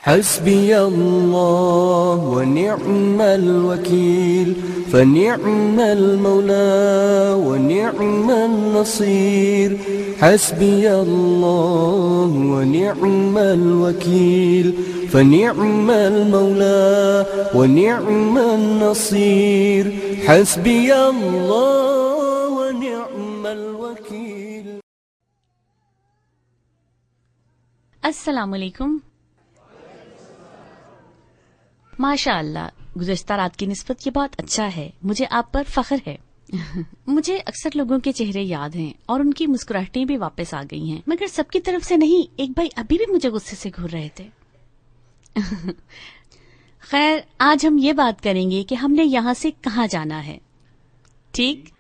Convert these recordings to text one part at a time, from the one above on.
حسبي الله ونعم الوكيل فنعم المولى ونعم النصير حسبي الله ونعم الوكيل فنعم المولى ونعم النصير حسبي الله ونعم الوكيل. السلام علیکم. ماشاء اللہ، گزشتہ رات کی نسبت یہ بہت اچھا ہے. مجھے آپ پر فخر ہے. مجھے اکثر لوگوں کے چہرے یاد ہیں اور ان کی مسکراہٹیں بھی واپس آ گئی ہیں، مگر سب کی طرف سے نہیں. ایک بھائی ابھی بھی مجھے غصے سے گھور رہے تھے. خیر، آج ہم یہ بات کریں گے کہ ہم نے یہاں سے کہاں جانا ہے. ٹھیک،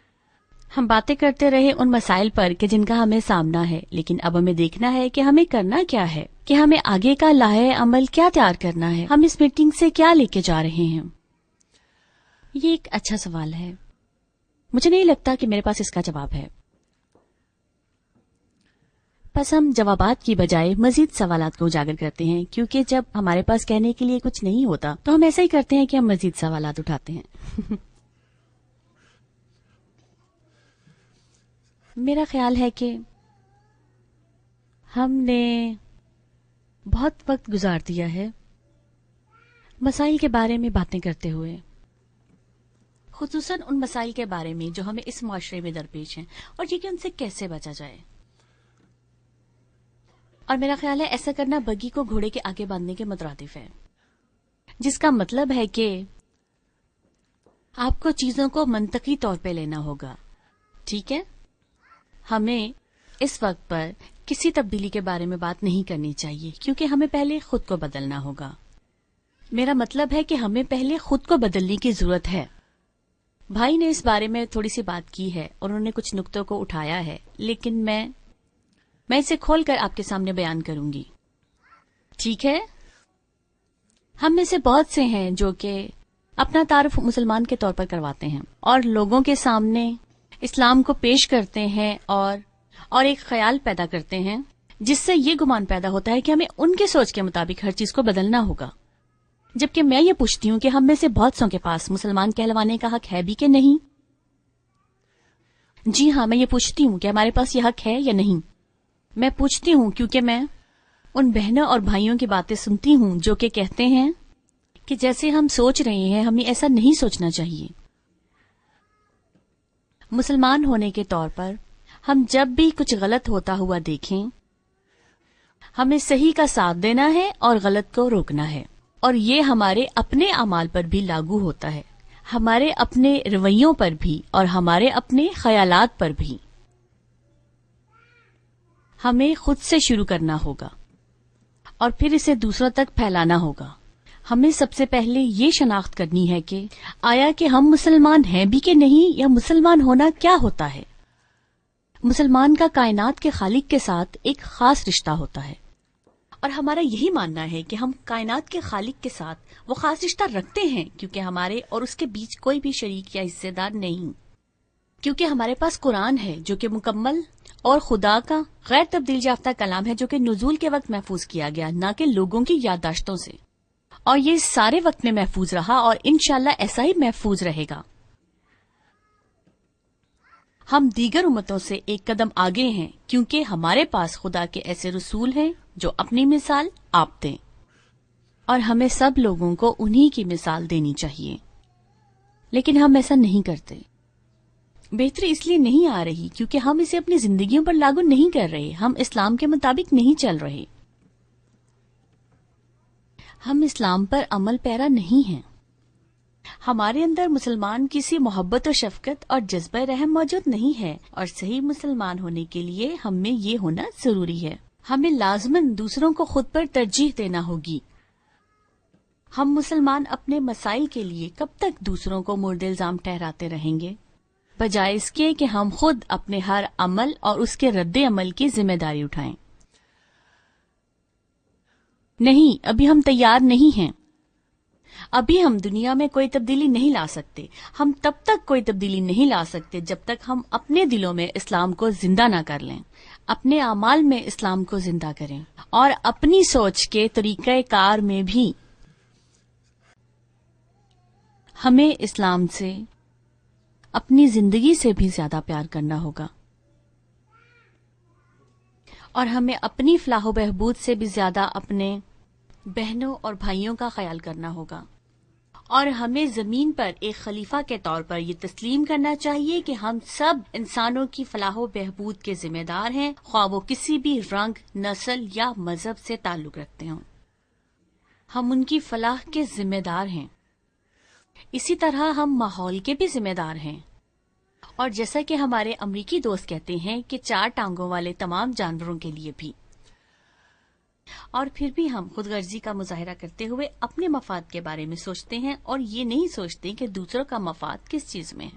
ہم باتیں کرتے رہے ان مسائل پر کہ جن کا ہمیں سامنا ہے، لیکن اب ہمیں دیکھنا ہے کہ ہمیں کرنا کیا ہے، کہ ہمیں آگے کا لائحہ عمل کیا تیار کرنا ہے. ہم اس میٹنگ سے کیا لے کے جا رہے ہیں؟ یہ ایک اچھا سوال ہے. مجھے نہیں لگتا کہ میرے پاس اس کا جواب ہے. بس ہم جوابات کی بجائے مزید سوالات کو اجاگر کرتے ہیں، کیونکہ جب ہمارے پاس کہنے کے لیے کچھ نہیں ہوتا تو ہم ایسا ہی کرتے ہیں کہ ہم مزید سوالات اٹھاتے ہیں. میرا خیال ہے کہ ہم نے بہت وقت گزار دیا ہے مسائل کے بارے میں باتیں کرتے ہوئے، خصوصاً ان مسائل کے بارے میں جو ہمیں اس معاشرے میں درپیش ہیں اور یہ کہ ان سے کیسے بچا جائے. اور میرا خیال ہے ایسا کرنا بگی کو گھوڑے کے آگے باندھنے کے مترادف ہے، جس کا مطلب ہے کہ آپ کو چیزوں کو منطقی طور پہ لینا ہوگا. ٹھیک ہے، ہمیں اس وقت پر کسی تبدیلی کے بارے میں بات نہیں کرنی چاہیے، کیونکہ ہمیں پہلے خود کو بدلنا ہوگا. میرا مطلب ہے کہ ہمیں پہلے خود کو بدلنے کی ضرورت ہے. بھائی نے اس بارے میں تھوڑی سی بات کی ہے اور انہوں نے کچھ نقطوں کو اٹھایا ہے، لیکن میں اسے کھول کر آپ کے سامنے بیان کروں گی. ٹھیک ہے، ہم میں سے بہت سے ہیں جو کہ اپنا تعارف مسلمان کے طور پر کرواتے ہیں اور لوگوں کے سامنے اسلام کو پیش کرتے ہیں اور ایک خیال پیدا کرتے ہیں جس سے یہ گمان پیدا ہوتا ہے کہ ہمیں ان کے سوچ کے مطابق ہر چیز کو بدلنا ہوگا. جبکہ میں یہ پوچھتی ہوں کہ ہم میں سے بہت سو کے پاس مسلمان کہلوانے کا حق ہے بھی کہ نہیں؟ جی ہاں، میں یہ پوچھتی ہوں کہ ہمارے پاس یہ حق ہے یا نہیں. میں پوچھتی ہوں کیونکہ میں ان بہنوں اور بھائیوں کی باتیں سنتی ہوں جو کہ کہتے ہیں کہ جیسے ہم سوچ رہے ہیں ہمیں ایسا نہیں سوچنا چاہیے. مسلمان ہونے کے طور پر ہم جب بھی کچھ غلط ہوتا ہوا دیکھیں، ہمیں صحیح کا ساتھ دینا ہے اور غلط کو روکنا ہے. اور یہ ہمارے اپنے اعمال پر بھی لاگو ہوتا ہے، ہمارے اپنے رویوں پر بھی اور ہمارے اپنے خیالات پر بھی. ہمیں خود سے شروع کرنا ہوگا اور پھر اسے دوسروں تک پھیلانا ہوگا. ہمیں سب سے پہلے یہ شناخت کرنی ہے کہ آیا کہ ہم مسلمان ہیں بھی کہ نہیں، یا مسلمان ہونا کیا ہوتا ہے. مسلمان کا کائنات کے خالق کے ساتھ ایک خاص رشتہ ہوتا ہے، اور ہمارا یہی ماننا ہے کہ ہم کائنات کے خالق کے ساتھ وہ خاص رشتہ رکھتے ہیں کیونکہ ہمارے اور اس کے بیچ کوئی بھی شریک یا حصے دار نہیں، کیونکہ ہمارے پاس قرآن ہے جو کہ مکمل اور خدا کا غیر تبدیل یافتہ کلام ہے، جو کہ نزول کے وقت محفوظ کیا گیا، نہ کہ لوگوں کی یادداشتوں سے. اور یہ سارے وقت میں محفوظ رہا اور انشاءاللہ ایسا ہی محفوظ رہے گا. ہم دیگر امتوں سے ایک قدم آگے ہیں کیونکہ ہمارے پاس خدا کے ایسے رسول ہیں جو اپنی مثال آپ دیں، اور ہمیں سب لوگوں کو انہی کی مثال دینی چاہیے. لیکن ہم ایسا نہیں کرتے. بہتری اس لیے نہیں آ رہی کیونکہ ہم اسے اپنی زندگیوں پر لاگو نہیں کر رہے، ہم اسلام کے مطابق نہیں چل رہے، ہم اسلام پر عمل پیرا نہیں ہیں. ہمارے اندر مسلمان کسی محبت و شفقت اور جذبہ رحم موجود نہیں ہے، اور صحیح مسلمان ہونے کے لیے ہم میں یہ ہونا ضروری ہے. ہمیں لازماً دوسروں کو خود پر ترجیح دینا ہوگی. ہم مسلمان اپنے مسائل کے لیے کب تک دوسروں کو مورد الزام ٹھہراتے رہیں گے، بجائے اس کے کہ ہم خود اپنے ہر عمل اور اس کے رد عمل کی ذمہ داری اٹھائیں. نہیں، ابھی ہم تیار نہیں ہیں. ابھی ہم دنیا میں کوئی تبدیلی نہیں لا سکتے. ہم تب تک کوئی تبدیلی نہیں لا سکتے جب تک ہم اپنے دلوں میں اسلام کو زندہ نہ کر لیں. اپنے اعمال میں اسلام کو زندہ کریں اور اپنی سوچ کے طریقہ کار میں بھی ہمیں اسلام سے اپنی زندگی سے بھی زیادہ پیار کرنا ہوگا، اور ہمیں اپنی فلاح و بہبود سے بھی زیادہ اپنے بہنوں اور بھائیوں کا خیال کرنا ہوگا، اور ہمیں زمین پر ایک خلیفہ کے طور پر یہ تسلیم کرنا چاہیے کہ ہم سب انسانوں کی فلاح و بہبود کے ذمہ دار ہیں، خواہ وہ کسی بھی رنگ، نسل یا مذہب سے تعلق رکھتے ہوں، ہم ان کی فلاح کے ذمہ دار ہیں۔ اسی طرح ہم ماحول کے بھی ذمہ دار ہیں، اور جیسا کہ ہمارے امریکی دوست کہتے ہیں کہ 4 ٹانگوں والے تمام جانوروں کے لیے بھی۔ اور پھر بھی ہم خود غرضی کا مظاہرہ کرتے ہوئے اپنے مفاد کے بارے میں سوچتے ہیں اور یہ نہیں سوچتے کہ دوسروں کا مفاد کس چیز میں ہے۔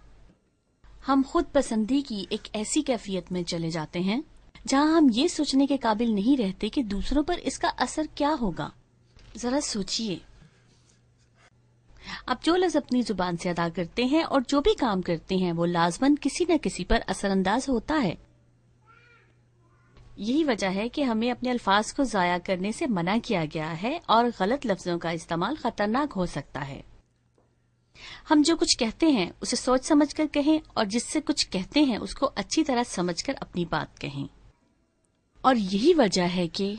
ہم خود پسندی کی ایک ایسی کیفیت میں چلے جاتے ہیں جہاں ہم یہ سوچنے کے قابل نہیں رہتے کہ دوسروں پر اس کا اثر کیا ہوگا۔ ذرا سوچئے، اب جو لفظ اپنی زبان سے ادا کرتے ہیں اور جو بھی کام کرتے ہیں وہ لازماً کسی نہ کسی پر اثر انداز ہوتا ہے۔ یہی وجہ ہے کہ ہمیں اپنے الفاظ کو ضائع کرنے سے منع کیا گیا ہے، اور غلط لفظوں کا استعمال خطرناک ہو سکتا ہے۔ ہم جو کچھ کہتے ہیں اسے سوچ سمجھ کر کہیں، اور جس سے کچھ کہتے ہیں اس کو اچھی طرح سمجھ کر اپنی بات کہیں۔ اور یہی وجہ ہے کہ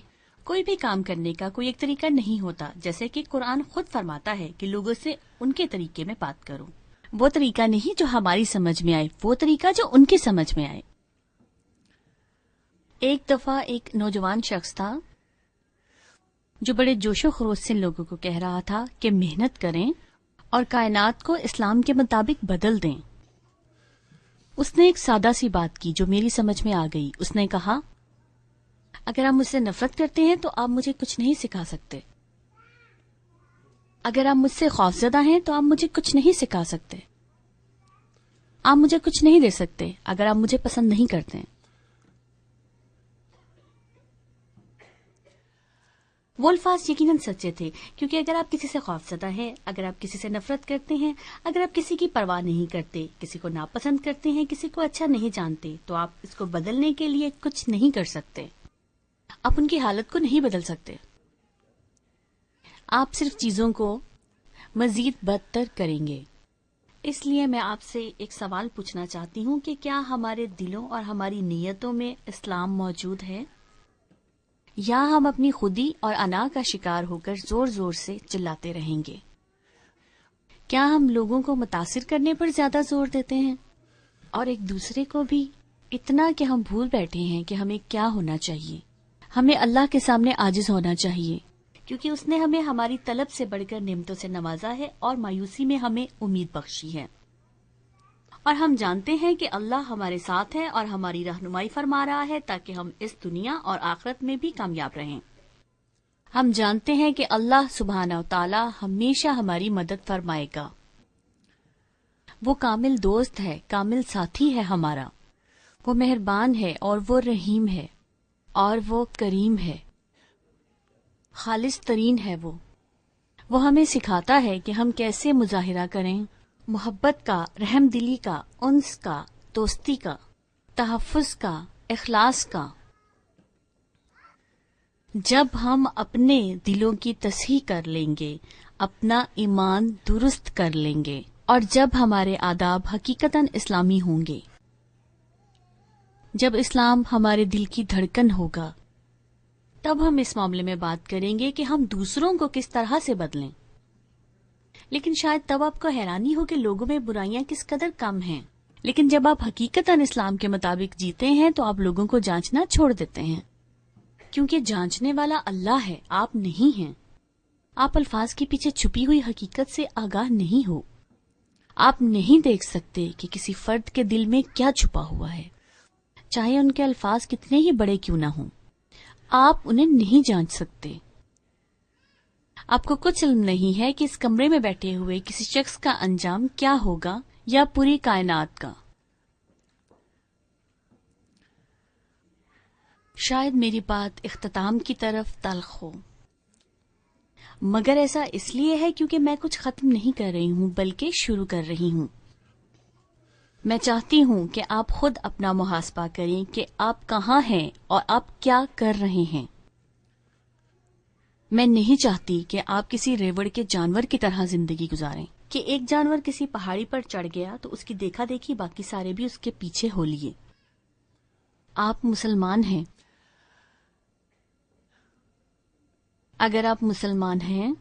کوئی بھی کام کرنے کا کوئی ایک طریقہ نہیں ہوتا، جیسے کہ قرآن خود فرماتا ہے کہ لوگوں سے ان کے طریقے میں بات کرو۔ وہ طریقہ نہیں جو ہماری سمجھ میں آئے، وہ طریقہ جو ان کی سمجھ میں آئے۔ ایک دفعہ ایک نوجوان شخص تھا جو بڑے جوش و خروش سے لوگوں کو کہہ رہا تھا کہ محنت کریں اور کائنات کو اسلام کے مطابق بدل دیں۔ اس نے ایک سادہ سی بات کی جو میری سمجھ میں آ گئی۔ اس نے کہا، اگر آپ مجھ سے نفرت کرتے ہیں تو آپ مجھے کچھ نہیں سکھا سکتے، اگر آپ مجھ سے خوفزدہ ہیں تو آپ مجھے کچھ نہیں سکھا سکتے، آپ مجھے کچھ نہیں دے سکتے اگر آپ مجھے پسند نہیں کرتے۔ وہ الفاظ یقیناً سچے تھے، کیونکہ اگر آپ کسی سے خوفزدہ ہیں، اگر آپ کسی سے نفرت کرتے ہیں، اگر آپ کسی کی پرواہ نہیں کرتے، کسی کو ناپسند کرتے ہیں، کسی کو اچھا نہیں جانتے، تو آپ اس کو بدلنے کے لیے کچھ نہیں کر سکتے۔ آپ ان کی حالت کو نہیں بدل سکتے، آپ صرف چیزوں کو مزید بدتر کریں گے۔ اس لیے میں آپ سے ایک سوال پوچھنا چاہتی ہوں کہ کیا ہمارے دلوں اور ہماری نیتوں میں اسلام موجود ہے، یا ہم اپنی خودی اور انا کا شکار ہو کر زور زور سے چلاتے رہیں گے؟ کیا ہم لوگوں کو متاثر کرنے پر زیادہ زور دیتے ہیں، اور ایک دوسرے کو بھی اتنا کہ ہم بھول بیٹھے ہیں کہ ہمیں کیا ہونا چاہیے؟ ہمیں اللہ کے سامنے عاجز ہونا چاہیے، کیونکہ اس نے ہمیں ہماری طلب سے بڑھ کر نعمتوں سے نوازا ہے اور مایوسی میں ہمیں امید بخشی ہے۔ اور ہم جانتے ہیں کہ اللہ ہمارے ساتھ ہے اور ہماری رہنمائی فرما رہا ہے تاکہ ہم اس دنیا اور آخرت میں بھی کامیاب رہیں۔ ہم جانتے ہیں کہ اللہ سبحانہ و تعالی ہمیشہ ہماری مدد فرمائے گا۔ وہ کامل دوست ہے، کامل ساتھی ہے ہمارا، وہ مہربان ہے اور وہ رحیم ہے اور وہ کریم ہے، خالص ترین ہے۔ وہ ہمیں سکھاتا ہے کہ ہم کیسے مظاہرہ کریں محبت کا، رحم دلی کا، انس کا، دوستی کا، تحفظ کا، اخلاص کا۔ جب ہم اپنے دلوں کی تصحیح کر لیں گے، اپنا ایمان درست کر لیں گے، اور جب ہمارے آداب حقیقتاً اسلامی ہوں گے، جب اسلام ہمارے دل کی دھڑکن ہوگا، تب ہم اس معاملے میں بات کریں گے کہ ہم دوسروں کو کس طرح سے بدلیں۔ لیکن شاید تب آپ کو حیرانی ہو کہ لوگوں میں برائیاں کس قدر کم ہیں، لیکن جب آپ حقیقتاً اسلام کے مطابق جیتے ہیں تو آپ لوگوں کو جانچنا چھوڑ دیتے ہیں، کیونکہ جانچنے والا اللہ ہے، آپ نہیں ہیں۔ آپ الفاظ کے پیچھے چھپی ہوئی حقیقت سے آگاہ نہیں ہو۔ آپ نہیں دیکھ سکتے کہ کسی فرد کے دل میں کیا چھپا ہوا ہے، چاہے ان کے الفاظ کتنے ہی بڑے کیوں نہ ہوں۔ آپ انہیں نہیں جانچ سکتے۔ آپ کو کچھ علم نہیں ہے کہ اس کمرے میں بیٹھے ہوئے کسی شخص کا انجام کیا ہوگا یا پوری کائنات کا۔ شاید میری بات اختتام کی طرف تلخ ہو، مگر ایسا اس لیے ہے کیونکہ میں کچھ ختم نہیں کر رہی ہوں بلکہ شروع کر رہی ہوں۔ میں چاہتی ہوں کہ آپ خود اپنا محاسبہ کریں کہ آپ کہاں ہیں اور آپ کیا کر رہے ہیں. میں نہیں چاہتی کہ آپ کسی ریوڑ کے جانور کی طرح زندگی گزاریں کہ ایک جانور کسی پہاڑی پر چڑھ گیا تو اس کی دیکھا دیکھی باقی سارے بھی اس کے پیچھے ہو لیے. آپ مسلمان ہیں. اگر آپ مسلمان ہیں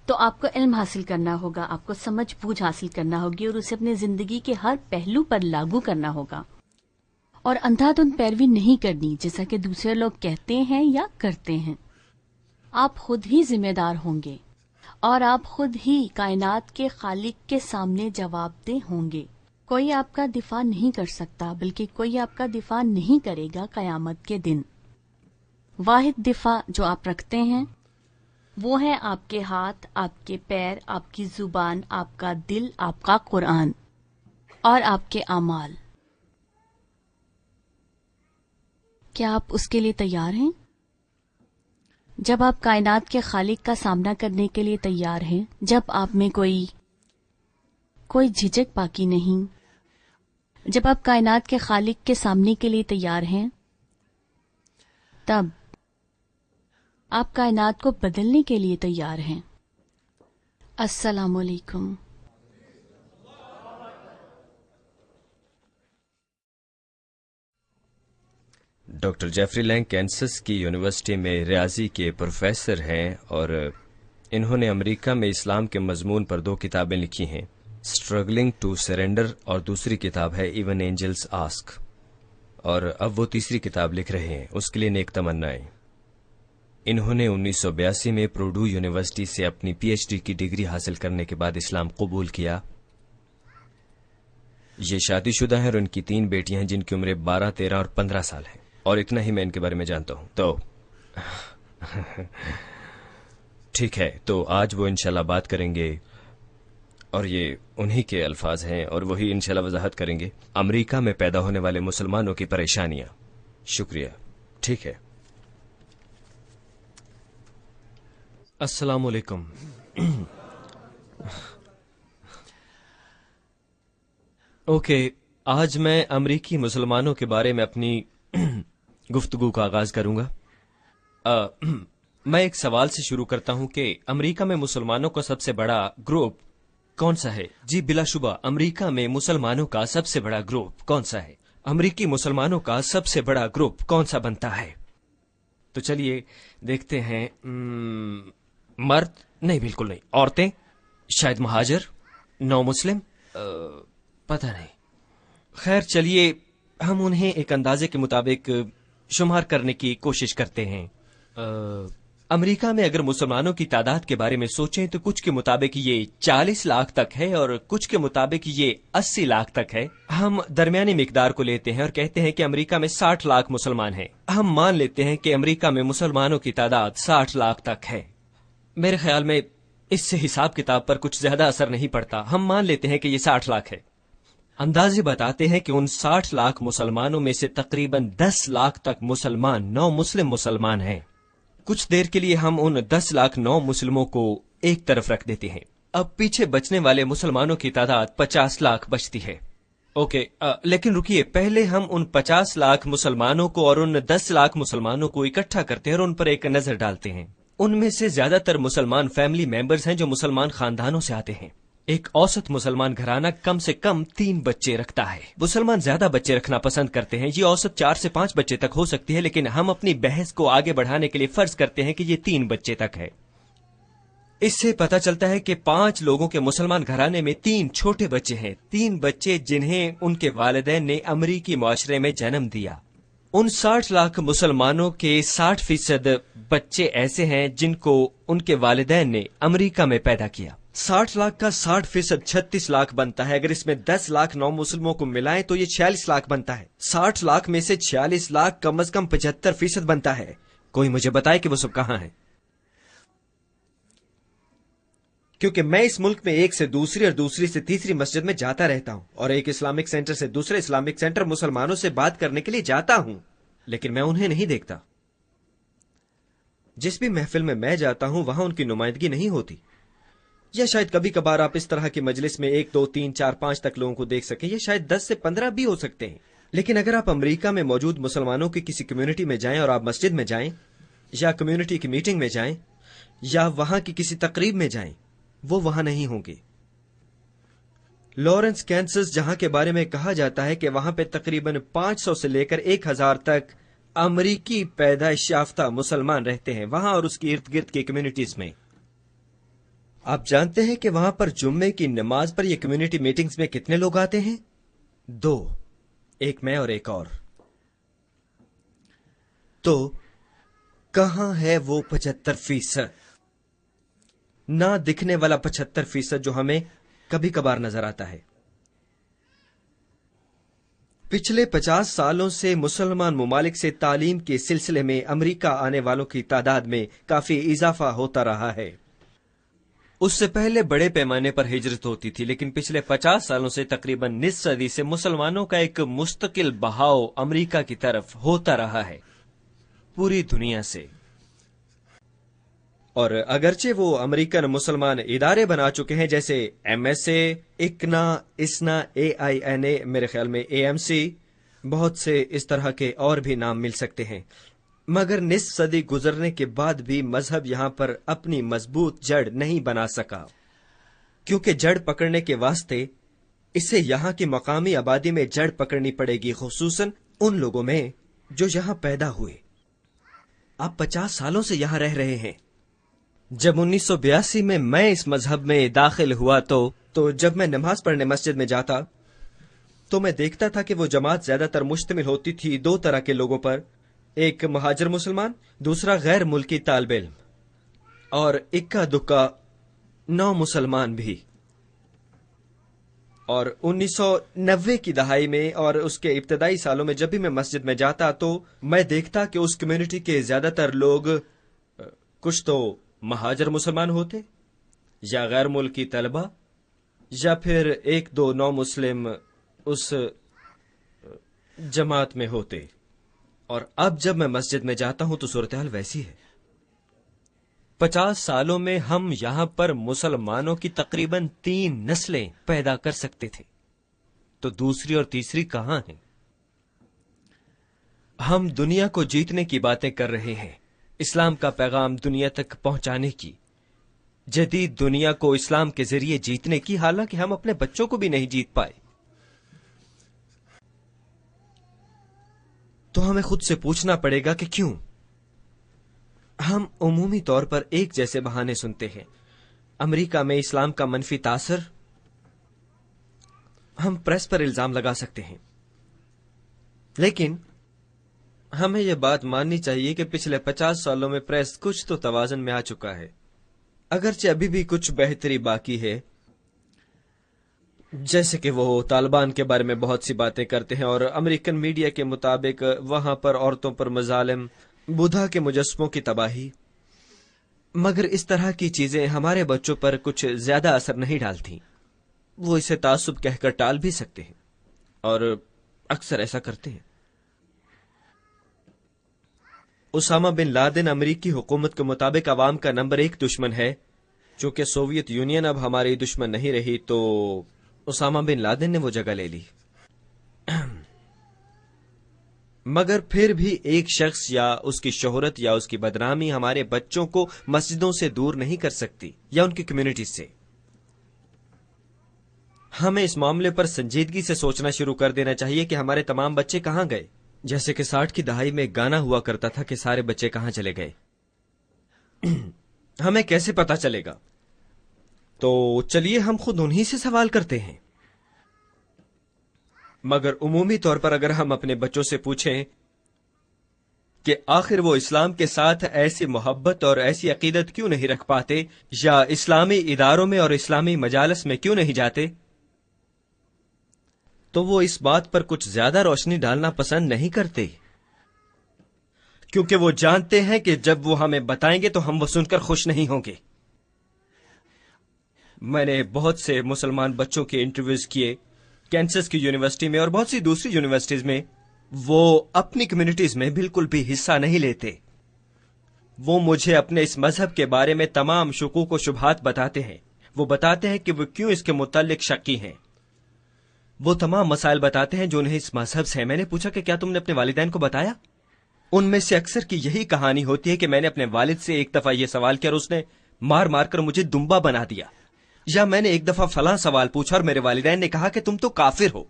تو آپ کو علم حاصل کرنا ہوگا، آپ کو سمجھ بوجھ حاصل کرنا ہوگی اور اسے اپنی زندگی کے ہر پہلو پر لاگو کرنا ہوگا، اور اندھا دھند پیروی نہیں کرنی جیسا کہ دوسرے لوگ کہتے ہیں یا کرتے ہیں. آپ خود ہی ذمہ دار ہوں گے اور آپ خود ہی کائنات کے خالق کے سامنے جواب دہ ہوں گے. کوئی آپ کا دفاع نہیں کر سکتا، بلکہ کوئی آپ کا دفاع نہیں کرے گا قیامت کے دن. واحد دفاع جو آپ رکھتے ہیں وہ ہے آپ کے ہاتھ، آپ کے پیر، آپ کی زبان، آپ کا دل، آپ کا قرآن اور آپ کے اعمال. کیا آپ اس کے لیے تیار ہیں؟ جب آپ کائنات کے خالق کا سامنا کرنے کے لیے تیار ہیں، جب آپ میں کوئی جھجک باقی نہیں، جب آپ کائنات کے خالق کے سامنے کے لیے تیار ہیں، تب آپ کائنات کو بدلنے کے لیے تیار ہیں. السلام علیکم. ڈاکٹر جیفری لینگ کینسس کی یونیورسٹی میں ریاضی کے پروفیسر ہیں اور انہوں نے امریکہ میں اسلام کے مضمون پر 2 کتابیں لکھی ہیں، اسٹرگلنگ ٹو سرینڈر اور دوسری کتاب ہے ایون اینجلز آسک، اور اب وہ تیسری کتاب لکھ رہے ہیں. اس کے لیے نیک تمنائیں. انہوں نے 1982 میں پروڈو یونیورسٹی سے اپنی پی ایچ ڈی کی ڈگری حاصل کرنے کے بعد اسلام قبول کیا. یہ شادی شدہ ہیں اور ان کی 3 بیٹیاں ہیں جن کی عمریں 12، 13 اور 15 سال ہیں، اور اتنا ہی میں ان کے بارے میں جانتا ہوں. تو ٹھیک ہے، تو آج وہ انشاءاللہ بات کریں گے، اور یہ انہی کے الفاظ ہیں اور وہی انشاءاللہ وضاحت کریں گے، امریکہ میں پیدا ہونے والے مسلمانوں کی پریشانیاں. شکریہ. ٹھیک ہے. السلام علیکم. اوکے، آج میں امریکی مسلمانوں کے بارے میں اپنی گفتگو کا آغاز کروں گا. میں ایک سوال سے شروع کرتا ہوں کہ امریکہ میں مسلمانوں کا سب سے بڑا گروپ کون سا ہے؟ جی بلا شبہ امریکہ میں مسلمانوں کا سب سے بڑا گروپ کون سا ہے؟ امریکی مسلمانوں کا سب سے بڑا گروپ کون سا بنتا ہے؟ تو چلیے دیکھتے ہیں. مرد؟ نہیں، بالکل نہیں. عورتیں؟ شاید مہاجر، نو مسلم، پتہ نہیں. خیر چلیے ہم انہیں ایک اندازے کے مطابق شمار کرنے کی کوشش کرتے ہیں. امریکہ میں اگر مسلمانوں کی تعداد کے بارے میں سوچیں تو کچھ کے مطابق یہ 40 لاکھ تک ہے اور کچھ کے مطابق یہ 80 لاکھ تک ہے. ہم درمیانی مقدار کو لیتے ہیں اور کہتے ہیں کہ امریکہ میں 60 لاکھ مسلمان ہیں. ہم مان لیتے ہیں کہ امریکہ میں مسلمانوں کی تعداد 60 لاکھ تک ہے. میرے خیال میں اس سے حساب کتاب پر کچھ زیادہ اثر نہیں پڑتا. ہم مان لیتے ہیں کہ یہ 60 لاکھ ہے. اندازے بتاتے ہیں کہ ان 60 لاکھ مسلمانوں میں سے تقریباً 10 لاکھ تک مسلمان نو مسلم مسلمان ہیں. کچھ دیر کے لیے ہم ان 10 لاکھ نو مسلموں کو ایک طرف رکھ دیتے ہیں. اب پیچھے بچنے والے مسلمانوں کی تعداد 50 لاکھ بچتی ہے. اوکے، لیکن رکیے، پہلے ہم ان 50 لاکھ مسلمانوں کو اور ان 10 لاکھ مسلمانوں کو اکٹھا کرتے ہیں اور ان پر ایک نظر ڈالتے ہیں. ان میں سے زیادہ تر مسلمان فیملی ممبرز ہیں جو مسلمان خاندانوں سے آتے ہیں. ایک اوسط مسلمان گھرانہ کم سے کم 3 بچے رکھتا ہے. مسلمان زیادہ بچے رکھنا پسند کرتے ہیں. یہ اوسط 4 سے 5 بچے تک ہو سکتی ہے، لیکن ہم اپنی بحث کو آگے بڑھانے کے لیے فرض کرتے ہیں کہ یہ 3 بچے تک ہے. اس سے پتہ چلتا ہے کہ 5 لوگوں کے مسلمان گھرانے میں 3 چھوٹے بچے ہیں. 3 بچے جنہیں ان کے والدین نے امریکی معاشرے میں جنم دیا. ان 60 لاکھ مسلمانوں کے 60% بچے ایسے ہیں جن کو ان کے والدین نے امریکہ میں پیدا کیا. 60 لاکھ کا 60% 36 لاکھ بنتا ہے. اگر اس میں 10 لاکھ نو مسلموں کو ملائیں تو یہ 46 لاکھ بنتا ہے. 60 لاکھ میں سے 46 لاکھ کم از کم 75% بنتا ہے. کوئی مجھے بتائے کہ وہ سب کہاں ہیں؟ کیونکہ میں اس ملک میں ایک سے دوسری اور دوسری سے تیسری مسجد میں جاتا رہتا ہوں اور ایک اسلامک سینٹر سے دوسرے اسلامک سینٹر مسلمانوں سے بات کرنے کے لیے جاتا ہوں، لیکن میں انہیں نہیں دیکھتا. جس بھی محفل میں جاتا ہوں وہاں ان کی نمائندگی نہیں ہوتی. یا شاید کبھی کبھار آپ اس طرح کی مجلس میں 1 2 3 4 5 تک لوگوں کو دیکھ سکیں، یا شاید 10 سے 15 بھی ہو سکتے ہیں. لیکن اگر آپ امریکہ میں موجود مسلمانوں کی کسی کمیونٹی میں جائیں اور آپ مسجد میں جائیں یا کمیونٹی کی میٹنگ میں جائیں یا وہاں کی کسی تقریب میں جائیں، وہ وہاں نہیں ہوں گے. لارنس کینسس، جہاں کے بارے میں کہا جاتا ہے کہ وہاں پہ تقریباً 500 سے لے کر 1000 تک امریکی پیدائش یافتہ مسلمان رہتے ہیں وہاں اور اس کی ارد گرد کی کمیونٹیز میں. آپ جانتے ہیں کہ وہاں پر جمعے کی نماز پر یہ کمیونٹی میٹنگز میں کتنے لوگ آتے ہیں؟ 2، ایک میں اور ایک اور. تو کہاں ہے وہ 75%؟ نہ دکھنے والا 75% جو ہمیں کبھی کبھار نظر آتا ہے. پچھلے 50 سالوں سے مسلمان ممالک سے تعلیم کے سلسلے میں امریکہ آنے والوں کی تعداد میں کافی اضافہ ہوتا رہا ہے. اس سے پہلے بڑے پیمانے پر ہجرت ہوتی تھی، لیکن پچھلے 50 سالوں سے تقریباً نصف صدی سے مسلمانوں کا ایک مستقل بہاؤ امریکہ کی طرف ہوتا رہا ہے پوری دنیا سے. اور اگرچہ وہ امریکن مسلمان ادارے بنا چکے ہیں جیسے MSA، اکنا، اسنا، AINA، میرے خیال میں AMC، بہت سے اس طرح کے اور بھی نام مل سکتے ہیں، مگر نصف صدی گزرنے کے بعد بھی مذہب یہاں پر اپنی مضبوط جڑ نہیں بنا سکا، کیونکہ جڑ پکڑنے کے واسطے اسے یہاں کی مقامی آبادی میں جڑ پکڑنی پڑے گی، خصوصاً ان لوگوں میں جو یہاں پیدا ہوئے. آپ 50 سالوں سے یہاں رہ رہے ہیں. جب 1982 میں اس مذہب میں داخل ہوا تو جب میں نماز پڑھنے مسجد میں جاتا تو میں دیکھتا تھا کہ وہ جماعت زیادہ تر مشتمل ہوتی تھی 2 طرح کے لوگوں پر، ایک مہاجر مسلمان، دوسرا غیر ملکی طالب علم، اور اکا دکا نو مسلمان بھی. اور 1990 کی دہائی میں اور اس کے ابتدائی سالوں میں جب بھی میں مسجد میں جاتا تو میں دیکھتا کہ اس کمیونٹی کے زیادہ تر لوگ کچھ تو مہاجر مسلمان ہوتے، یا غیر ملکی طلبہ، یا پھر 1-2 نو مسلم اس جماعت میں ہوتے. اور اب جب میں مسجد میں جاتا ہوں تو صورتحال ویسی ہے. 50 سالوں میں ہم یہاں پر مسلمانوں کی تقریباً 3 نسلیں پیدا کر سکتے تھے، تو دوسری اور تیسری کہاں ہیں؟ ہم دنیا کو جیتنے کی باتیں کر رہے ہیں، اسلام کا پیغام دنیا تک پہنچانے کی، جدید دنیا کو اسلام کے ذریعے جیتنے کی، حالانکہ ہم اپنے بچوں کو بھی نہیں جیت پائے. تو ہمیں خود سے پوچھنا پڑے گا کہ کیوں؟ ہم عمومی طور پر ایک جیسے بہانے سنتے ہیں. امریکہ میں اسلام کا منفی تاثر، ہم پریس پر الزام لگا سکتے ہیں، لیکن ہمیں یہ بات ماننی چاہیے کہ پچھلے 50 سالوں میں پریس کچھ تو توازن میں آ چکا ہے، اگرچہ ابھی بھی کچھ بہتری باقی ہے. جیسے کہ وہ طالبان کے بارے میں بہت سی باتیں کرتے ہیں اور امریکن میڈیا کے مطابق وہاں پر عورتوں پر مظالم، بدھا کے مجسموں کی تباہی، مگر اس طرح کی چیزیں ہمارے بچوں پر کچھ زیادہ اثر نہیں ڈالتی. وہ اسے تعصب کہہ کر ٹال بھی سکتے ہیں اور اکثر ایسا کرتے ہیں. اسامہ بن لادن امریکی حکومت کے مطابق عوام کا نمبر 1 دشمن ہے. چونکہ سوویت یونین اب ہماری دشمن نہیں رہی تو اسامہ بن لادن نے وہ جگہ لے لی. مگر پھر بھی ایک شخص یا اس کی شہرت یا اس کی بدنامی ہمارے بچوں کو مسجدوں سے دور نہیں کر سکتی یا ان کی کمیونٹی سے. ہمیں اس معاملے پر سنجیدگی سے سوچنا شروع کر دینا چاہیے کہ ہمارے تمام بچے کہاں گئے. جیسے کہ 60 کی دہائی میں گانا ہوا کرتا تھا کہ سارے بچے کہاں چلے گئے. ہمیں کیسے پتا چلے گا؟ تو چلیے ہم خود انہی سے سوال کرتے ہیں. مگر عمومی طور پر اگر ہم اپنے بچوں سے پوچھیں کہ آخر وہ اسلام کے ساتھ ایسی محبت اور ایسی عقیدت کیوں نہیں رکھ پاتے، یا اسلامی اداروں میں اور اسلامی مجالس میں کیوں نہیں جاتے، تو وہ اس بات پر کچھ زیادہ روشنی ڈالنا پسند نہیں کرتے، کیونکہ وہ جانتے ہیں کہ جب وہ ہمیں بتائیں گے تو ہم وہ سن کر خوش نہیں ہوں گے. میں نے بہت سے مسلمان بچوں کے انٹرویوز کیے کینسس کی یونیورسٹی میں اور بہت سی دوسری یونیورسٹیز میں. وہ اپنی کمیونٹیز میں بالکل بھی حصہ نہیں لیتے. وہ مجھے اپنے اس مذہب کے بارے میں تمام شکوک و شبہات بتاتے ہیں. وہ بتاتے ہیں کہ وہ کیوں اس کے متعلق شکی ہیں. وہ تمام مسائل بتاتے ہیں جو انہیں اس مذہب سے ہیں. میں نے پوچھا کہ کیا تم نے اپنے والدین کو بتایا؟ ان میں سے اکثر کی یہی کہانی ہوتی ہے کہ میں نے اپنے والد سے ایک دفعہ یہ سوال کیا اور اس نے مار مار کر مجھے دمبا بنا دیا، یا میں نے ایک دفعہ فلاں سوال پوچھا اور میرے والدین نے کہا کہ تم تو کافر ہو،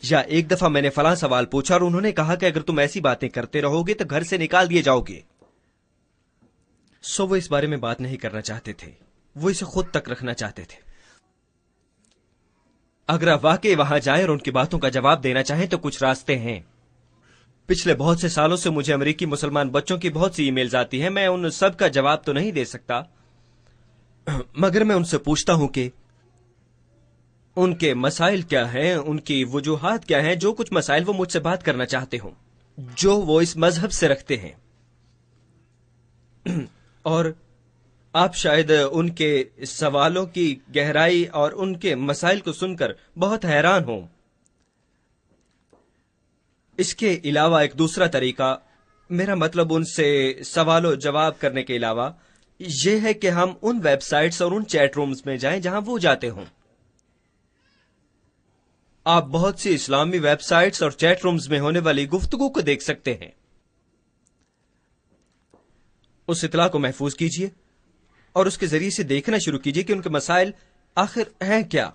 یا ایک دفعہ میں نے فلاں سوال پوچھا اور انہوں نے کہا کہ اگر تم ایسی باتیں کرتے رہو گے تو گھر سے نکال دیے جاؤ گے. سو وہ اس بارے میں بات نہیں کرنا چاہتے تھے، وہ اسے خود تک رکھنا چاہتے تھے. اگر آپ واقعی وہاں جائیں اور ان کی باتوں کا جواب دینا چاہیں تو کچھ راستے ہیں. پچھلے بہت سے سالوں سے مجھے امریکی مسلمان بچوں کی بہت سی ای میلز آتی ہیں. میں ان سب کا جواب تو نہیں دے سکتا، مگر میں ان سے پوچھتا ہوں کہ ان کے مسائل کیا ہیں، ان کی وجوہات کیا ہیں، جو کچھ مسائل وہ مجھ سے بات کرنا چاہتے ہوں جو وہ اس مذہب سے رکھتے ہیں. اور آپ شاید ان کے سوالوں کی گہرائی اور ان کے مسائل کو سن کر بہت حیران ہوں. اس کے علاوہ ایک دوسرا طریقہ، میرا مطلب ان سے سوال و جواب کرنے کے علاوہ، یہ ہے کہ ہم ان ویب سائٹس اور ان چیٹ رومز میں جائیں جہاں وہ جاتے ہوں. آپ بہت سی اسلامی ویب سائٹس اور چیٹ رومز میں ہونے والی گفتگو کو دیکھ سکتے ہیں. اس اطلاع کو محفوظ کیجیے اور اس کے ذریعے سے دیکھنا شروع کیجیے کہ ان کے مسائل آخر ہیں کیا.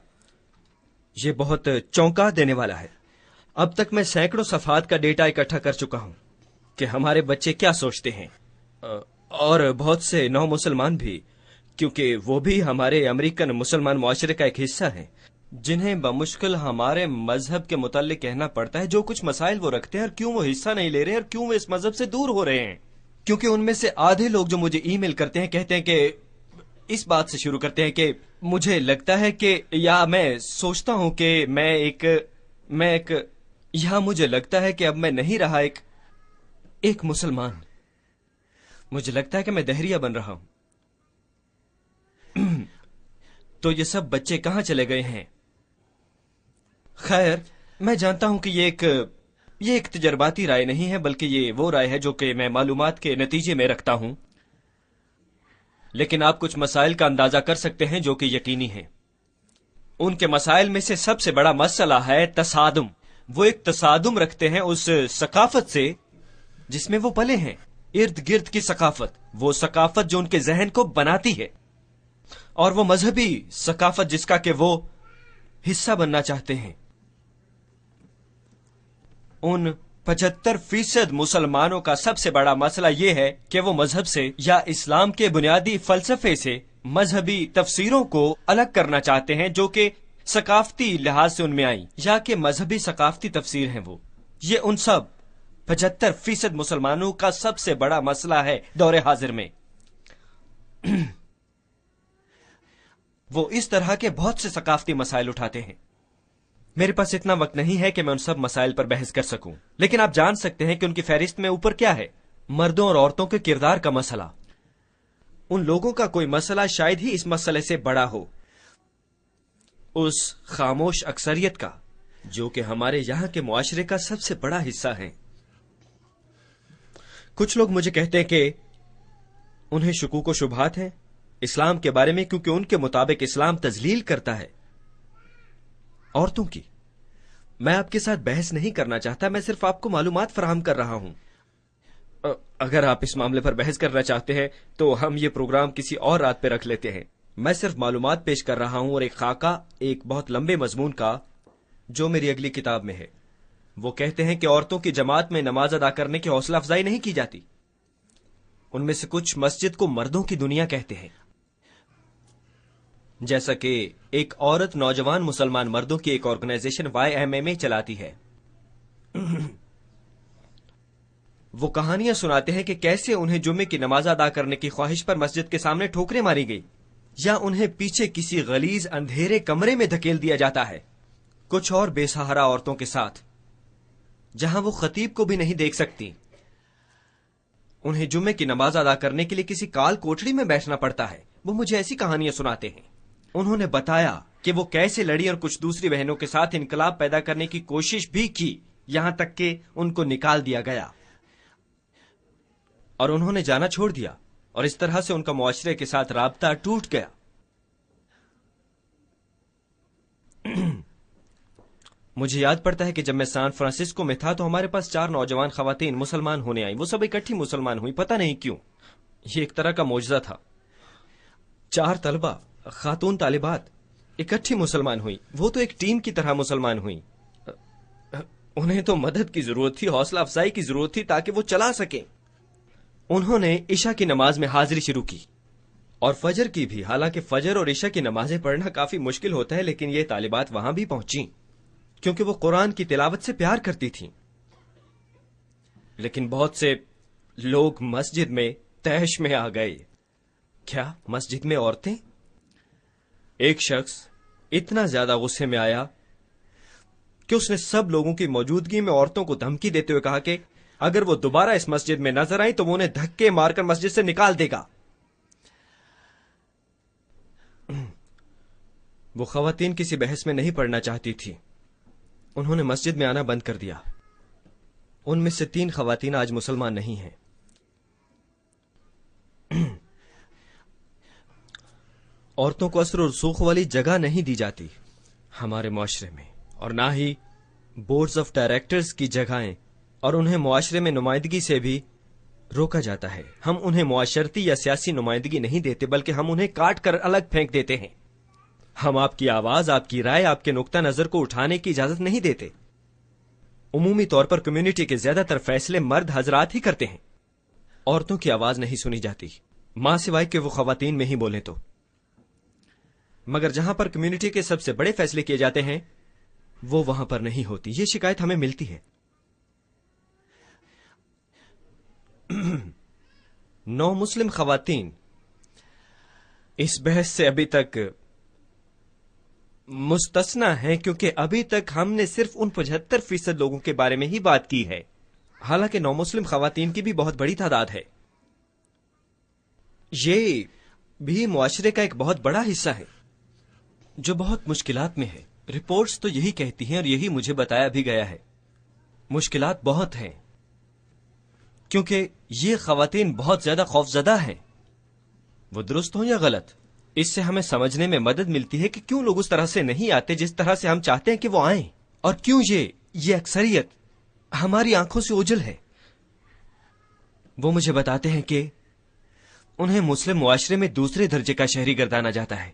یہ بہت چونکا دینے والا ہے. اب تک میں سینکڑوں صفحات کا ڈیٹا اکٹھا کر چکا ہوں کہ ہمارے بچے کیا سوچتے ہیں، اور بہت سے نو مسلمان بھی، کیونکہ وہ بھی ہمارے امریکن مسلمان معاشرے کا ایک حصہ ہیں، جنہیں بمشکل ہمارے مذہب کے متعلق کہنا پڑتا ہے جو کچھ مسائل وہ رکھتے ہیں اور کیوں وہ حصہ نہیں لے رہے اور کیوں وہ اس مذہب سے دور ہو رہے ہیں. کیونکہ ان میں سے آدھے لوگ جو مجھے ای میل کرتے ہیں کہتے ہیں کہ اس بات سے شروع کرتے ہیں کہ مجھے لگتا ہے کہ، یا میں سوچتا ہوں کہ مجھے لگتا ہے کہ اب میں نہیں رہا ایک مسلمان، مجھے لگتا ہے کہ میں دہریہ بن رہا ہوں. تو یہ سب بچے کہاں چلے گئے ہیں؟ خیر، میں جانتا ہوں کہ یہ ایک تجرباتی رائے نہیں ہے، بلکہ یہ وہ رائے ہے جو کہ میں معلومات کے نتیجے میں رکھتا ہوں. لیکن آپ کچھ مسائل کا اندازہ کر سکتے ہیں جو کہ یقینی ہیں. ان کے مسائل میں سے سب سے بڑا مسئلہ ہے تصادم. وہ ایک تصادم رکھتے ہیں اس ثقافت سے جس میں وہ پلے ہیں، ارد گرد کی ثقافت، وہ ثقافت جو ان کے ذہن کو بناتی ہے، اور وہ مذہبی ثقافت جس کا کہ وہ حصہ بننا چاہتے ہیں. ان 75% مسلمانوں کا سب سے بڑا مسئلہ یہ ہے کہ وہ مذہب سے یا اسلام کے بنیادی فلسفے سے مذہبی تفسیروں کو الگ کرنا چاہتے ہیں جو کہ ثقافتی لحاظ سے ان میں آئیں، یا کہ مذہبی ثقافتی تفسیر ہیں. یہ ان سب 75% مسلمانوں کا سب سے بڑا مسئلہ ہے دور حاضر میں. وہ اس طرح کے بہت سے ثقافتی مسائل اٹھاتے ہیں. میرے پاس اتنا وقت نہیں ہے کہ میں ان سب مسائل پر بحث کر سکوں، لیکن آپ جان سکتے ہیں کہ ان کی فہرست میں اوپر کیا ہے؟ مردوں اور عورتوں کے کردار کا مسئلہ. ان لوگوں کا کوئی مسئلہ شاید ہی اس مسئلے سے بڑا ہو، اس خاموش اکثریت کا جو کہ ہمارے یہاں کے معاشرے کا سب سے بڑا حصہ ہے. کچھ لوگ مجھے کہتے ہیں کہ انہیں شکوک و شبہات ہیں اسلام کے بارے میں، کیونکہ ان کے مطابق اسلام تذلیل کرتا ہے عورتوں کی. میں آپ کے ساتھ بحث نہیں کرنا چاہتا، میں صرف آپ کو معلومات فراہم کر رہا ہوں. اگر آپ اس معاملے پر بحث کرنا چاہتے ہیں تو ہم یہ پروگرام کسی اور رات پہ رکھ لیتے ہیں. میں صرف معلومات پیش کر رہا ہوں اور ایک خاکہ ایک بہت لمبے مضمون کا جو میری اگلی کتاب میں ہے. وہ کہتے ہیں کہ عورتوں کی جماعت میں نماز ادا کرنے کی حوصلہ افزائی نہیں کی جاتی. ان میں سے کچھ مسجد کو مردوں کی دنیا کہتے ہیں، جیسا کہ ایک عورت نوجوان مسلمان مردوں کی ایک آرگنائزیشن YMMA چلاتی ہے. وہ کہانیاں سناتے ہیں کہ کیسے انہیں جمعے کی نماز ادا کرنے کی خواہش پر مسجد کے سامنے ٹھوکریں ماری گئی، یا انہیں پیچھے کسی غلیظ اندھیرے کمرے میں دھکیل دیا جاتا ہے کچھ اور بے سہارا عورتوں کے ساتھ، جہاں وہ خطیب کو بھی نہیں دیکھ سکتی. انہیں جمعے کی نماز ادا کرنے کے لیے کسی کال کوٹڑی میں بیٹھنا پڑتا ہے. وہ مجھے ایسی کہانیاں سناتے ہیں. انہوں نے بتایا کہ وہ کیسے لڑی اور کچھ دوسری بہنوں کے ساتھ انقلاب پیدا کرنے کی کوشش بھی کی، یہاں تک کہ ان کو نکال دیا گیا اور انہوں نے جانا چھوڑ دیا، اور اس طرح سے ان کا معاشرے کے ساتھ رابطہ ٹوٹ گیا. مجھے یاد پڑتا ہے کہ جب میں سان فرانسسکو میں تھا تو ہمارے پاس 4 نوجوان خواتین مسلمان ہونے آئیں. وہ سب اکٹھی مسلمان ہوئی، پتہ نہیں کیوں. یہ ایک طرح کا معجزہ تھا. 4 طلبہ، خاتون طالبات اکٹھی مسلمان ہوئی. وہ تو ایک ٹیم کی طرح مسلمان ہوئی. انہیں تو مدد کی ضرورت تھی، حوصلہ افزائی کی ضرورت تھی تاکہ وہ چلا سکیں. انہوں نے عشاء کی نماز میں حاضری شروع کی اور فجر کی بھی. حالانکہ فجر اور عشاء کی نمازیں پڑھنا کافی مشکل ہوتا ہے، لیکن یہ طالبات وہاں بھی پہنچیں کیونکہ وہ قرآن کی تلاوت سے پیار کرتی تھیں. لیکن بہت سے لوگ مسجد میں تیش میں آ گئے. کیا مسجد میں عورتیں؟ ایک شخص اتنا زیادہ غصے میں آیا کہ اس نے سب لوگوں کی موجودگی میں عورتوں کو دھمکی دیتے ہوئے کہا کہ اگر وہ دوبارہ اس مسجد میں نظر آئیں تو وہ انہیں دھکے مار کر مسجد سے نکال دے گا. وہ خواتین کسی بحث میں نہیں پڑھنا چاہتی تھی. انہوں نے مسجد میں آنا بند کر دیا. ان میں سے 3 خواتین آج مسلمان نہیں ہیں. عورتوں کو اثر و رسوخ والی جگہ نہیں دی جاتی ہمارے معاشرے میں، اور نہ ہی بورڈز آف ڈائریکٹرز کی جگہیں، اور انہیں معاشرے میں نمائندگی سے بھی روکا جاتا ہے. ہم انہیں معاشرتی یا سیاسی نمائندگی نہیں دیتے، بلکہ ہم انہیں کاٹ کر الگ پھینک دیتے ہیں. ہم آپ کی آواز، آپ کی رائے، آپ کے نقطہ نظر کو اٹھانے کی اجازت نہیں دیتے. عمومی طور پر کمیونٹی کے زیادہ تر فیصلے مرد حضرات ہی کرتے ہیں. عورتوں کی آواز نہیں سنی جاتی، ماں سوائے کہ وہ خواتین میں ہی بولیں تو. مگر جہاں پر کمیونٹی کے سب سے بڑے فیصلے کیے جاتے ہیں وہ وہاں پر نہیں ہوتی. یہ شکایت ہمیں ملتی ہے. 9 مسلم خواتین اس بحث سے ابھی تک مستثنا ہیں، کیونکہ ابھی تک ہم نے صرف ان 75% لوگوں کے بارے میں ہی بات کی ہے. حالانکہ 9 مسلم خواتین کی بھی بہت بڑی تعداد ہے. یہ بھی معاشرے کا ایک بہت بڑا حصہ ہے جو بہت مشکلات میں ہے. رپورٹس تو یہی کہتی ہیں اور یہی مجھے بتایا بھی گیا ہے. مشکلات بہت ہیں کیونکہ یہ خواتین بہت زیادہ خوفزدہ ہیں. وہ درست ہوں یا غلط، اس سے ہمیں سمجھنے میں مدد ملتی ہے کہ کیوں لوگ اس طرح سے نہیں آتے جس طرح سے ہم چاہتے ہیں کہ وہ آئیں، اور کیوں یہ اکثریت ہماری آنکھوں سے اوجھل ہے. وہ مجھے بتاتے ہیں کہ انہیں مسلم معاشرے میں دوسرے درجے کا شہری گردانا جاتا ہے،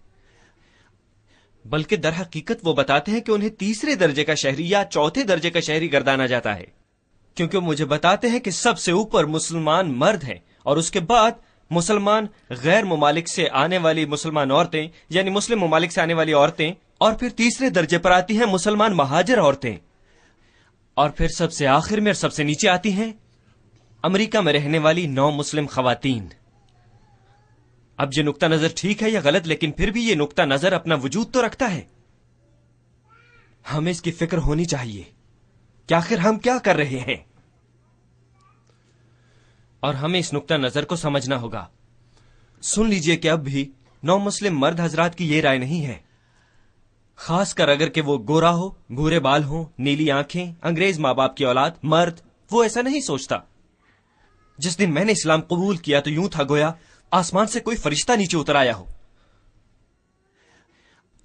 بلکہ در حقیقت وہ بتاتے ہیں کہ انہیں تیسرے درجے کا شہری یا چوتھے درجے کا شہری گردانا جاتا ہے. کیونکہ وہ مجھے بتاتے ہیں کہ سب سے اوپر مسلمان مرد ہیں، اور اس کے بعد مسلمان غیر ممالک سے آنے والی مسلمان عورتیں، یعنی مسلم ممالک سے آنے والی عورتیں، اور پھر تیسرے درجے پر آتی ہیں مسلمان مہاجر عورتیں، اور پھر سب سے آخر میں اور سب سے نیچے آتی ہیں امریکہ میں رہنے والی 9 مسلم خواتین. اب یہ نقطہ نظر ٹھیک ہے یا غلط، لیکن پھر بھی یہ نقطہ نظر اپنا وجود تو رکھتا ہے. ہمیں اس کی فکر ہونی چاہیے کہ آخر ہم کیا کر رہے ہیں، اور ہمیں اس نقطہ نظر کو سمجھنا ہوگا. سن لیجئے کہ اب بھی 9 مسلم مرد حضرات کی یہ رائے نہیں ہے، خاص کر اگر کہ وہ گورا ہو، بھورے بال ہوں، نیلی آنکھیں، انگریز ماں باپ کی اولاد، مرد. وہ ایسا نہیں سوچتا. جس دن میں نے اسلام قبول کیا تو یوں تھا گویا آسمان سے کوئی فرشتہ نیچے اتر آیا ہو.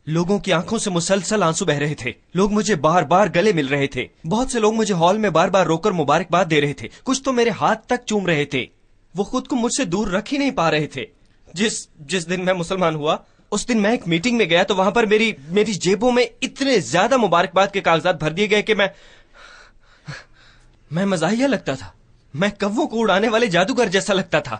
لوگوں کی آنکھوں سے مسلسل آنسو بہ رہے تھے. لوگ مجھے بار بار گلے مل رہے تھے. بہت سے لوگ مجھے ہال میں بار بار روک کر مبارکباد دے رہے تھے. کچھ تو میرے ہاتھ تک چوم رہے تھے. وہ خود کو مجھ سے دور رکھ ہی نہیں پا رہے تھے. جس دن میں مسلمان ہوا اس دن میں ایک میٹنگ میں گیا تو وہاں پر میری جیبوں میں اتنے زیادہ مبارکباد کے کاغذات بھر دیے گئے کہ میں مزاحیہ لگتا تھا. میں کووں کو اڑانے والے جادوگر جیسا لگتا تھا.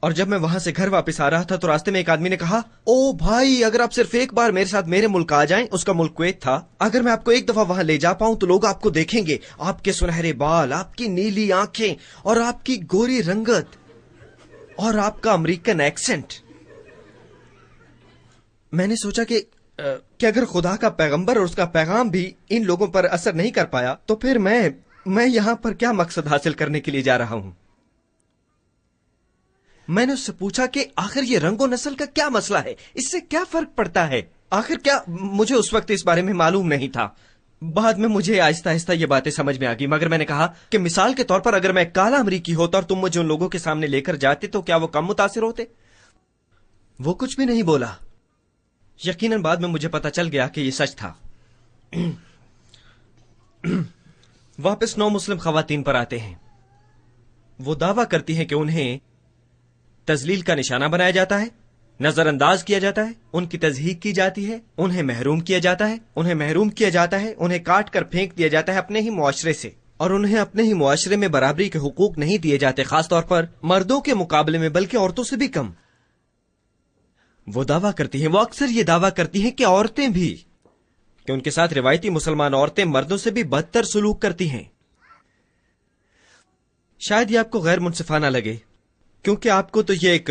اور جب میں وہاں سے گھر واپس آ رہا تھا تو راستے میں ایک آدمی نے کہا، او بھائی اگر آپ صرف ایک بار میرے ساتھ میرے ملک آ جائیں. اس کا ملک کویت تھا. اگر میں آپ کو ایک دفعہ وہاں لے جا پاؤں تو لوگ آپ کو دیکھیں گے. آپ کے سنہرے بال، آپ کی نیلی آنکھیں، اور آپ کی گوری رنگت، اور آپ کا امریکن ایکسنٹ. میں نے سوچا کہ اگر خدا کا پیغمبر اور اس کا پیغام بھی ان لوگوں پر اثر نہیں کر پایا تو پھر میں یہاں پر کیا مقصد حاصل کرنے کے لیے جا رہا ہوں. میں نے اس سے پوچھا کہ آخر یہ رنگ و نسل کا کیا مسئلہ ہے، اس سے کیا فرق پڑتا ہے آخر کیا. مجھے اس وقت اس بارے میں معلوم نہیں تھا. بعد میں مجھے آہستہ آہستہ یہ باتیں سمجھ میں آ گئی. مگر میں نے کہا کہ مثال کے طور پر اگر میں کالا امریکی ہوتا اور تم مجھے ان لوگوں کے سامنے لے کر جاتے تو کیا وہ کم متاثر ہوتے؟ وہ کچھ بھی نہیں بولا. یقیناً بعد میں مجھے پتا چل گیا کہ یہ سچ تھا۔ واپس 9 مسلم خواتین پر آتے ہیں۔ وہ دعویٰ کرتی ہیں کہ انہیں تذلیل کا نشانہ بنایا جاتا ہے، نظر انداز کیا جاتا ہے، ان کی تضحیک کی جاتی ہے، انہیں محروم کیا جاتا ہے، انہیں کاٹ کر پھینک دیا جاتا ہے اپنے ہی معاشرے سے، اور انہیں اپنے ہی معاشرے میں برابری کے حقوق نہیں دیے جاتے، خاص طور پر مردوں کے مقابلے میں، بلکہ عورتوں سے بھی کم۔ وہ دعویٰ کرتی ہیں، وہ اکثر یہ دعویٰ کرتی ہیں کہ عورتیں بھی، کہ ان کے ساتھ روایتی مسلمان عورتیں مردوں سے بھی بدتر سلوک کرتی ہیں۔ شاید یہ آپ کو غیر منصفانہ لگے، کیونکہ آپ کو تو یہ ایک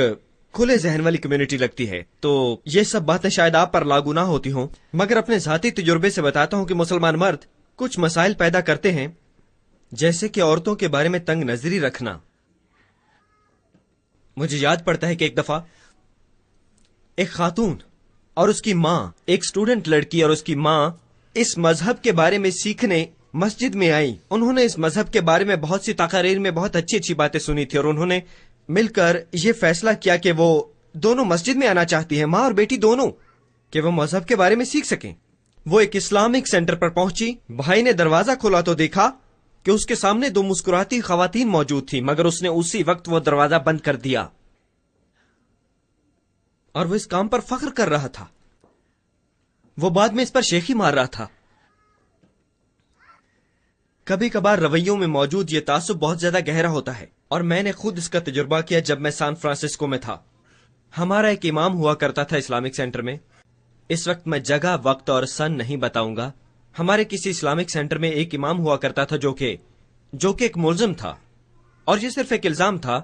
کھلے ذہن والی کمیونٹی لگتی ہے، تو یہ سب باتیں شاید آپ پر لاگو نہ ہوتی ہوں، مگر اپنے ذاتی تجربے سے بتاتا ہوں کہ مسلمان مرد کچھ مسائل پیدا کرتے ہیں، جیسے کہ عورتوں کے بارے میں تنگ نظری رکھنا۔ مجھے یاد پڑتا ہے کہ ایک دفعہ ایک خاتون اور اس کی ماں، ایک اسٹوڈنٹ لڑکی اور اس کی ماں اس مذہب کے بارے میں سیکھنے مسجد میں آئی۔ انہوں نے اس مذہب کے بارے میں بہت سی تقاریر میں بہت اچھی اچھی باتیں سنی تھی، اور انہوں نے مل کر یہ فیصلہ کیا کہ وہ دونوں مسجد میں آنا چاہتی ہیں، ماں اور بیٹی دونوں، کہ وہ مذہب کے بارے میں سیکھ سکیں۔ وہ ایک اسلامک سینٹر پر پہنچی، بھائی نے دروازہ کھولا تو دیکھا کہ اس کے سامنے 2 مسکراتی خواتین موجود تھیں، مگر اس نے اسی وقت وہ دروازہ بند کر دیا، اور وہ اس کام پر فخر کر رہا تھا۔ وہ بعد میں اس پر شیخی مار رہا تھا۔ کبھی کبھار رویوں میں موجود یہ تعصب بہت زیادہ گہرا ہوتا ہے، اور میں نے خود اس کا تجربہ کیا جب میں سان فرانسسکو میں تھا۔ ہمارا ایک امام ہوا کرتا تھا اسلامک سینٹر میں۔ اس وقت میں جگہ، وقت اور سن نہیں بتاؤں گا۔ ہمارے کسی اسلامک سینٹر میں ایک امام ہوا کرتا تھا جو کہ ایک ملزم تھا، اور یہ صرف ایک الزام تھا۔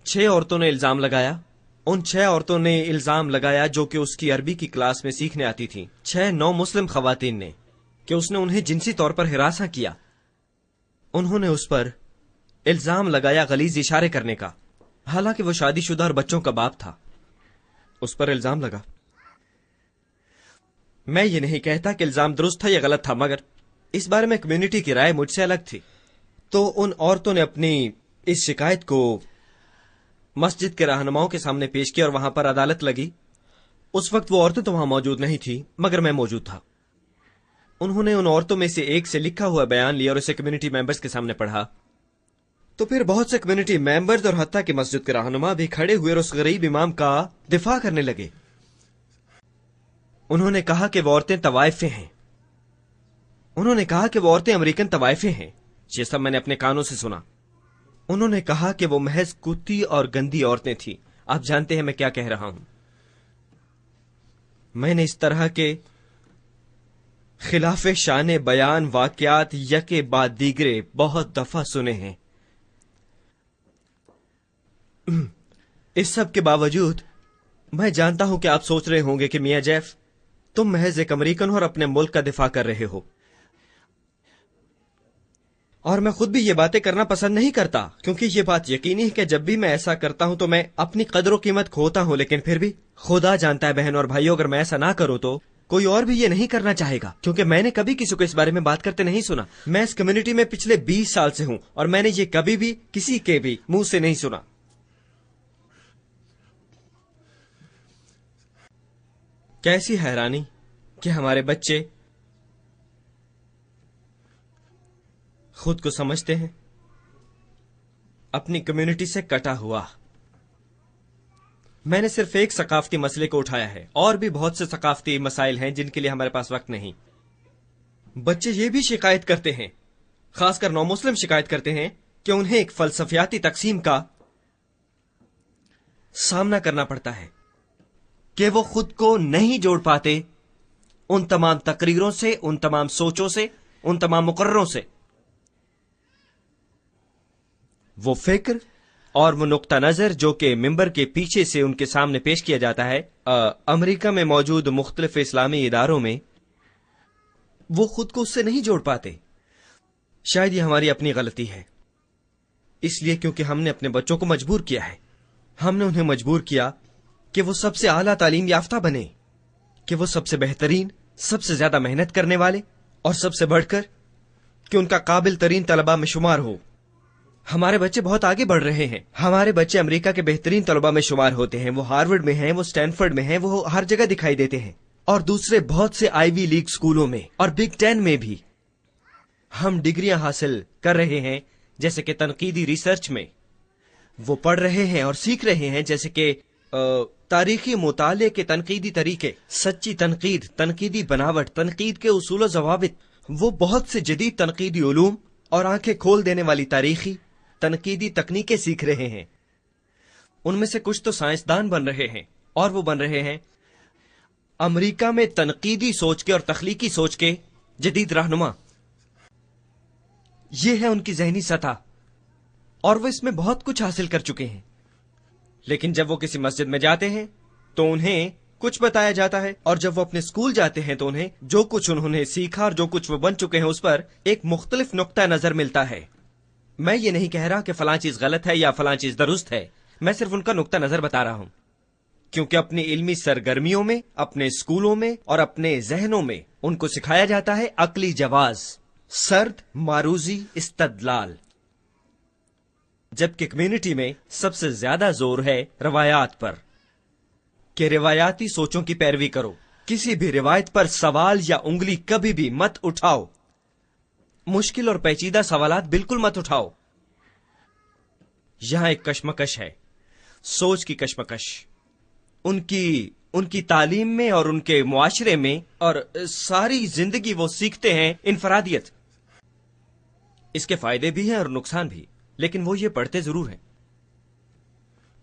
6 عورتوں نے الزام لگایا۔ ان 6 عورتوں نے الزام لگایا جو کہ اس کی عربی کی کلاس میں سیکھنے آتی تھیں، 6 نو مسلم خواتین نے، کہ اس نے انہیں جنسی طور پر ہراساں کیا۔ انہوں نے اس پر الزام لگایا غلیظ اشارے کرنے کا، حالانکہ وہ شادی شدہ اور بچوں کا باپ تھا۔ اس پر الزام لگا۔ میں یہ نہیں کہتا کہ الزام درست تھا یا غلط تھا، مگر اس بارے میں کمیونٹی کی رائے مجھ سے الگ تھی۔ تو ان عورتوں نے اپنی اس شکایت کو مسجد کے رہنماؤں کے سامنے پیش کیا، اور وہاں پر عدالت لگی۔ اس وقت وہ عورتیں تو وہاں موجود نہیں تھی، مگر میں موجود تھا۔ انہوں نے ان عورتوں میں سے ایک سے لکھا ہوا بیان لیا اور اسے کمیونٹی ممبرز کے سامنے پڑھا۔ تو پھر بہت سے کمیونٹی ممبرز اور حتیٰ کہ مسجد کے رہنما بھی کھڑے ہوئے اور اس غریب امام کا دفاع کرنے لگے۔ انہوں نے کہا کہ وہ عورتیں طوائفیں ہیں۔ انہوں نے کہا کہ وہ عورتیں امریکن طوائفیں ہیں۔ یہ سب میں نے اپنے کانوں سے سنا۔ انہوں نے کہا کہ وہ محض کتی اور گندی عورتیں تھیں۔ آپ جانتے ہیں میں کیا کہہ رہا ہوں۔ میں نے اس طرح کے خلاف شان بیان واقعات یکے بعد دیگرے بہت دفعہ سنے ہیں۔ اس سب کے باوجود میں جانتا ہوں کہ آپ سوچ رہے ہوں گے کہ میاں جیف، تم محض ایک امریکن ہو اور اپنے ملک کا دفاع کر رہے ہو، اور میں خود بھی یہ باتیں کرنا پسند نہیں کرتا، کیونکہ یہ بات یقینی ہے کہ جب بھی میں ایسا کرتا ہوں تو میں اپنی قدر و قیمت کھوتا ہوں، لیکن پھر بھی خدا جانتا ہے بہن اور بھائیوں، اگر میں ایسا نہ کروں تو کوئی اور بھی یہ نہیں کرنا چاہے گا، کیونکہ میں نے کبھی کسی کو اس بارے میں بات کرتے نہیں سنا۔ میں اس کمیونٹی میں پچھلے 20 سال سے ہوں، اور میں نے یہ کبھی بھی کسی کے بھی منہ سے نہیں سنا۔ کیسی حیرانی کہ ہمارے بچے خود کو سمجھتے ہیں اپنی کمیونٹی سے کٹا ہوا۔ میں نے صرف ایک ثقافتی مسئلے کو اٹھایا ہے، اور بھی بہت سے ثقافتی مسائل ہیں جن کے لیے ہمارے پاس وقت نہیں۔ بچے یہ بھی شکایت کرتے ہیں، خاص کر نو مسلم شکایت کرتے ہیں کہ انہیں ایک فلسفیاتی تقسیم کا سامنا کرنا پڑتا ہے، کہ وہ خود کو نہیں جوڑ پاتے ان تمام تقریروں سے، ان تمام سوچوں سے، ان تمام مقرروں سے۔ وہ فکر اور وہ نقطہ نظر جو کہ ممبر کے پیچھے سے ان کے سامنے پیش کیا جاتا ہے امریکہ میں موجود مختلف اسلامی اداروں میں، وہ خود کو اس سے نہیں جوڑ پاتے۔ شاید یہ ہماری اپنی غلطی ہے، اس لیے کیونکہ ہم نے اپنے بچوں کو مجبور کیا ہے۔ ہم نے انہیں مجبور کیا کہ وہ سب سے اعلیٰ تعلیم یافتہ بنے، کہ وہ سب سے بہترین، سب سے زیادہ محنت کرنے والے، اور سب سے بڑھ کر کہ ان کا قابل ترین طلباء میں شمار ہو۔ ہمارے بچے بہت آگے بڑھ رہے ہیں. ہمارے بچے امریکہ کے بہترین طلباء میں شمار ہوتے ہیں. وہ ہارورڈ میں ہیں, وہ اسٹینفورڈ میں ہیں, وہ ہر جگہ دکھائی دیتے ہیں, اور دوسرے بہت سے آئی وی لیگ اسکولوں میں اور بگ 10 میں بھی ہم ڈگریاں حاصل کر رہے ہیں. جیسے کہ تنقیدی ریسرچ میں وہ پڑھ رہے ہیں اور سیکھ رہے ہیں, جیسے کہ تاریخی مطالعے کے تنقیدی طریقے, سچی تنقید, تنقیدی بناوٹ, تنقید کے اصول و ضوابط. وہ بہت سے جدید تنقیدی علوم اور آنکھیں کھول دینے والی تاریخی تنقیدی تکنیکیں سیکھ رہے ہیں. ان میں سے کچھ تو سائنسدان بن رہے ہیں, اور وہ بن رہے ہیں امریکہ میں تنقیدی سوچ کے اور تخلیقی سوچ کے جدید رہنما. یہ ہے ان کی ذہنی سطح, اور وہ اس میں بہت کچھ حاصل کر چکے ہیں. لیکن جب وہ کسی مسجد میں جاتے ہیں تو انہیں کچھ بتایا جاتا ہے, اور جب وہ اپنے اسکول جاتے ہیں تو انہیں جو کچھ انہوں نے سیکھا اور جو کچھ وہ بن چکے ہیں اس پر ایک مختلف نقطہ نظر ملتا ہے. میں یہ نہیں کہہ رہا کہ فلاں چیز غلط ہے یا فلاں چیز درست ہے, میں صرف ان کا نقطہ نظر بتا رہا ہوں. کیونکہ اپنی علمی سرگرمیوں میں, اپنے اسکولوں میں اور اپنے ذہنوں میں ان کو سکھایا جاتا ہے عقلی جواز, سرد معروضی استدلال, جبکہ کمیونٹی میں سب سے زیادہ زور ہے روایات پر, کہ روایاتی سوچوں کی پیروی کرو. کسی بھی روایت پر سوال یا انگلی کبھی بھی مت اٹھاؤ. مشکل اور پیچیدہ سوالات بالکل مت اٹھاؤ. یہاں ایک کشمکش ہے, سوچ کی کشمکش, ان کی تعلیم میں اور ان کے معاشرے میں, اور ساری زندگی وہ سیکھتے ہیں انفرادیت. اس کے فائدے بھی ہیں اور نقصان بھی, لیکن وہ یہ پڑھتے ضرور ہیں.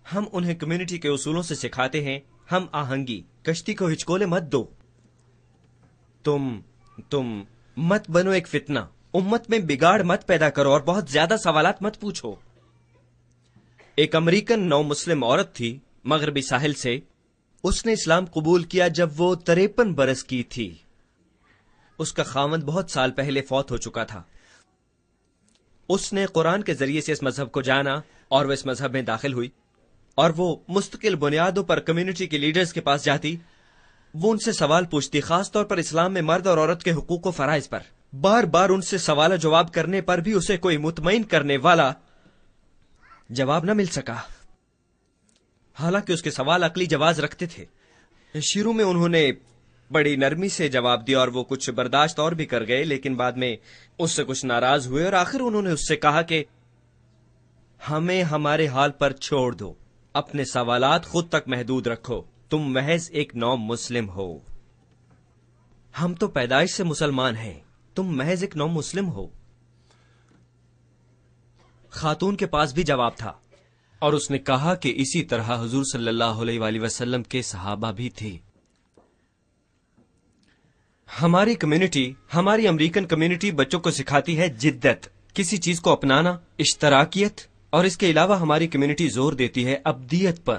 ہم انہیں کمیونٹی کے اصولوں سے سکھاتے ہیں ہم آہنگی, کشتی کو ہچکولے مت دو, تم مت بنو ایک فتنہ, امت میں بگاڑ مت پیدا کرو اور بہت زیادہ سوالات مت پوچھو. ایک امریکن نو مسلم عورت تھی مغربی ساحل سے. اس نے اسلام قبول کیا جب وہ 53 برس کی تھی. اس کا خاوند بہت سال پہلے فوت ہو چکا تھا. اس نے قرآن کے ذریعے سے اس مذہب کو جانا اور وہ اس مذہب میں داخل ہوئی, اور وہ مستقل بنیادوں پر کمیونٹی کے لیڈرز کے پاس جاتی. وہ ان سے سوال پوچھتی, خاص طور پر اسلام میں مرد اور عورت کے حقوق و فرائض پر. بار بار ان سے سوال و جواب کرنے پر بھی اسے کوئی مطمئن کرنے والا جواب نہ مل سکا, حالانکہ اس کے سوال عقلی جواز رکھتے تھے. شروع میں انہوں نے بڑی نرمی سے جواب دیا اور وہ کچھ برداشت اور بھی کر گئے, لیکن بعد میں اس سے کچھ ناراض ہوئے, اور آخر انہوں نے اس سے کہا کہ ہمیں ہمارے حال پر چھوڑ دو, اپنے سوالات خود تک محدود رکھو, تم محض ایک نو مسلم ہو. ہم تو پیدائش سے مسلمان ہیں, تم محض ایک نو مسلم ہو. خاتون کے پاس بھی جواب تھا, اور اس نے کہا کہ اسی طرح حضور صلی اللہ علیہ وآلہ وسلم کے صحابہ بھی تھے. ہماری کمیونٹی, ہماری امریکن کمیونٹی بچوں کو سکھاتی ہے جدت, کسی چیز کو اپنانا, اشتراکیت, اور اس کے علاوہ ہماری کمیونٹی زور دیتی ہے ابدیت پر.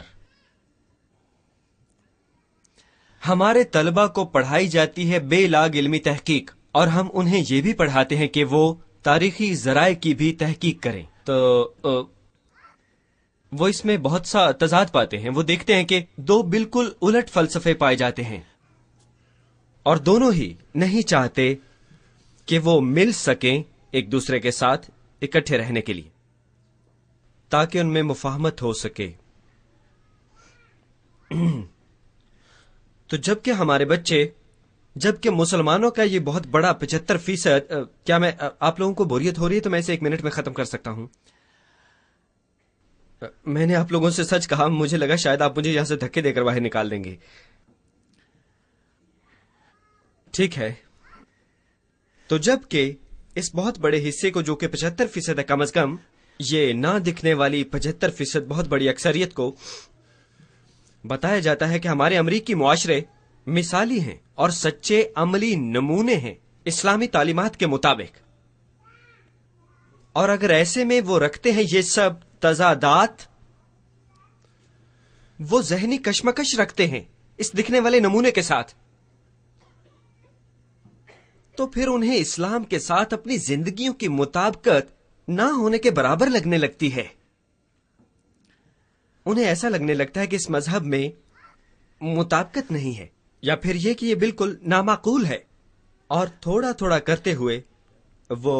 ہمارے طلبہ کو پڑھائی جاتی ہے بے لاگ علمی تحقیق, اور ہم انہیں یہ بھی پڑھاتے ہیں کہ وہ تاریخی ذرائع کی بھی تحقیق کریں. تو وہ اس میں بہت سا تضاد پاتے ہیں. وہ دیکھتے ہیں کہ دو بالکل الٹ فلسفے پائے جاتے ہیں, اور دونوں ہی نہیں چاہتے کہ وہ مل سکیں ایک دوسرے کے ساتھ اکٹھے رہنے کے لیے, تاکہ ان میں مفاہمت ہو سکے. تو جبکہ ہمارے بچے, جبکہ مسلمانوں کا یہ بہت بڑا 75%, کیا میں آپ لوگوں کو بوریت ہو رہی ہے تو میں اسے 1 منٹ میں ختم کر سکتا ہوں. میں نے آپ لوگوں سے سچ کہا, مجھے لگا شاید آپ مجھے یہاں سے دھکے دے کر باہر نکال دیں گے. ٹھیک ہے, تو جبکہ اس بہت بڑے حصے کو, جو کہ 75% ہے کم از کم, یہ نہ دکھنے والی 75% بہت بڑی اکثریت کو بتایا جاتا ہے کہ ہمارے امریکی معاشرے مثالی ہیں اور سچے عملی نمونے ہیں اسلامی تعلیمات کے مطابق. اور اگر ایسے میں وہ رکھتے ہیں یہ سب تضادات, وہ ذہنی کشمکش رکھتے ہیں اس دکھنے والے نمونے کے ساتھ, تو پھر انہیں اسلام کے ساتھ اپنی زندگیوں کی مطابقت نہ ہونے کے برابر لگنے لگتی ہے. انہیں ایسا لگنے لگتا ہے کہ اس مذہب میں مطابقت نہیں ہے, یا پھر یہ کہ یہ بالکل نامعقول ہے. اور تھوڑا تھوڑا کرتے ہوئے وہ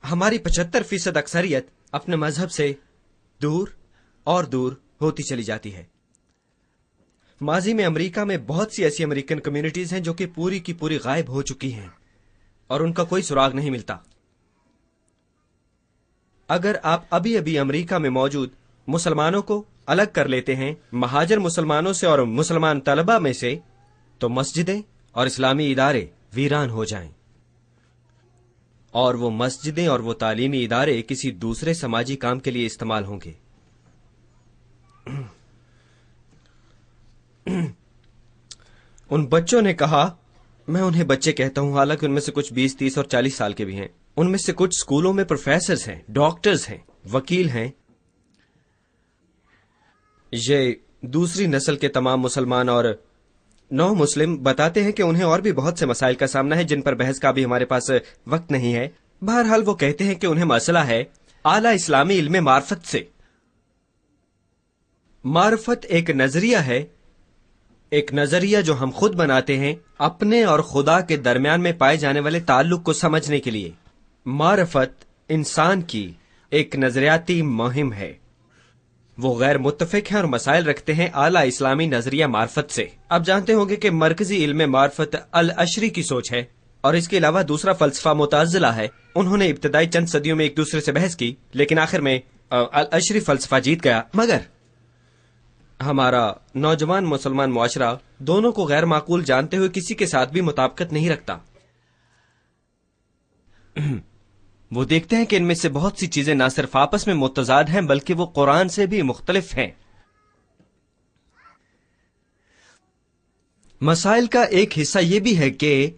ہماری 75% اکثریت اپنے مذہب سے دور اور دور ہوتی چلی جاتی ہے. ماضی میں امریکہ میں بہت سی ایسی امریکن کمیونٹیز ہیں جو کہ پوری کی پوری غائب ہو چکی ہیں اور ان کا کوئی سراغ نہیں ملتا. اگر آپ ابھی ابھی امریکہ میں موجود مسلمانوں کو الگ کر لیتے ہیں مہاجر مسلمانوں سے اور مسلمان طلبہ میں سے، تو مسجدیں اور اسلامی ادارے ویران ہو جائیں، اور وہ مسجدیں اور وہ تعلیمی ادارے کسی دوسرے سماجی کام کے لیے استعمال ہوں گے. ان بچوں نے کہا، میں انہیں بچے کہتا ہوں حالانکہ ان میں سے کچھ 20, 30 اور 40 سال کے بھی ہیں. ان میں سے کچھ اسکولوں میں پروفیسرز ہیں، ڈاکٹرز ہیں، وکیل ہیں. یہ دوسری نسل کے تمام مسلمان اور نو مسلم بتاتے ہیں کہ انہیں اور بھی بہت سے مسائل کا سامنا ہے جن پر بحث کا بھی ہمارے پاس وقت نہیں ہے. بہرحال وہ کہتے ہیں کہ انہیں مسئلہ ہے اعلی اسلامی علم معرفت سے. معرفت ایک نظریہ ہے، ایک نظریہ جو ہم خود بناتے ہیں اپنے اور خدا کے درمیان میں پائے جانے والے تعلق کو سمجھنے کے لیے. معرفت انسان کی ایک نظریاتی مہم ہے. وہ غیر متفق ہیں اور مسائل رکھتے ہیں اعلی اسلامی نظریہ معرفت سے. اب جانتے ہوں گے کہ مرکزی علم معرفت الاشری کی سوچ ہے، اور اس کے علاوہ دوسرا فلسفہ معتزلہ ہے. انہوں نے ابتدائی چند صدیوں میں ایک دوسرے سے بحث کی، لیکن آخر میں الاشری فلسفہ جیت گیا. مگر ہمارا نوجوان مسلمان معاشرہ دونوں کو غیر معقول جانتے ہوئے کسی کے ساتھ بھی مطابقت نہیں رکھتا. وہ دیکھتے ہیں کہ ان میں سے بہت سی چیزیں نہ صرف آپس میں متضاد ہیں بلکہ وہ قرآن سے بھی مختلف ہیں. مسائل کا ایک حصہ یہ بھی ہے کہ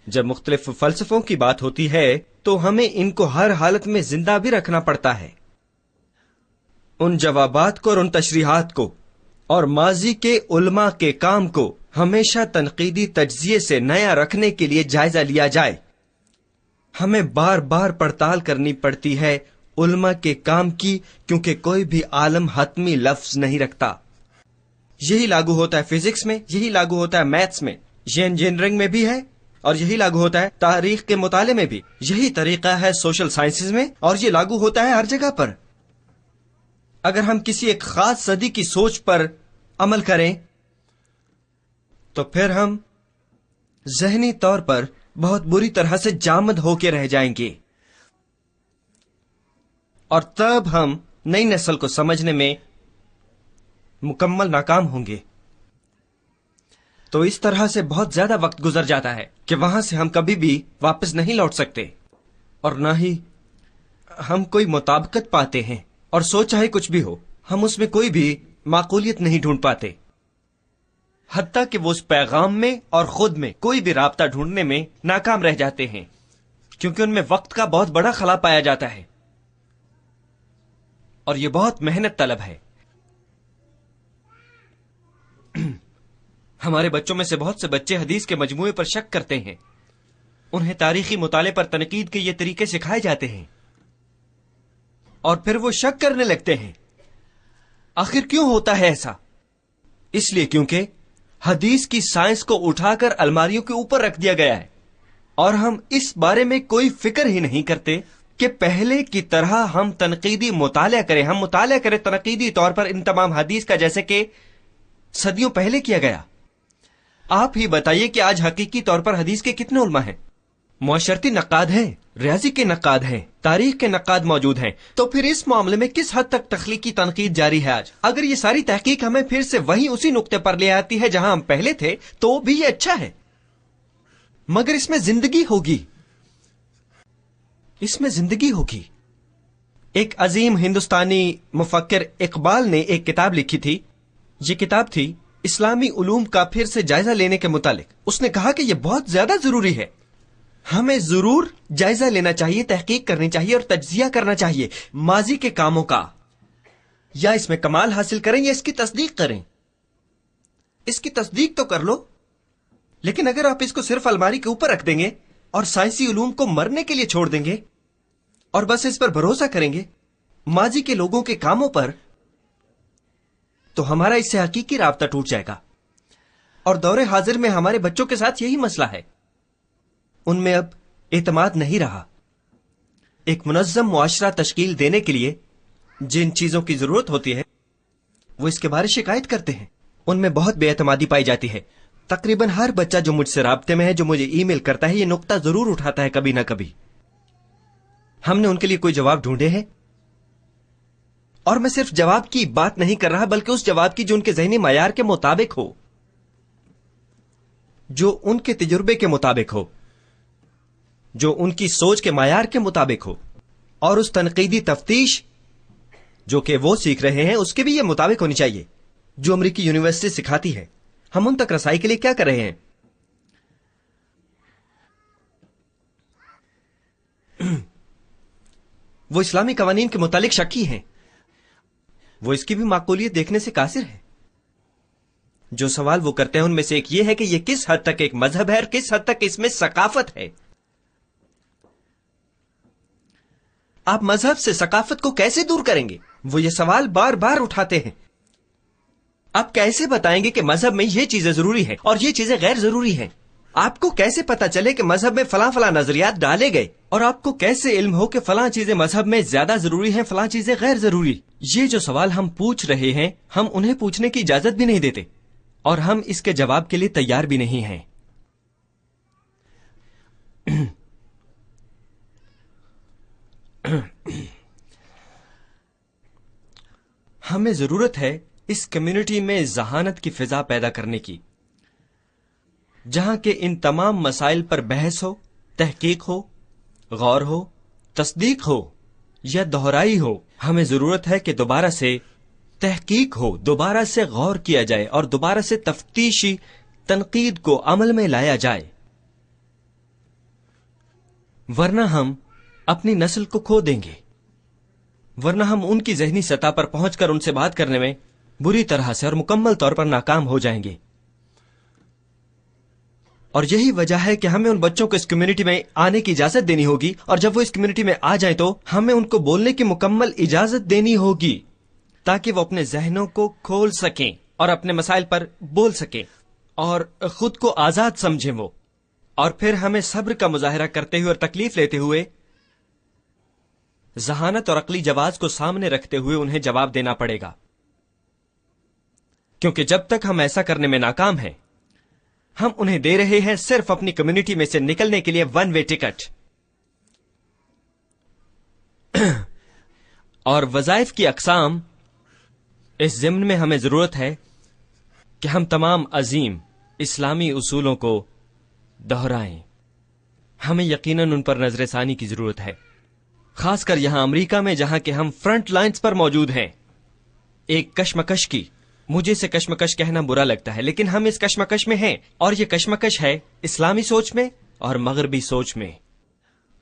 جب مختلف فلسفوں کی بات ہوتی ہے تو ہمیں ان کو ہر حالت میں زندہ بھی رکھنا پڑتا ہے. ان جوابات کو اور ان تشریحات کو اور ماضی کے علماء کے کام کو ہمیشہ تنقیدی تجزیے سے نیا رکھنے کے لیے جائزہ لیا جائے. ہمیں بار بار پڑتال کرنی پڑتی ہے علماء کے کام کی، کیونکہ کوئی بھی عالم حتمی لفظ نہیں رکھتا. یہی لاگو ہوتا ہے فزکس میں، یہی لاگو ہوتا ہے میتھس میں، یہ انجینئرنگ میں بھی ہے، اور یہی لاگو ہوتا ہے تاریخ کے مطالعے میں بھی. یہی طریقہ ہے سوشل سائنسز میں، اور یہ لاگو ہوتا ہے ہر جگہ پر. اگر ہم کسی ایک خاص صدی کی سوچ پر عمل کریں تو پھر ہم ذہنی طور پر بہت بری طرح سے جامد ہو کے رہ جائیں گے، اور تب ہم نئی نسل کو سمجھنے میں مکمل ناکام ہوں گے. تو اس طرح سے بہت زیادہ وقت گزر جاتا ہے کہ وہاں سے ہم کبھی بھی واپس نہیں لوٹ سکتے، اور نہ ہی ہم کوئی مطابقت پاتے ہیں. اور سو چاہے کچھ بھی ہو، ہم اس میں کوئی بھی معقولیت نہیں ڈھونڈ پاتے، حتیٰ کہ وہ اس پیغام میں اور خود میں کوئی بھی رابطہ ڈھونڈنے میں ناکام رہ جاتے ہیں، کیونکہ ان میں وقت کا بہت بڑا خلا پایا جاتا ہے، اور یہ بہت محنت طلب ہے. ہمارے بچوں میں سے بہت سے بچے حدیث کے مجموعے پر شک کرتے ہیں. انہیں تاریخی مطالعے پر تنقید کے یہ طریقے سکھائے جاتے ہیں، اور پھر وہ شک کرنے لگتے ہیں. آخر کیوں ہوتا ہے ایسا؟ اس لیے کیونکہ حدیث کی سائنس کو اٹھا کر الماریوں کے اوپر رکھ دیا گیا ہے، اور ہم اس بارے میں کوئی فکر ہی نہیں کرتے کہ پہلے کی طرح ہم تنقیدی مطالعہ کریں. ہم مطالعہ کریں تنقیدی طور پر ان تمام حدیث کا، جیسے کہ صدیوں پہلے کیا گیا. آپ ہی بتائیے کہ آج حقیقی طور پر حدیث کے کتنے علماء ہیں؟ معاشرتی نقاد ہیں، ریاضی کے نقاد ہیں، تاریخ کے نقاد موجود ہیں. تو پھر اس معاملے میں کس حد تک تخلیقی تنقید جاری ہے آج؟ اگر یہ ساری تحقیق ہمیں پھر سے وہی اسی نقطے پر لے آتی ہے جہاں ہم پہلے تھے تو بھی یہ اچھا ہے، مگر اس میں زندگی ہوگی، اس میں زندگی ہوگی. ایک عظیم ہندوستانی مفکر اقبال نے ایک کتاب لکھی تھی. یہ کتاب تھی اسلامی علوم کا پھر سے جائزہ لینے کے متعلق. اس نے کہا کہ یہ بہت زیادہ ضروری ہے، ہمیں ضرور جائزہ لینا چاہیے، تحقیق کرنی چاہیے اور تجزیہ کرنا چاہیے ماضی کے کاموں کا. یا اس میں کمال حاصل کریں یا اس کی تصدیق کریں. اس کی تصدیق تو کر لو، لیکن اگر آپ اس کو صرف الماری کے اوپر رکھ دیں گے اور سائنسی علوم کو مرنے کے لیے چھوڑ دیں گے اور بس اس پر بھروسہ کریں گے ماضی کے لوگوں کے کاموں پر، تو ہمارا اس سے حقیقی رابطہ ٹوٹ جائے گا. اور دور حاضر میں ہمارے بچوں کے ساتھ یہی مسئلہ ہے. ان میں اب اعتماد نہیں رہا. ایک منظم معاشرہ تشکیل دینے کے لیے جن چیزوں کی ضرورت ہوتی ہے وہ اس کے بارے شکایت کرتے ہیں. ان میں بہت بے اعتمادی پائی جاتی ہے. تقریباً ہر بچہ جو مجھ سے رابطے میں ہے, جو مجھے ای میل کرتا ہے, یہ نقطہ ضرور اٹھاتا ہے کبھی نہ کبھی. ہم نے ان کے لیے کوئی جواب ڈھونڈے ہیں, اور میں صرف جواب کی بات نہیں کر رہا بلکہ اس جواب کی جو ان کے ذہنی معیار کے مطابق ہو, جو ان کے تجربے کے مطابق ہو, جو ان کی سوچ کے معیار کے مطابق ہو, اور اس تنقیدی تفتیش جو کہ وہ سیکھ رہے ہیں اس کے بھی یہ مطابق ہونی چاہیے جو امریکی یونیورسٹی سکھاتی ہے. ہم ان تک رسائی کے لیے کیا کر رہے ہیں؟ وہ اسلامی قوانین کے متعلق شکی ہیں, وہ اس کی بھی معقولیت دیکھنے سے قاصر ہے. جو سوال وہ کرتے ہیں ان میں سے ایک یہ ہے کہ یہ کس حد تک ایک مذہب ہے اور کس حد تک اس میں ثقافت ہے. آپ مذہب سے ثقافت کو کیسے دور کریں گے؟ وہ یہ سوال بار بار اٹھاتے ہیں. آپ کیسے بتائیں گے کہ مذہب میں یہ چیزیں ضروری ہیں اور یہ چیزیں غیر ضروری ہیں؟ آپ کو کیسے پتا چلے کہ مذہب میں فلاں فلاں نظریات ڈالے گئے, اور آپ کو کیسے علم ہو کہ فلاں چیزیں مذہب میں زیادہ ضروری ہیں, فلاں چیزیں غیر ضروری؟ یہ جو سوال ہم پوچھ رہے ہیں ہم انہیں پوچھنے کی اجازت بھی نہیں دیتے, اور ہم اس کے جواب کے لیے تیار بھی نہیں ہیں. ہمیں ضرورت ہے اس کمیونٹی میں ذہانت کی فضا پیدا کرنے کی, جہاں کہ ان تمام مسائل پر بحث ہو, تحقیق ہو, غور ہو, تصدیق ہو یا دہرائی ہو. ہمیں ضرورت ہے کہ دوبارہ سے تحقیق ہو, دوبارہ سے غور کیا جائے اور دوبارہ سے تفتیشی تنقید کو عمل میں لایا جائے, ورنہ ہم اپنی نسل کو کھو دیں گے, ورنہ ہم ان کی ذہنی سطح پر پہنچ کر ان سے بات کرنے میں بری طرح سے اور مکمل طور پر ناکام ہو جائیں گے. اور یہی وجہ ہے کہ ہمیں ان بچوں کو اس کمیونٹی میں آنے کی اجازت دینی ہوگی, اور جب وہ اس کمیونٹی میں آ جائیں تو ہمیں ان کو بولنے کی مکمل اجازت دینی ہوگی تاکہ وہ اپنے ذہنوں کو کھول سکیں اور اپنے مسائل پر بول سکیں اور خود کو آزاد سمجھیں وہ. اور پھر ہمیں صبر کا مظاہرہ کرتے ہوئے اور تکلیف لیتے ہوئے ذہانت اور عقلی جواز کو سامنے رکھتے ہوئے انہیں جواب دینا پڑے گا, کیونکہ جب تک ہم ایسا کرنے میں ناکام ہیں ہم انہیں دے رہے ہیں صرف اپنی کمیونٹی میں سے نکلنے کے لیے ون وے ٹکٹ. اور وظائف کی اقسام, اس ضمن میں ہمیں ضرورت ہے کہ ہم تمام عظیم اسلامی اصولوں کو دہرائیں. ہمیں یقیناً ان پر نظر ثانی کی ضرورت ہے, خاص کر یہاں امریکہ میں جہاں کہ ہم فرنٹ لائنز پر موجود ہیں. ایک کشمکش کی, مجھے اسے کشمکش کہنا برا لگتا ہے لیکن ہم اس کشمکش میں ہیں, اور یہ کشمکش ہے اسلامی سوچ میں اور مغربی سوچ میں.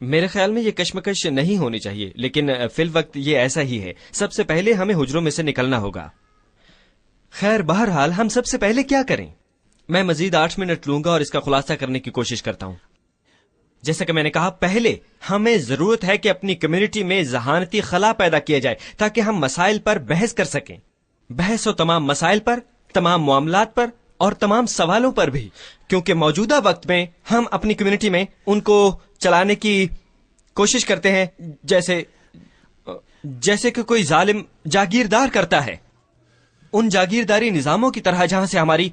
میرے خیال میں یہ کشمکش نہیں ہونی چاہیے لیکن فی الوقت یہ ایسا ہی ہے. سب سے پہلے ہمیں حجروں میں سے نکلنا ہوگا. خیر بہرحال ہم سب سے پہلے کیا کریں؟ میں مزید 8 منٹ لوں گا اور اس کا خلاصہ کرنے کی کوشش کرتا ہوں. جیسا کہ میں نے کہا, پہلے ہمیں ضرورت ہے کہ اپنی کمیونٹی میں ذہانتی خلا پیدا کیا جائے تاکہ ہم مسائل پر بحث کر سکیں. بحث ہو تمام مسائل پر, تمام معاملات پر اور تمام سوالوں پر بھی, کیونکہ موجودہ وقت میں ہم اپنی کمیونٹی میں ان کو چلانے کی کوشش کرتے ہیں جیسے کہ کوئی ظالم جاگیردار کرتا ہے. ان جاگیرداری نظاموں کی طرح جہاں سے ہماری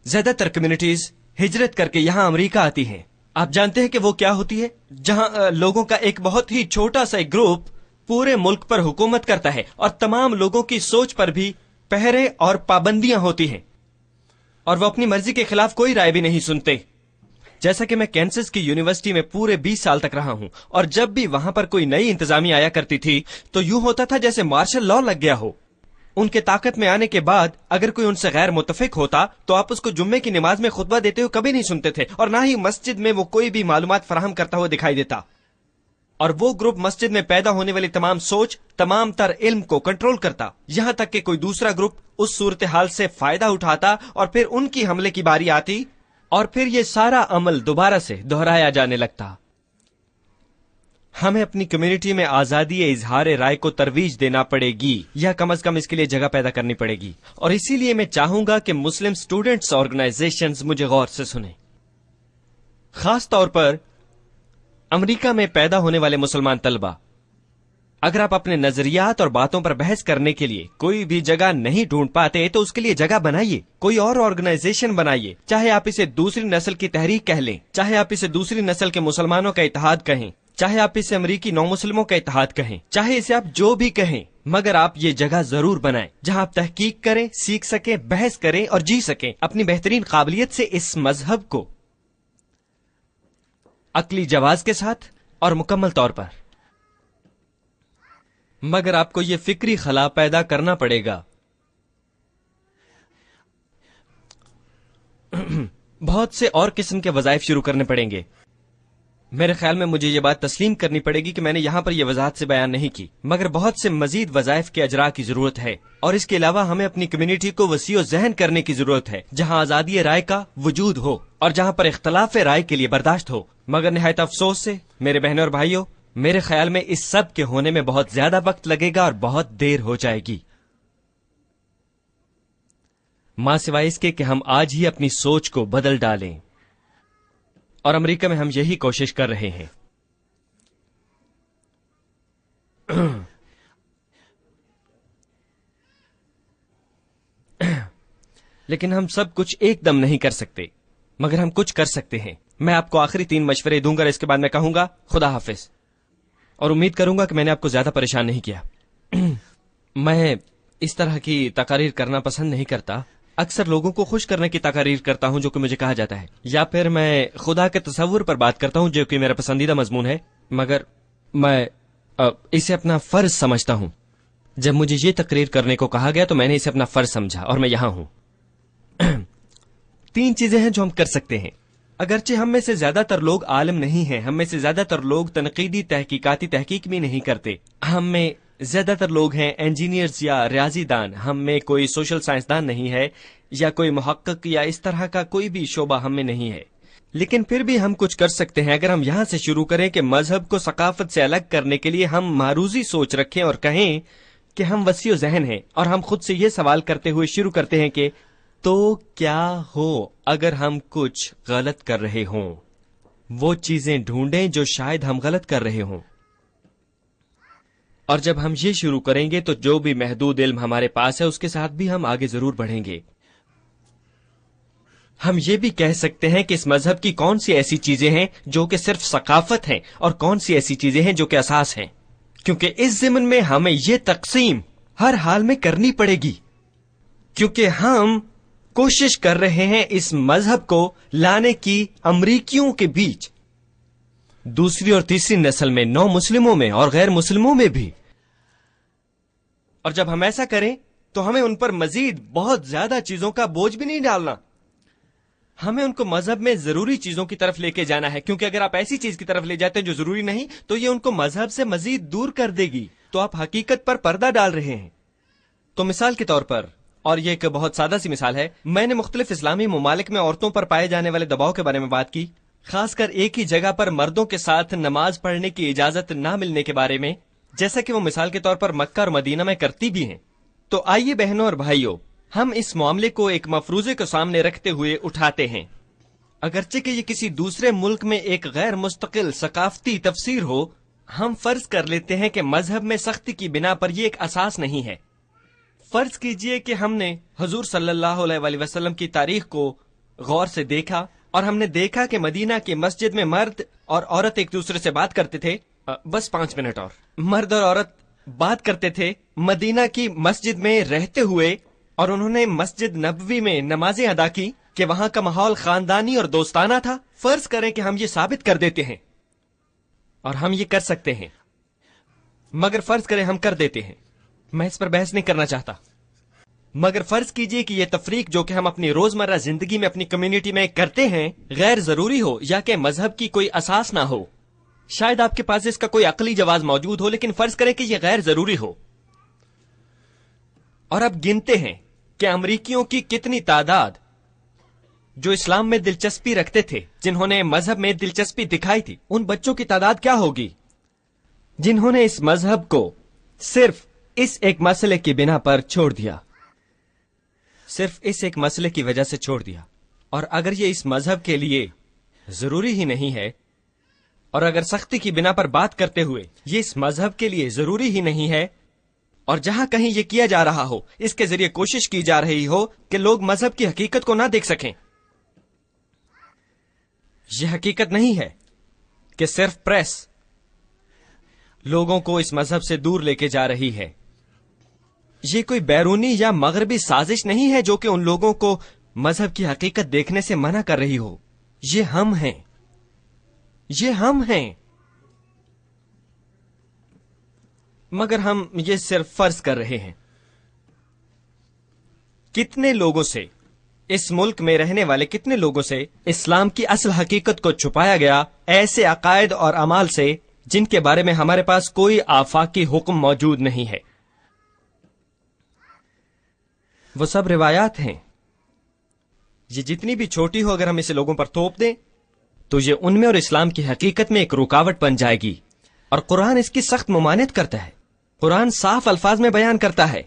زیادہ تر کمیونٹیز ہجرت کر کے یہاں امریکہ آتی ہیں. آپ جانتے ہیں کہ وہ کیا ہوتی ہے؟ جہاں لوگوں کا ایک بہت ہی چھوٹا سا گروپ پورے ملک پر حکومت کرتا ہے اور تمام لوگوں کی سوچ پر بھی پہرے اور پابندیاں ہوتی ہیں, اور وہ اپنی مرضی کے خلاف کوئی رائے بھی نہیں سنتے. جیسا کہ میں کینسس کی یونیورسٹی میں پورے 20 سال تک رہا ہوں, اور جب بھی وہاں پر کوئی نئی انتظامیہ آیا کرتی تھی تو یوں ہوتا تھا جیسے مارشل لا لگ گیا ہو. ان کے طاقت میں آنے کے بعد اگر کوئی ان سے غیر متفق ہوتا تو آپ اس کو جمعے کی نماز میں خطبہ دیتے ہوئے کبھی نہیں سنتے تھے, اور نہ ہی مسجد میں وہ کوئی بھی معلومات فراہم کرتا ہوا دکھائی دیتا. اور وہ گروپ مسجد میں پیدا ہونے والی تمام سوچ, تمام تر علم کو کنٹرول کرتا, یہاں تک کہ کوئی دوسرا گروپ اس صورتحال سے فائدہ اٹھاتا اور پھر ان کی حملے کی باری آتی اور پھر یہ سارا عمل دوبارہ سے دہرایا جانے لگتا. ہمیں اپنی کمیونٹی میں آزادی اظہار رائے کو ترویج دینا پڑے گی, یا کم از کم اس کے لیے جگہ پیدا کرنی پڑے گی. اور اسی لیے میں چاہوں گا کہ مسلم اسٹوڈنٹس آرگنائزیشنز مجھے غور سے سنیں, خاص طور پر امریکہ میں پیدا ہونے والے مسلمان طلبہ، اگر آپ اپنے نظریات اور باتوں پر بحث کرنے کے لیے کوئی بھی جگہ نہیں ڈھونڈ پاتے تو اس کے لیے جگہ بنائیے، کوئی اور آرگنائزیشن بنائیے، چاہے آپ اسے دوسری نسل کی تحریک کہہ لیں، چاہے آپ اسے دوسری نسل کے مسلمانوں کا اتحاد کہیں، چاہے آپ اسے امریکی نو مسلموں کا اتحاد کہیں، چاہے اسے آپ جو بھی کہیں، مگر آپ یہ جگہ ضرور بنائیں جہاں آپ تحقیق کریں، سیکھ سکیں، بحث کریں اور جی سکیں اپنی بہترین قابلیت سے اس مذہب کو عقلی جواز کے ساتھ اور مکمل طور پر۔ مگر آپ کو یہ فکری خلا پیدا کرنا پڑے گا۔ بہت سے اور قسم کے وظائف شروع کرنے پڑیں گے۔ میرے خیال میں مجھے یہ بات تسلیم کرنی پڑے گی کہ میں نے یہاں پر یہ وضاحت سے بیان نہیں کی، مگر بہت سے مزید وظائف کے اجراء کی ضرورت ہے، اور اس کے علاوہ ہمیں اپنی کمیونٹی کو وسیع و ذہن کرنے کی ضرورت ہے، جہاں آزادی رائے کا وجود ہو اور جہاں پر اختلاف رائے کے لیے برداشت ہو۔ مگر نہایت افسوس سے میرے بہنوں اور بھائیوں، میرے خیال میں اس سب کے ہونے میں بہت زیادہ وقت لگے گا اور بہت دیر ہو جائے گی، ماں سوائے اس کے کہ ہم آج ہی اپنی سوچ کو بدل ڈالیں، اور امریکہ میں ہم یہی کوشش کر رہے ہیں۔ لیکن ہم سب کچھ ایک دم نہیں کر سکتے، مگر ہم کچھ کر سکتے ہیں۔ میں آپ کو آخری 3 مشورے دوں گا اور اس کے بعد میں کہوں گا خدا حافظ، اور امید کروں گا کہ میں نے آپ کو زیادہ پریشان نہیں کیا۔ میں اس طرح کی تقاریر کرنا پسند نہیں کرتا، اکثر لوگوں کو خوش کرنے کی تقاریر کرتا ہوں جو کہ مجھے کہا جاتا ہے، یا پھر میں خدا کے تصور پر بات کرتا ہوں جو کہ میرا پسندیدہ مضمون ہے، مگر میں اسے اپنا فرض سمجھتا ہوں۔ جب مجھے یہ تقریر کرنے کو کہا گیا تو میں نے اسے اپنا فرض سمجھا اور میں یہاں ہوں۔ 3 چیزیں ہیں جو ہم کر سکتے ہیں۔ اگرچہ ہم میں سے زیادہ تر لوگ عالم نہیں ہیں، ہم میں سے زیادہ تر لوگ تنقیدی تحقیقاتی تحقیق بھی نہیں کرتے، ہم میں زیادہ تر لوگ ہیں انجینئرز یا ریاضی دان، ہم میں کوئی سوشل سائنسدان نہیں ہے یا کوئی محقق یا اس طرح کا کوئی بھی شعبہ ہم میں نہیں ہے، لیکن پھر بھی ہم کچھ کر سکتے ہیں۔ اگر ہم یہاں سے شروع کریں کہ مذہب کو ثقافت سے الگ کرنے کے لیے ہم معروضی سوچ رکھیں اور کہیں کہ ہم وسیع و ذہن ہیں، اور ہم خود سے یہ سوال کرتے ہوئے شروع کرتے ہیں کہ تو کیا ہو اگر ہم کچھ غلط کر رہے ہوں، وہ چیزیں ڈھونڈیں جو شاید ہم غلط کر رہے ہوں۔ اور جب ہم یہ شروع کریں گے تو جو بھی محدود علم ہمارے پاس ہے اس کے ساتھ بھی ہم آگے ضرور بڑھیں گے۔ ہم یہ بھی کہہ سکتے ہیں کہ اس مذہب کی کون سی ایسی چیزیں ہیں جو کہ صرف ثقافت ہیں اور کون سی ایسی چیزیں ہیں جو کہ اساس ہیں، کیونکہ اس ضمن میں ہمیں یہ تقسیم ہر حال میں کرنی پڑے گی، کیونکہ ہم کوشش کر رہے ہیں اس مذہب کو لانے کی امریکیوں کے بیچ، دوسری اور تیسری نسل میں، نو مسلموں میں اور غیر مسلموں میں بھی۔ اور جب ہم ایسا کریں تو ہمیں ان پر مزید بہت زیادہ چیزوں کا بوجھ بھی نہیں ڈالنا، ہمیں ان کو مذہب میں ضروری چیزوں کی طرف لے کے جانا ہے، کیونکہ اگر آپ ایسی چیز کی طرف لے جاتے ہیں جو ضروری نہیں تو یہ ان کو مذہب سے مزید دور کر دے گی، تو آپ حقیقت پر پردہ ڈال رہے ہیں۔ تو مثال کے طور پر، اور یہ ایک بہت سادہ سی مثال ہے، میں نے مختلف اسلامی ممالک میں عورتوں پر پائے جانے والے دباؤ کے بارے میں بات کی، خاص کر ایک ہی جگہ پر مردوں کے ساتھ نماز پڑھنے کی اجازت نہ ملنے کے بارے میں، جیسا کہ وہ مثال کے طور پر مکہ اور مدینہ میں کرتی بھی ہیں۔ تو آئیے بہنوں اور بھائیوں، ہم اس معاملے کو ایک مفروضے کو سامنے رکھتے ہوئے اٹھاتے ہیں، اگرچہ کہ یہ کسی دوسرے ملک میں ایک غیر مستقل ثقافتی تفسیر ہو، ہم فرض کر لیتے ہیں کہ مذہب میں سختی کی بنا پر یہ ایک اساس نہیں ہے۔ فرض کیجئے کہ ہم نے حضور صلی اللہ علیہ وآلہ وسلم کی تاریخ کو غور سے دیکھا اور ہم نے دیکھا کہ مدینہ کی مسجد میں مرد اور عورت ایک دوسرے سے بات کرتے تھے، بس 5 منٹ اور، مرد اور عورت بات کرتے تھے مدینہ کی مسجد میں رہتے ہوئے، اور انہوں نے مسجد نبوی میں نمازیں ادا کی کہ وہاں کا ماحول خاندانی اور دوستانہ تھا۔ فرض کریں کہ ہم یہ ثابت کر دیتے ہیں، اور ہم یہ کر سکتے ہیں، مگر فرض کریں ہم کر دیتے ہیں، میں اس پر بحث نہیں کرنا چاہتا، مگر فرض کیجئے کہ یہ تفریق جو کہ ہم اپنی روزمرہ زندگی میں اپنی کمیونٹی میں کرتے ہیں غیر ضروری ہو، یا کہ مذہب کی کوئی اساس نہ ہو، شاید آپ کے پاس اس کا کوئی عقلی جواز موجود ہو، لیکن فرض کریں کہ یہ غیر ضروری ہو، اور اب گنتے ہیں کہ امریکیوں کی کتنی تعداد جو اسلام میں دلچسپی رکھتے تھے، جنہوں نے مذہب میں دلچسپی دکھائی تھی، ان بچوں کی تعداد کیا ہوگی جنہوں نے اس مذہب کو صرف اس ایک مسئلے کی بنا پر چھوڑ دیا، صرف اس ایک مسئلے کی وجہ سے چھوڑ دیا۔ اور اگر یہ اس مذہب کے لیے ضروری ہی نہیں ہے اور اگر سختی کی بنا پر بات کرتے ہوئے یہ اس مذہب کے لیے ضروری ہی نہیں ہے، اور جہاں کہیں یہ کیا جا رہا ہو اس کے ذریعے کوشش کی جا رہی ہو کہ لوگ مذہب کی حقیقت کو نہ دیکھ سکیں، یہ حقیقت نہیں ہے کہ صرف پریس لوگوں کو اس مذہب سے دور لے کے جا رہی ہے. یہ کوئی بیرونی یا مغربی سازش نہیں ہے جو کہ ان لوگوں کو مذہب کی حقیقت دیکھنے سے منع کر رہی ہو. یہ ہم ہیں، یہ ہم ہیں. مگر ہم یہ صرف فرض کر رہے ہیں. کتنے لوگوں سے، اس ملک میں رہنے والے کتنے لوگوں سے اسلام کی اصل حقیقت کو چھپایا گیا ایسے عقائد اور اعمال سے جن کے بارے میں ہمارے پاس کوئی آفاقی حکم موجود نہیں ہے. وہ سب روایات ہیں. یہ جتنی بھی چھوٹی ہو اگر ہم اسے لوگوں پر تھوپ دیں تو یہ ان میں اور اسلام کی حقیقت میں ایک رکاوٹ بن جائے گی. اور قرآن اس کی سخت ممانعت کرتا ہے. قرآن صاف الفاظ میں بیان کرتا ہے،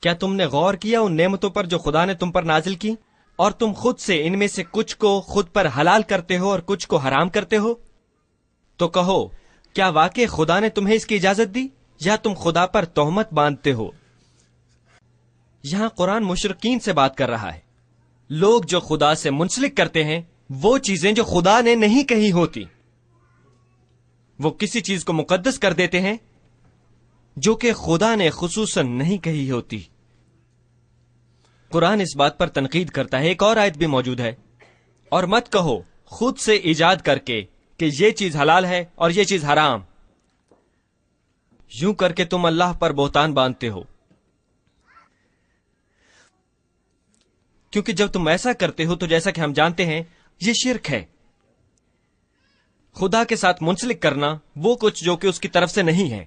کیا تم نے غور کیا ان نعمتوں پر جو خدا نے تم پر نازل کی، اور تم خود سے ان میں سے کچھ کو خود پر حلال کرتے ہو اور کچھ کو حرام کرتے ہو؟ تو کہو، کیا واقع خدا نے تمہیں اس کی اجازت دی یا تم خدا پر تہمت باندھتے ہو؟ یہاں قرآن مشرکین سے بات کر رہا ہے، لوگ جو خدا سے منسلک کرتے ہیں وہ چیزیں جو خدا نے نہیں کہی ہوتی. وہ کسی چیز کو مقدس کر دیتے ہیں جو کہ خدا نے خصوصاً نہیں کہی ہوتی. قرآن اس بات پر تنقید کرتا ہے. ایک اور آیت بھی موجود ہے، اور مت کہو خود سے ایجاد کر کے کہ یہ چیز حلال ہے اور یہ چیز حرام، یوں کر کے تم اللہ پر بہتان باندھتے ہو. کیونکہ جب تم ایسا کرتے ہو تو جیسا کہ ہم جانتے ہیں یہ شرک ہے. خدا کے ساتھ منسلک کرنا وہ کچھ جو کہ اس کی طرف سے نہیں ہے.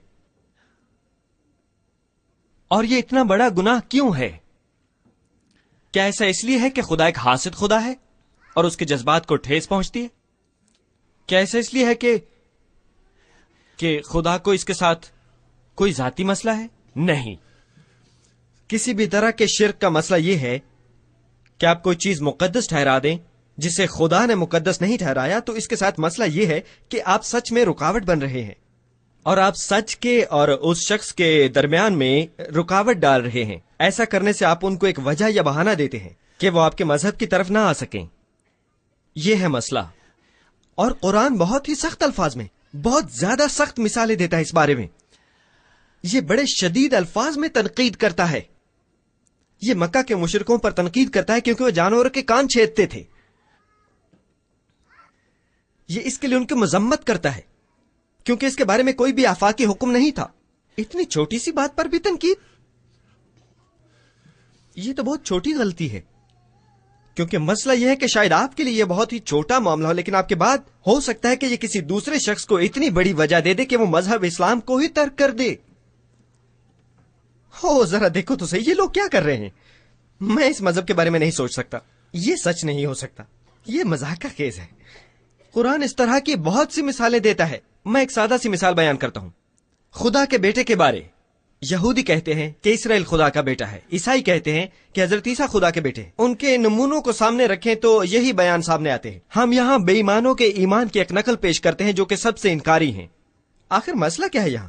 اور یہ اتنا بڑا گناہ کیوں ہے؟ کیا ایسا اس لیے ہے کہ خدا ایک حاسد خدا ہے اور اس کے جذبات کو ٹھیس پہنچتی ہے؟ کیا ایسا اس لیے ہے کہ خدا کو اس کے ساتھ کوئی ذاتی مسئلہ ہے؟ نہیں. کسی بھی طرح کے شرک کا مسئلہ یہ ہے کہ آپ کوئی چیز مقدس ٹھہرا دیں جسے خدا نے مقدس نہیں ٹھہرایا، تو اس کے ساتھ مسئلہ یہ ہے کہ آپ سچ میں رکاوٹ بن رہے ہیں، اور آپ سچ کے اور اس شخص کے درمیان میں رکاوٹ ڈال رہے ہیں. ایسا کرنے سے آپ ان کو ایک وجہ یا بہانہ دیتے ہیں کہ وہ آپ کے مذہب کی طرف نہ آ سکیں. یہ ہے مسئلہ. اور قرآن بہت ہی سخت الفاظ میں، بہت زیادہ سخت مثالیں دیتا ہے اس بارے میں. یہ بڑے شدید الفاظ میں تنقید کرتا ہے. یہ مکہ کے مشرکوں پر تنقید کرتا ہے کیونکہ وہ جانوروں کے کان چھیدتے تھے. یہ اس کے لیے ان کی مذمت کرتا ہے کیونکہ اس کے بارے میں کوئی بھی آفاقی حکم نہیں تھا. اتنی چھوٹی سی بات پر بھی تنقید، یہ تو بہت چھوٹی غلطی ہے. کیونکہ مسئلہ یہ ہے کہ شاید آپ کے لیے یہ بہت ہی چھوٹا معاملہ ہو، لیکن آپ کے بعد ہو سکتا ہے کہ یہ کسی دوسرے شخص کو اتنی بڑی وجہ دے دے کہ وہ مذہب اسلام کو ہی ترک کر دے. ہو ذرا دیکھو تو صحیح، یہ لوگ کیا کر رہے ہیں. میں اس مذہب کے بارے میں نہیں سوچ سکتا. یہ سچ نہیں ہو سکتا. یہ مذاق کا خیز ہے. قرآن اس طرح کی بہت سی مثالیں دیتا ہے. میں ایک سادہ سی مثال بیان کرتا ہوں. خدا کے بیٹے کے بارے یہودی کہتے ہیں کہ اسرائیل خدا کا بیٹا ہے، عیسائی کہتے ہیں کہ حضرت عیسیٰ خدا کے بیٹے ہیں. ان کے نمونوں کو سامنے رکھیں تو یہی بیان سامنے آتے ہیں. ہم یہاں بے ایمانوں کے ایمان کی ایک نقل پیش کرتے ہیں جو کہ سب سے انکاری ہیں. آخر مسئلہ کیا ہے یہاں؟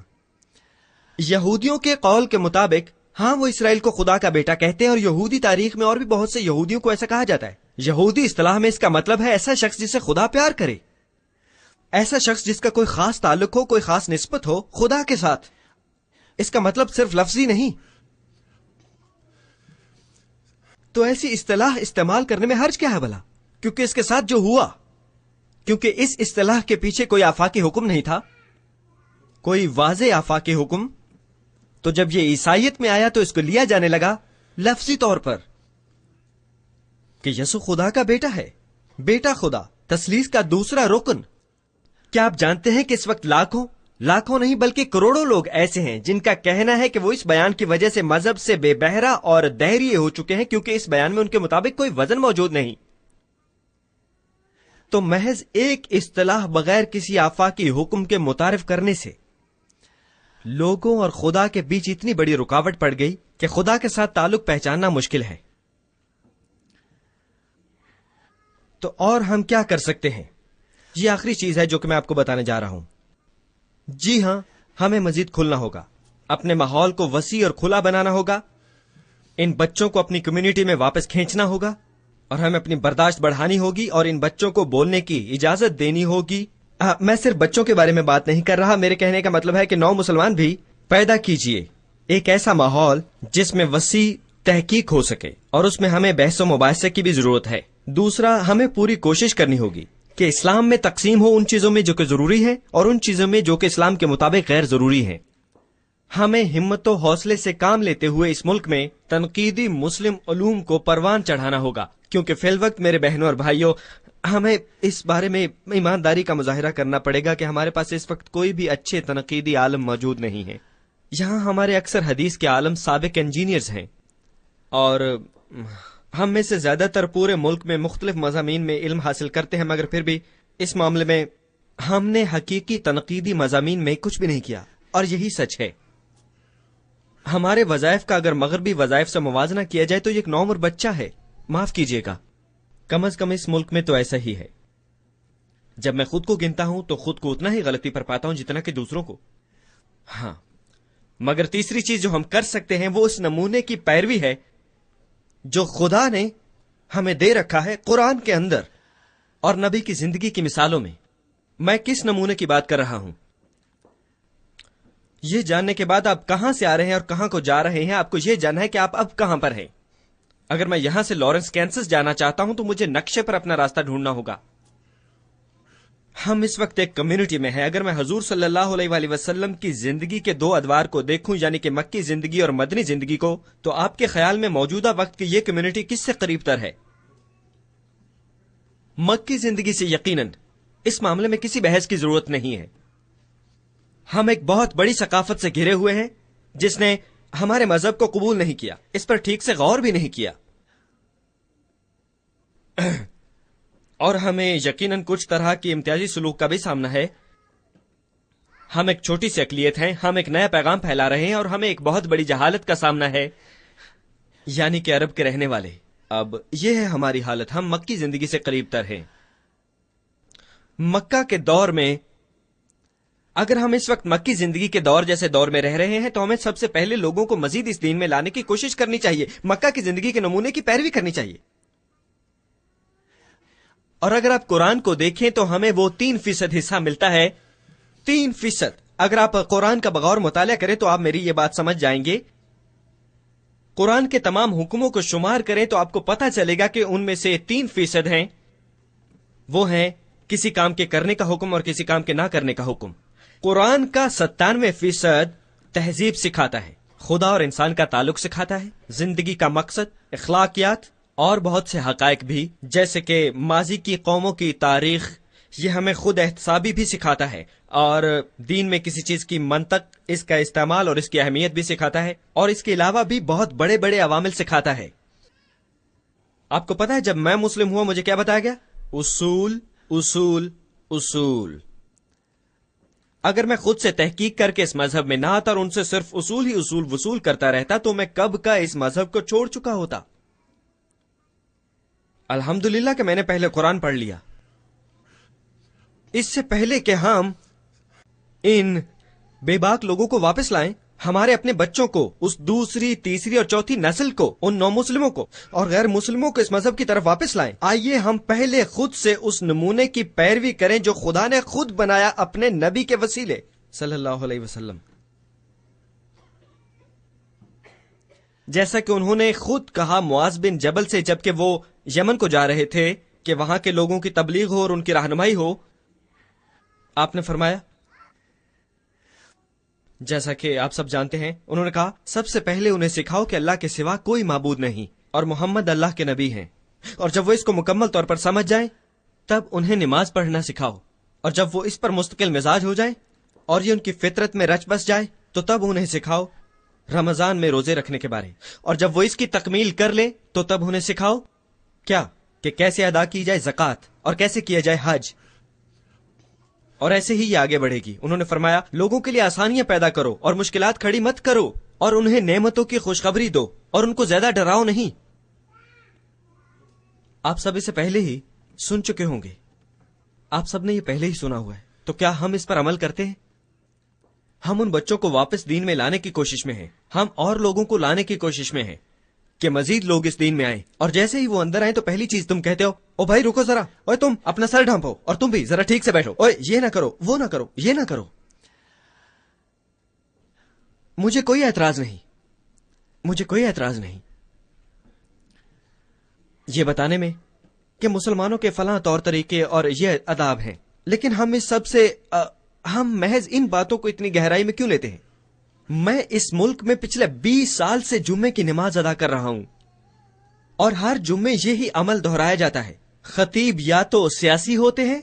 یہودیوں کے قول کے مطابق ہاں وہ اسرائیل کو خدا کا بیٹا کہتے ہیں، اور یہودی تاریخ میں اور بھی بہت سے یہودیوں کو ایسا کہا جاتا ہے. یہودی اصطلاح میں اس کا مطلب ہے ایسا شخص جسے خدا پیار کرے، ایسا شخص جس کا کوئی خاص تعلق ہو، کوئی خاص نسبت ہو خدا کے ساتھ. اس کا مطلب صرف لفظی نہیں. تو ایسی اصطلاح استعمال کرنے میں حرج کیا ہے بھلا؟ کیونکہ اس کے ساتھ جو ہوا، کیونکہ اس اصطلاح کے پیچھے کوئی آفاقی حکم نہیں تھا، کوئی واضح آفاقی حکم. تو جب یہ عیسائیت میں آیا تو اس کو لیا جانے لگا لفظی طور پر کہ یسوع خدا کا بیٹا ہے، بیٹا خدا، تثلیث کا دوسرا رکن. کیا آپ جانتے ہیں کہ اس وقت لاکھوں نہیں بلکہ کروڑوں لوگ ایسے ہیں جن کا کہنا ہے کہ وہ اس بیان کی وجہ سے مذہب سے بے بہرا اور دہریے ہو چکے ہیں، کیونکہ اس بیان میں ان کے مطابق کوئی وزن موجود نہیں. تو محض ایک اصطلاح بغیر کسی آفاقی حکم کے متعارف کرنے سے لوگوں اور خدا کے بیچ اتنی بڑی رکاوٹ پڑ گئی کہ خدا کے ساتھ تعلق پہچاننا مشکل ہے. تو اور ہم کیا کر سکتے ہیں؟ یہ آخری چیز ہے جو کہ میں آپ کو بتانے جا رہا ہوں. جی ہاں، ہمیں مزید کھلنا ہوگا، اپنے ماحول کو وسیع اور کھلا بنانا ہوگا، ان بچوں کو اپنی کمیونٹی میں واپس کھینچنا ہوگا، اور ہمیں اپنی برداشت بڑھانی ہوگی اور ان بچوں کو بولنے کی اجازت دینی ہوگی. میں صرف بچوں کے بارے میں بات نہیں کر رہا، میرے کہنے کا مطلب ہے کہ نو مسلمان بھی پیدا کیجئے ایک ایسا ماحول جس میں وسیع تحقیق ہو سکے، اور اس میں ہمیں بحث و مباحثے کی بھی ضرورت ہے. دوسرا، ہمیں پوری کوشش کرنی ہوگی کہ اسلام میں تقسیم ہو ان چیزوں میں جو کہ ضروری ہے اور ان چیزوں میں جو کہ اسلام کے مطابق غیر ضروری ہیں. ہمیں ہمت و حوصلے سے کام لیتے ہوئے اس ملک میں تنقیدی مسلم علوم کو پروان چڑھانا ہوگا، کیونکہ فی الوقت میرے بہنوں اور بھائیوں، ہمیں اس بارے میں ایمانداری کا مظاہرہ کرنا پڑے گا کہ ہمارے پاس اس وقت کوئی بھی اچھے تنقیدی عالم موجود نہیں ہے. یہاں ہمارے اکثر حدیث کے عالم سابق انجینئرز ہیں، اور ہم میں سے زیادہ تر پورے ملک میں مختلف مضامین میں علم حاصل کرتے ہیں، مگر پھر بھی اس معاملے میں ہم نے حقیقی تنقیدی مضامین میں کچھ بھی نہیں کیا. اور یہی سچ ہے. ہمارے وظائف کا اگر مغربی وظائف سے موازنہ کیا جائے تو یہ ایک نوعمر بچہ ہے. معاف کیجیے گا، کم از کم اس ملک میں تو ایسا ہی ہے. جب میں خود کو گنتا ہوں تو خود کو اتنا ہی غلطی پر پاتا ہوں جتنا کہ دوسروں کو. ہاں، مگر تیسری چیز جو ہم کر سکتے ہیں وہ اس نمونے کی پیروی ہے جو خدا نے ہمیں دے رکھا ہے قرآن کے اندر اور نبی کی زندگی کی مثالوں میں. میں کس نمونے کی بات کر رہا ہوں؟ یہ جاننے کے بعد آپ کہاں سے آ رہے ہیں اور کہاں کو جا رہے ہیں، آپ کو یہ جاننا ہے کہ آپ اب کہاں پر ہیں. اگر میں یہاں سے لارنس کینسس جانا چاہتا ہوں تو مجھے نقشے پر اپنا راستہ ڈھونڈنا ہوگا. ہم اس وقت ایک کمیونٹی میں ہیں. اگر میں حضور صلی اللہ علیہ وآلہ وسلم کی زندگی کے دو ادوار کو دیکھوں، یعنی کہ مکی زندگی اور مدنی زندگی کو، تو آپ کے خیال میں موجودہ وقت کی یہ کمیونٹی کس سے قریب تر ہے؟ مکی زندگی سے یقیناً. اس معاملے میں کسی بحث کی ضرورت نہیں ہے. ہم ایک بہت بڑی ثقافت سے گھرے ہوئے ہیں جس نے ہمارے مذہب کو قبول نہیں کیا، اس پر ٹھیک سے غور بھی نہیں کیا، اور ہمیں یقیناً کچھ طرح کی امتیازی سلوک کا بھی سامنا ہے. ہم ایک چھوٹی سی اقلیت ہیں، ہم ایک نیا پیغام پھیلا رہے ہیں، اور ہمیں ایک بہت بڑی جہالت کا سامنا ہے، یعنی کہ عرب کے رہنے والے. اب یہ ہے ہماری حالت. ہم مکی زندگی سے قریب تر ہیں. مکہ کے دور میں اگر ہم اس وقت مکی زندگی کے دور جیسے دور میں رہ رہے ہیں تو ہمیں سب سے پہلے لوگوں کو مزید اس دین میں لانے کی کوشش کرنی چاہیے، مکہ کی زندگی کے نمونے کی پیروی کرنی چاہیے. اور اگر آپ قرآن کو دیکھیں تو ہمیں وہ 3% حصہ ملتا ہے. 3%. اگر آپ قرآن کا بغور مطالعہ کریں تو آپ میری یہ بات سمجھ جائیں گے. قرآن کے تمام حکموں کو شمار کریں تو آپ کو پتہ چلے گا کہ ان میں سے 3% ہیں، وہ ہیں کسی کام کے کرنے کا حکم اور کسی کام کے نہ کرنے کا حکم. قرآن کا 97% تہذیب سکھاتا ہے، خدا اور انسان کا تعلق سکھاتا ہے، زندگی کا مقصد، اخلاقیات اور بہت سے حقائق بھی، جیسے کہ ماضی کی قوموں کی تاریخ. یہ ہمیں خود احتسابی بھی سکھاتا ہے، اور دین میں کسی چیز کی منطق، اس کا استعمال اور اس کی اہمیت بھی سکھاتا ہے، اور اس کے علاوہ بھی بہت بڑے بڑے عوامل سکھاتا ہے. آپ کو پتا ہے جب میں مسلم ہوا مجھے کیا بتایا گیا؟ اصول اصول اصول. اگر میں خود سے تحقیق کر کے اس مذہب میں نہ آتا اور ان سے صرف اصول ہی اصول وصول کرتا رہتا تو میں کب کا اس مذہب کو چھوڑ چکا ہوتا. الحمدللہ کہ میں نے پہلے قرآن پڑھ لیا، اس سے پہلے کہ ہم ان بے باک لوگوں کو واپس لائیں، ہمارے اپنے بچوں کو، اس دوسری، تیسری اور چوتھی نسل کو، ان نو مسلموں کو اور غیر مسلموں کو اس مذہب کی طرف واپس لائیں. آئیے ہم پہلے خود سے اس نمونے کی پیروی کریں جو خدا نے خود بنایا اپنے نبی کے وسیلے صلی اللہ علیہ وسلم. جیسا کہ انہوں نے خود کہا معاذ بن جبل سے جبکہ وہ یمن کو جا رہے تھے کہ وہاں کے لوگوں کی تبلیغ ہو اور ان کی رہنمائی ہو، آپ نے فرمایا، جیسا کہ آپ سب جانتے ہیں، انہوں نے کہا سب سے پہلے انہیں سکھاؤ کہ اللہ کے سوا کوئی معبود نہیں اور محمد اللہ کے نبی ہیں، اور جب وہ اس کو مکمل طور پر سمجھ جائیں تب انہیں نماز پڑھنا سکھاؤ، اور جب وہ اس پر مستقل مزاج ہو جائیں اور یہ ان کی فطرت میں رچ بس جائے تو تب انہیں سکھاؤ رمضان میں روزے رکھنے کے بارے، اور جب وہ اس کی تکمیل کر لے تو تب انہیں سکھاؤ کیا کہ کیسے ادا کی جائے زکوٰۃ اور کیسے کیا جائے حج، اور ایسے ہی یہ آگے بڑھے گی. انہوں نے فرمایا لوگوں کے لیے آسانیاں پیدا کرو اور مشکلات کھڑی مت کرو، اور انہیں نعمتوں کی خوشخبری دو اور ان کو زیادہ ڈراؤ نہیں. آپ سب اسے پہلے ہی سن چکے ہوں گے. آپ سب نے یہ پہلے ہی سنا ہوا ہے، تو کیا ہم اس پر عمل کرتے ہیں؟ ہم ان بچوں کو واپس دین میں لانے کی کوشش میں ہیں، ہم اور لوگوں کو لانے کی کوشش میں ہیں کہ مزید لوگ اس دین میں آئیں، اور جیسے ہی وہ اندر آئیں تو پہلی چیز تم کہتے ہو، او بھائی رکو ذرا، اوے تم اپنا سر ڈھانپو، اور تم بھی ذرا ٹھیک سے بیٹھو، اوے یہ نہ کرو، وہ نہ کرو، یہ نہ کرو۔ مجھے کوئی اعتراض نہیں، مجھے کوئی اعتراض نہیں یہ بتانے میں کہ مسلمانوں کے فلاں طور طریقے اور یہ آداب ہیں، لیکن ہم اس سب سے ہم محض ان باتوں کو اتنی گہرائی میں کیوں لیتے ہیں؟ میں اس ملک میں پچھلے 20 سال سے جمعے کی نماز ادا کر رہا ہوں، اور ہر جمعے یہی عمل دہرایا جاتا ہے۔ خطیب یا تو سیاسی ہوتے ہیں،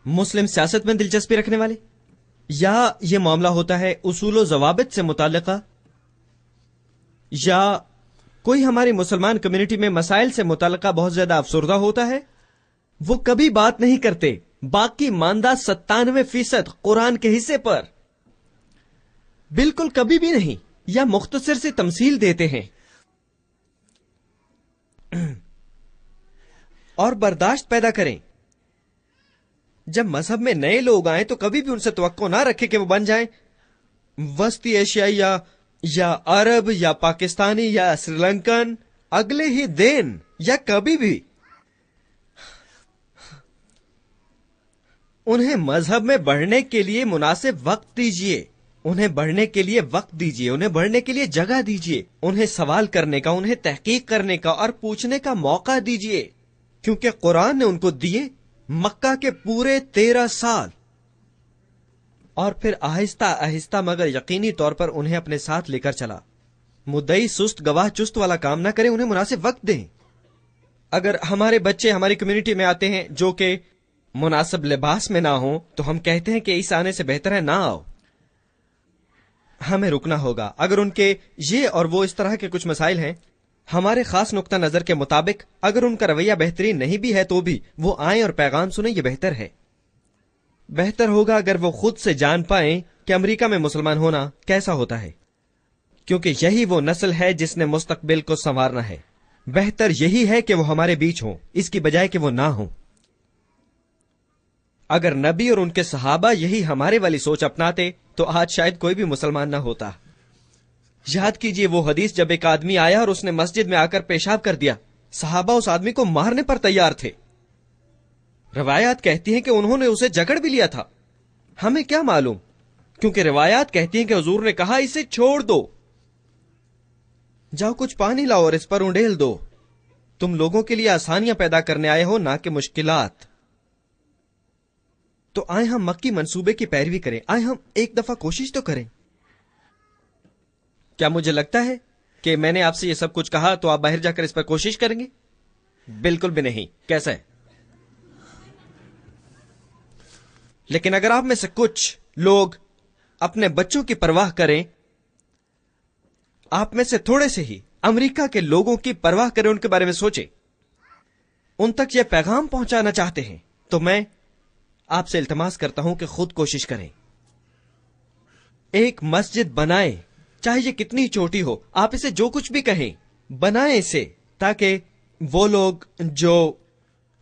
مسلم سیاست میں دلچسپی رکھنے والے، یا یہ معاملہ ہوتا ہے اصول و ضوابط سے متعلقہ، یا کوئی ہماری مسلمان کمیونٹی میں مسائل سے متعلقہ بہت زیادہ افسردہ ہوتا ہے۔ وہ کبھی بات نہیں کرتے باقی ماندہ 97% قرآن کے حصے پر، بالکل کبھی بھی نہیں، یا مختصر سے تمثیل دیتے ہیں اور برداشت پیدا کریں۔ جب مذہب میں نئے لوگ آئیں تو کبھی بھی ان سے توقع نہ رکھے کہ وہ بن جائیں وسطی ایشیائی یا عرب یا پاکستانی یا سری لنکن اگلے ہی دن، یا کبھی بھی۔ انہیں مذہب میں بڑھنے کے لیے مناسب وقت دیجیے، انہیں بڑھنے کے لیے وقت دیجیے، انہیں بڑھنے کے لیے جگہ دیجیے، انہیں سوال کرنے کا، انہیں تحقیق کرنے کا اور پوچھنے کا موقع دیجیے، کیونکہ قرآن نے ان کو دیے مکہ کے پورے 13 سال، اور پھر آہستہ آہستہ مگر یقینی طور پر انہیں اپنے ساتھ لے کر چلا۔ مدعی سست گواہ چست والا کام نہ کریں، انہیں مناسب وقت دیں۔ اگر ہمارے بچے ہماری کمیونٹی میں آتے ہیں جو کہ مناسب لباس میں نہ ہوں تو ہم کہتے ہیں کہ اس آنے سے بہتر ہے نہ آؤ، ہمیں رکنا ہوگا۔ اگر ان کے یہ اور وہ اس طرح کے کچھ مسائل ہیں، ہمارے خاص نقطہ نظر کے مطابق اگر ان کا رویہ بہترین نہیں بھی ہے تو بھی وہ آئیں اور پیغام سنیں، یہ بہتر ہے۔ بہتر ہوگا اگر وہ خود سے جان پائیں کہ امریکہ میں مسلمان ہونا کیسا ہوتا ہے، کیونکہ یہی وہ نسل ہے جس نے مستقبل کو سنوارنا ہے۔ بہتر یہی ہے کہ وہ ہمارے بیچ ہوں، اس کی بجائے کہ وہ نہ ہوں۔ اگر نبی اور ان کے صحابہ یہی ہمارے والی سوچ اپناتے تو آج شاید کوئی بھی مسلمان نہ ہوتا۔ یاد کیجئے وہ حدیث، جب ایک آدمی آیا اور اس نے مسجد میں آ کر پیشاب کر دیا، صحابہ اس آدمی کو مارنے پر تیار تھے۔ روایات کہتی ہیں کہ انہوں نے اسے جکڑ بھی لیا تھا، ہمیں کیا معلوم، کیونکہ روایات کہتی ہیں کہ حضور نے کہا اسے چھوڑ دو، جاؤ کچھ پانی لاؤ اور اس پر انڈیل دو، تم لوگوں کے لیے آسانیاں پیدا کرنے آئے ہو نہ کہ مشکلات۔ تو آئے ہم مکی منصوبے کی پیروی کریں، آئے ہم ایک دفعہ کوشش تو کریں۔ کیا مجھے لگتا ہے کہ میں نے آپ سے یہ سب کچھ کہا تو آپ باہر جا کر اس پر کوشش کریں گے؟ بالکل بھی نہیں۔ کیسا ہے؟ لیکن اگر آپ میں سے کچھ لوگ اپنے بچوں کی پرواہ کریں، آپ میں سے تھوڑے سے ہی امریکہ کے لوگوں کی پرواہ کریں، ان کے بارے میں سوچیں، ان تک یہ پیغام پہنچانا چاہتے ہیں، تو میں آپ سے التماس کرتا ہوں کہ خود کوشش کریں۔ ایک مسجد بنائیں، چاہے یہ کتنی چھوٹی ہو، آپ اسے جو کچھ بھی کہیں، بنائیں اسے، تاکہ وہ لوگ جو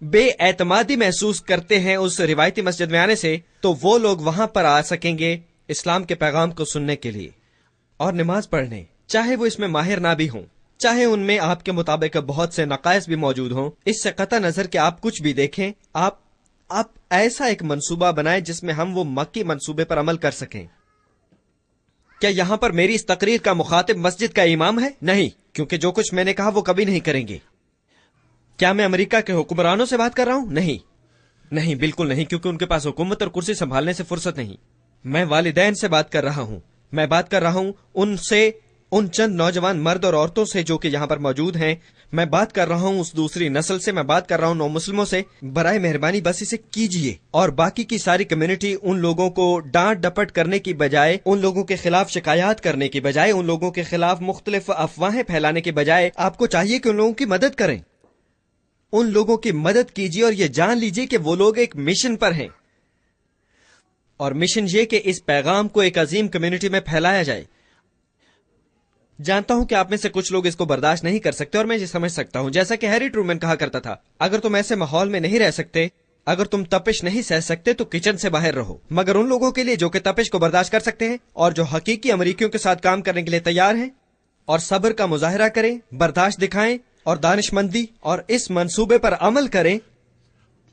بے اعتمادی محسوس کرتے ہیں اس روایتی مسجد میں آنے سے، تو وہ لوگ وہاں پر آ سکیں گے اسلام کے پیغام کو سننے کے لیے اور نماز پڑھنے، چاہے وہ اس میں ماہر نہ بھی ہوں، چاہے ان میں آپ کے مطابق بہت سے نقائص بھی موجود ہوں۔ اس سے قطع نظر کہ آپ کچھ بھی دیکھیں، آپ ایسا ایک منصوبہ بنائیں جس میں ہم وہ مکی منصوبے پر عمل کر سکیں۔ کیا یہاں پر میری اس تقریر کا مخاطب مسجد کا امام ہے؟ نہیں، کیونکہ جو کچھ میں نے کہا وہ کبھی نہیں کریں گے۔ کیا میں امریکہ کے حکمرانوں سے بات کر رہا ہوں؟ نہیں، بالکل نہیں، کیونکہ ان کے پاس حکومت اور کرسی سنبھالنے سے فرصت نہیں۔ میں والدین سے بات کر رہا ہوں، میں بات کر رہا ہوں ان سے، ان چند نوجوان مرد اور عورتوں سے جو کہ یہاں پر موجود ہیں، میں بات کر رہا ہوں اس دوسری نسل سے، میں بات کر رہا ہوں نو مسلموں سے۔ برائے مہربانی بس اسے کیجئے، اور باقی کی ساری کمیونٹی ان لوگوں کو ڈانٹ ڈپٹ کرنے کی بجائے، ان لوگوں کے خلاف شکایات کرنے کی بجائے، ان لوگوں کے خلاف مختلف افواہیں پھیلانے کی بجائے، آپ کو چاہیے کہ ان لوگوں کی مدد کریں، ان لوگوں کی مدد کیجئے، اور یہ جان لیجئے کہ وہ لوگ ایک مشن پر ہیں، اور مشن یہ کہ اس پیغام کو ایک عظیم کمیونٹی میں پھیلایا جائے۔ جانتا ہوں کہ آپ میں سے کچھ لوگ اس کو برداشت نہیں کر سکتے، اور میں یہ سمجھ سکتا ہوں، جیسا کہ ہیری ٹرومن کہا کرتا تھا، اگر تم ایسے ماحول میں نہیں رہ سکتے اگر تم تپش نہیں سہ سکتے تو کچن سے باہر رہو، مگر ان لوگوں کے لیے جو کہ تپش کو برداشت کر سکتے ہیں اور جو حقیقی امریکیوں کے ساتھ کام کرنے کے لیے تیار ہیں اور صبر کا مظاہرہ کریں، برداشت دکھائیں اور دانش مندی اور اس منصوبے پر عمل کریں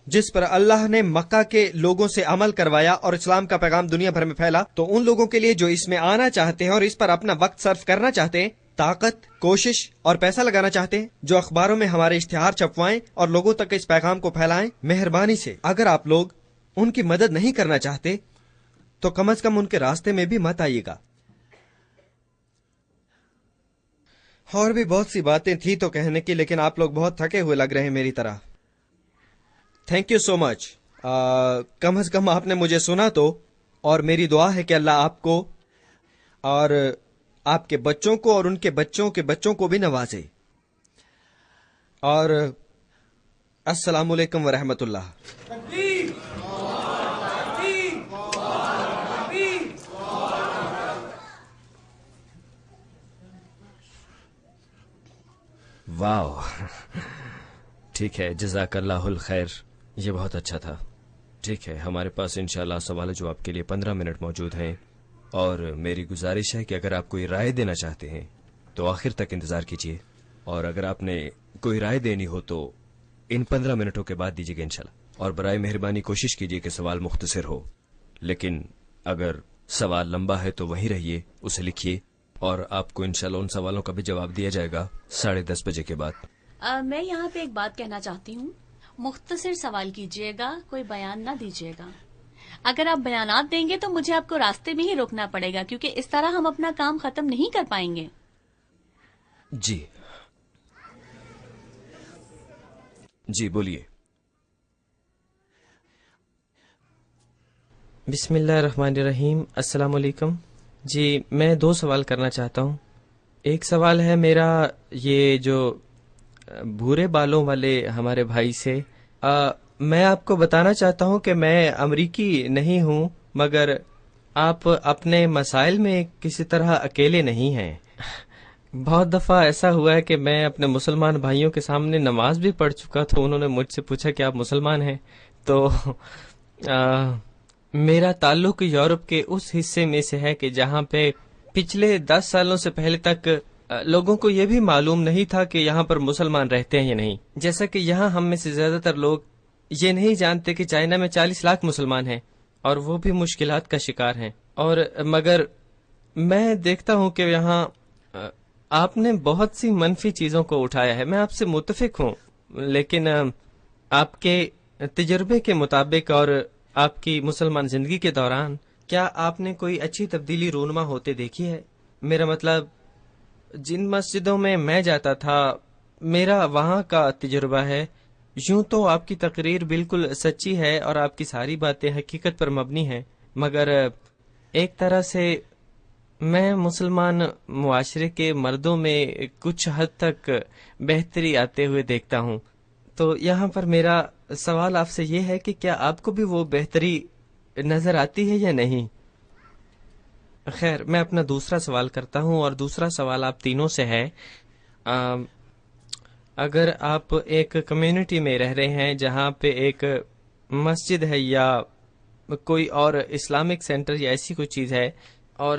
جس پر اللہ نے مکہ کے لوگوں سے عمل کروایا اور اسلام کا پیغام دنیا بھر میں پھیلا، تو ان لوگوں کے لیے جو اس میں آنا چاہتے ہیں اور اس پر اپنا وقت صرف کرنا چاہتے ہیں، طاقت، کوشش اور پیسہ لگانا چاہتے ہیں، جو اخباروں میں ہمارے اشتہار چھپوائیں اور لوگوں تک اس پیغام کو پھیلائیں، مہربانی سے اگر آپ لوگ ان کی مدد نہیں کرنا چاہتے تو کم از کم ان کے راستے میں بھی مت آئیے گا۔ اور بھی بہت سی باتیں تھی تو کہنے کی، لیکن آپ لوگ بہت تھکے ہوئے لگ رہے ہیں میری طرح۔ تھینک یو سو مچ۔ کم از کم آپ نے مجھے سنا تو، اور میری دعا ہے کہ اللہ آپ کو اور آپ کے بچوں کو اور ان کے بچوں کے بچوں کو بھی نوازے۔ اور السلام علیکم ورحمۃ اللہ۔ واو، ٹھیک ہے، جزاک اللہ الخیر، یہ بہت اچھا تھا۔ ٹھیک ہے، ہمارے پاس انشاءاللہ سوال جواب کے لیے 15 منٹ موجود ہیں، اور میری گزارش ہے کہ اگر آپ کوئی رائے دینا چاہتے ہیں تو آخر تک انتظار کیجیے، اور اگر آپ نے کوئی رائے دینی ہو تو ان 15 منٹوں کے بعد دیجیے گا انشاءاللہ، اور برائے مہربانی کوشش کیجیے کہ سوال مختصر ہو، لیکن اگر سوال لمبا ہے تو وہیں رہیے، اسے لکھیے، اور آپ کو انشاءاللہ ان سوالوں کا بھی جواب دیا جائے گا 10:30 بجے کے بعد۔ میں یہاں پہ ایک بات کہنا چاہتی ہوں، مختصر سوال کیجیے گا، کوئی بیان نہ دیجیے گا۔ اگر آپ بیانات دیں گے تو مجھے آپ کو راستے میں ہی روکنا پڑے گا، کیونکہ اس طرح ہم اپنا کام ختم نہیں کر پائیں گے۔ جی بولیے۔ بسم اللہ الرحمن الرحیم، السلام علیکم۔ جی میں 2 سوال کرنا چاہتا ہوں۔ ایک سوال ہے میرا یہ جو بھورے بالوں والے ہمارے بھائی سے، میں آپ کو بتانا چاہتا ہوں کہ میں امریکی نہیں ہوں، مگر آپ اپنے مسائل میں کسی طرح اکیلے نہیں ہیں۔ بہت دفعہ ایسا ہوا ہے کہ میں اپنے مسلمان بھائیوں کے سامنے نماز بھی پڑھ چکا، تو انہوں نے مجھ سے پوچھا کہ آپ مسلمان ہیں، تو میرا تعلق یورپ کے اس حصے میں سے ہے کہ جہاں پہ پچھلے 10 سالوں سے پہلے تک لوگوں کو یہ بھی معلوم نہیں تھا کہ یہاں پر مسلمان رہتے ہیں یا نہیں، جیسا کہ یہاں ہم میں سے زیادہ تر لوگ یہ نہیں جانتے کہ چائنا میں 40 لاکھ مسلمان ہیں اور وہ بھی مشکلات کا شکار ہیں۔ اور مگر میں دیکھتا ہوں کہ یہاں آپ نے بہت سی منفی چیزوں کو اٹھایا ہے، میں آپ سے متفق ہوں، لیکن آپ کے تجربے کے مطابق اور آپ کی مسلمان زندگی کے دوران کیا آپ نے کوئی اچھی تبدیلی رونما ہوتے دیکھی ہے؟ میرا مطلب جن مسجدوں میں جاتا تھا میرا وہاں کا تجربہ ہے، یوں تو آپ کی تقریر بالکل سچی ہے اور آپ کی ساری باتیں حقیقت پر مبنی ہیں، مگر ایک طرح سے میں مسلمان معاشرے کے مردوں میں کچھ حد تک بہتری آتے ہوئے دیکھتا ہوں۔ تو یہاں پر میرا سوال آپ سے یہ ہے کہ کیا آپ کو بھی وہ بہتری نظر آتی ہے یا نہیں؟ خیر، میں اپنا دوسرا سوال کرتا ہوں، اور دوسرا سوال آپ تینوں سے ہے۔ اگر آپ ایک کمیونٹی میں رہ رہے ہیں جہاں پہ ایک مسجد ہے یا کوئی اور اسلامک سینٹر یا ایسی کوئی چیز ہے، اور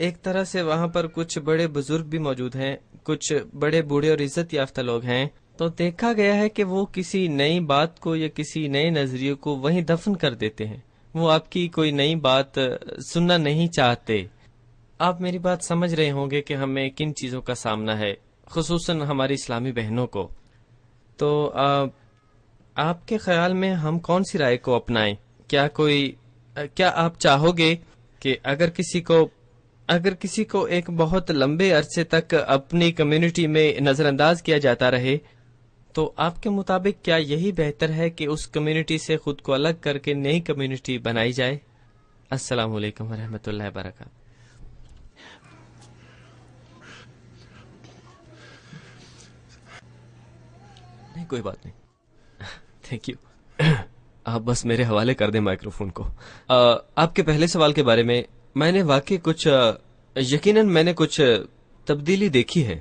ایک طرح سے وہاں پر کچھ بڑے بزرگ بھی موجود ہیں، کچھ بڑے بوڑھے اور عزت یافتہ لوگ ہیں، تو دیکھا گیا ہے کہ وہ کسی نئی بات کو یا کسی نئے نظریے کو وہیں دفن کر دیتے ہیں، وہ آپ کی کوئی نئی بات سننا نہیں چاہتے۔ آپ میری بات سمجھ رہے ہوں گے کہ ہمیں کن چیزوں کا سامنا ہے، خصوصاً ہماری اسلامی بہنوں کو۔ تو آپ کے خیال میں ہم کون سی رائے کو اپنائیں؟ کیا آپ چاہو گے کہ اگر کسی کو ایک بہت لمبے عرصے تک اپنی کمیونٹی میں نظر انداز کیا جاتا رہے، تو آپ کے مطابق کیا یہی بہتر ہے کہ اس کمیونٹی سے خود کو الگ کر کے نئی کمیونٹی بنائی جائے؟ السلام علیکم ورحمۃ اللہ وبرکاتہ۔ نہیں، کوئی بات نہیں، تھینک یو۔ آپ بس میرے حوالے کر دیں مائکرو فون کو۔ آپ کے پہلے سوال کے بارے میں نے واقعی یقیناً میں نے کچھ تبدیلی دیکھی ہے۔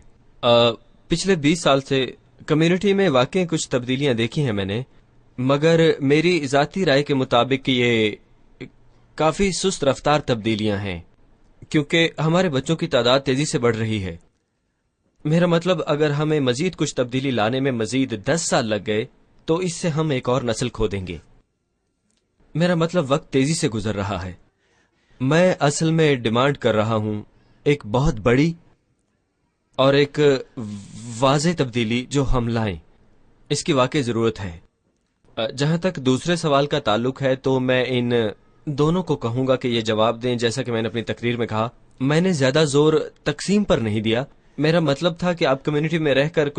پچھلے 20 سال سے کمیونٹی میں واقعی کچھ تبدیلیاں دیکھی ہیں میں نے، مگر میری ذاتی رائے کے مطابق یہ کافی سست رفتار تبدیلیاں ہیں، کیونکہ ہمارے بچوں کی تعداد تیزی سے بڑھ رہی ہے۔ میرا مطلب اگر ہمیں مزید کچھ تبدیلی لانے میں مزید 10 سال لگ گئے تو اس سے ہم ایک اور نسل کھو دیں گے۔ میرا مطلب وقت تیزی سے گزر رہا ہے۔ میں اصل میں ڈیمانڈ کر رہا ہوں ایک بہت بڑی اور ایک واضح تبدیلی جو ہم لائیں، اس کی واقعی ضرورت ہے۔ جہاں تک دوسرے سوال کا تعلق ہے تو میں ان دونوں کو کہوں گا کہ یہ جواب دیں۔ جیسا کہ میں نے اپنی تقریر میں کہا، میں نے زیادہ زور تقسیم پر نہیں دیا۔ میرا مطلب تھا کہ آپ کمیونٹی میں رہ کر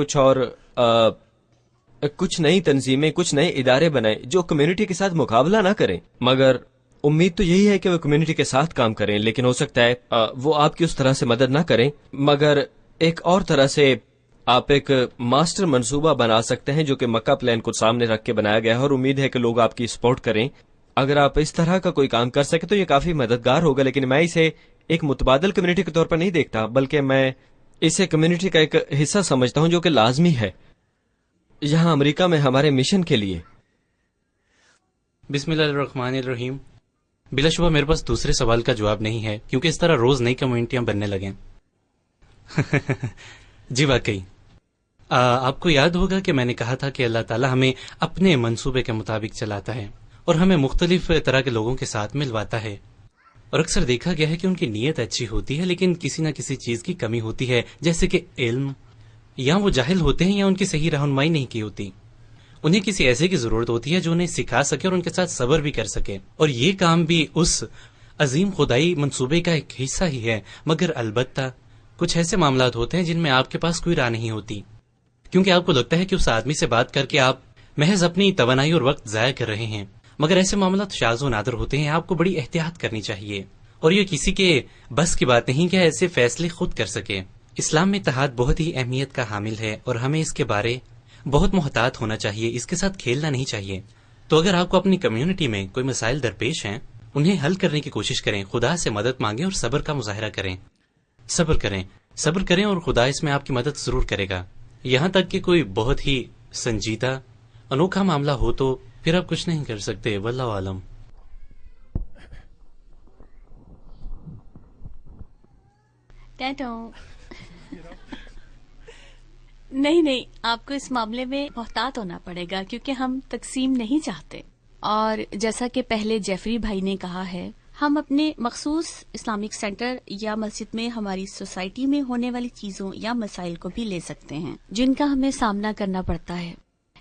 کچھ نئی تنظیمیں، کچھ نئے ادارے بنائیں جو کمیونٹی کے ساتھ مقابلہ نہ کریں، مگر امید تو یہی ہے کہ وہ کمیونٹی کے ساتھ کام کریں، لیکن ہو سکتا ہے وہ آپ کی اس طرح سے مدد نہ کریں، مگر ایک اور طرح سے آپ ایک ماسٹر منصوبہ بنا سکتے ہیں جو کہ مکہ پلان کو سامنے رکھ کے بنایا گیا ہے، اور امید ہے کہ لوگ آپ کی سپورٹ کریں۔ اگر آپ اس طرح کا کوئی کام کر سکیں تو یہ کافی مددگار ہوگا، لیکن میں اسے ایک متبادل کمیونٹی کے طور پر نہیں دیکھتا، بلکہ میں اسے کمیونٹی کا ایک حصہ سمجھتا ہوں جو کہ لازمی ہے یہاں امریکہ میں ہمارے مشن کے لیے۔ بسم اللہ الرحمن الرحیم۔ بلا شبہ میرے پاس دوسرے سوال کا جواب نہیں ہے، کیونکہ اس طرح روز نئی کمیونٹیاں بننے لگیں۔ جی واقعی آپ کو یاد ہوگا کہ میں نے کہا تھا کہ اللہ تعالیٰ ہمیں اپنے منصوبے کے مطابق چلاتا ہے اور ہمیں مختلف طرح کے لوگوں کے ساتھ ملواتا ہے، اور اکثر دیکھا گیا ہے کہ ان کی نیت اچھی ہوتی ہے لیکن کسی نہ کسی چیز کی کمی ہوتی ہے، جیسے کہ علم، یا وہ جاہل ہوتے ہیں یا ان کی صحیح رہنمائی نہیں کی ہوتی۔ انہیں کسی ایسے کی ضرورت ہوتی ہے جو انہیں سکھا سکے اور ان کے ساتھ صبر بھی کر سکے، اور یہ کام بھی اس عظیم خدائی منصوبے کا ایک حصہ ہی ہے۔ مگر البتہ کچھ ایسے معاملات ہوتے ہیں جن میں آپ کے پاس کوئی راہ نہیں ہوتی، کیونکہ آپ کو لگتا ہے کہ اس آدمی سے بات کر کے آپ محض اپنی توانائی اور وقت ضائع کر رہے ہیں، مگر ایسے معاملات شاذ و نادر ہوتے ہیں۔ آپ کو بڑی احتیاط کرنی چاہیے، اور یہ کسی کے بس کی بات نہیں کہ ایسے فیصلے خود کر سکے۔ اسلام میں اتحاد بہت ہی اہمیت کا حامل ہے، اور ہمیں اس کے بارے بہت محتاط ہونا چاہیے، اس کے ساتھ کھیلنا نہیں چاہیے۔ تو اگر آپ کو اپنی کمیونٹی میں کوئی مسائل درپیش ہیں، انہیں حل کرنے کی کوشش کریں، خدا سے مدد مانگیں اور صبر کا مظاہرہ کریں۔ صبر کریں اور خدا اس میں آپ کی مدد ضرور کرے گا۔ یہاں تک کہ کوئی بہت ہی سنجیدہ انوکھا معاملہ ہو تو پھر آپ کچھ نہیں کر سکتے، واللہ عالم۔ نہیں، آپ کو اس معاملے میں محتاط ہونا پڑے گا، کیونکہ ہم تقسیم نہیں چاہتے، اور جیسا کہ پہلے جیفری بھائی نے کہا ہے، ہم اپنے مخصوص اسلامک سینٹر یا مسجد میں ہماری سوسائٹی میں ہونے والی چیزوں یا مسائل کو بھی لے سکتے ہیں جن کا ہمیں سامنا کرنا پڑتا ہے،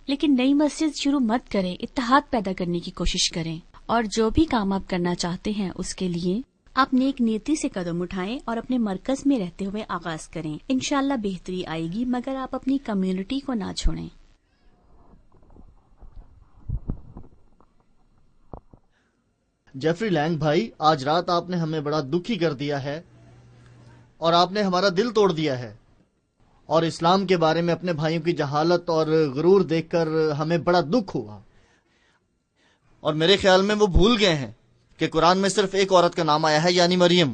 لیکن نئی مسجد شروع مت کریں، اتحاد پیدا کرنے کی کوشش کریں، اور جو بھی کام آپ کرنا چاہتے ہیں اس کے لیے آپ نیک نیتی سے قدم اٹھائیں اور اپنے مرکز میں رہتے ہوئے آغاز کریں۔ انشاءاللہ بہتری آئے گی، مگر آپ اپنی کمیونٹی کو نہ چھوڑیں۔ جیفری لینگ بھائی، آج رات آپ نے ہمیں بڑا دکھی کر دیا ہے اور آپ نے ہمارا دل توڑ دیا ہے، اور اسلام کے بارے میں اپنے بھائیوں کی جہالت اور غرور دیکھ کر ہمیں بڑا دکھ ہوا، اور میرے خیال میں وہ بھول گئے ہیں کہ قرآن میں صرف ایک عورت کا نام آیا ہے، یعنی مریم،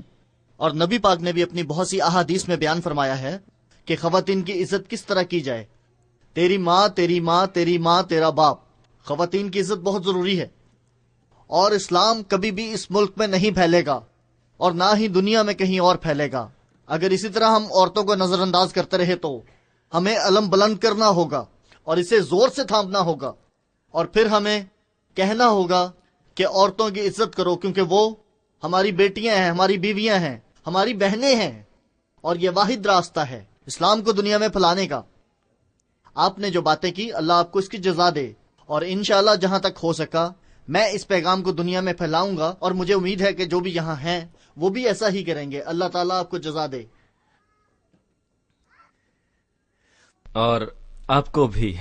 اور نبی پاک نے بھی اپنی بہت سی احادیث میں بیان فرمایا ہے کہ خواتین کی عزت کس طرح کی جائے۔ تیری ماں، تیری ماں، تیری ماں، تیرا باپ۔ خواتین کی عزت بہت ضروری ہے، اور اسلام کبھی بھی اس ملک میں نہیں پھیلے گا اور نہ ہی دنیا میں کہیں اور پھیلے گا۔ اگر اسی طرح ہم عورتوں کو نظر انداز کرتے رہے تو ہمیں علم بلند کرنا ہوگا اور اسے زور سے تھامنا ہوگا، اور پھر ہمیں کہنا ہوگا کہ عورتوں کی عزت کرو، کیونکہ وہ ہماری بیٹیاں ہیں، ہماری بیویاں ہیں، ہماری بہنیں ہیں، اور یہ واحد راستہ ہے اسلام کو دنیا میں پھیلانے کا۔ آپ نے جو باتیں کی، اللہ آپ کو اس کی جزا دے، اور انشاءاللہ جہاں تک ہو سکا میں اس پیغام کو دنیا میں پھیلاؤں گا، اور مجھے امید ہے کہ جو بھی یہاں ہیں وہ بھی ایسا ہی کریں گے۔ اللہ تعالیٰ آپ کو جزا دے۔ اور آپ کو بھی۔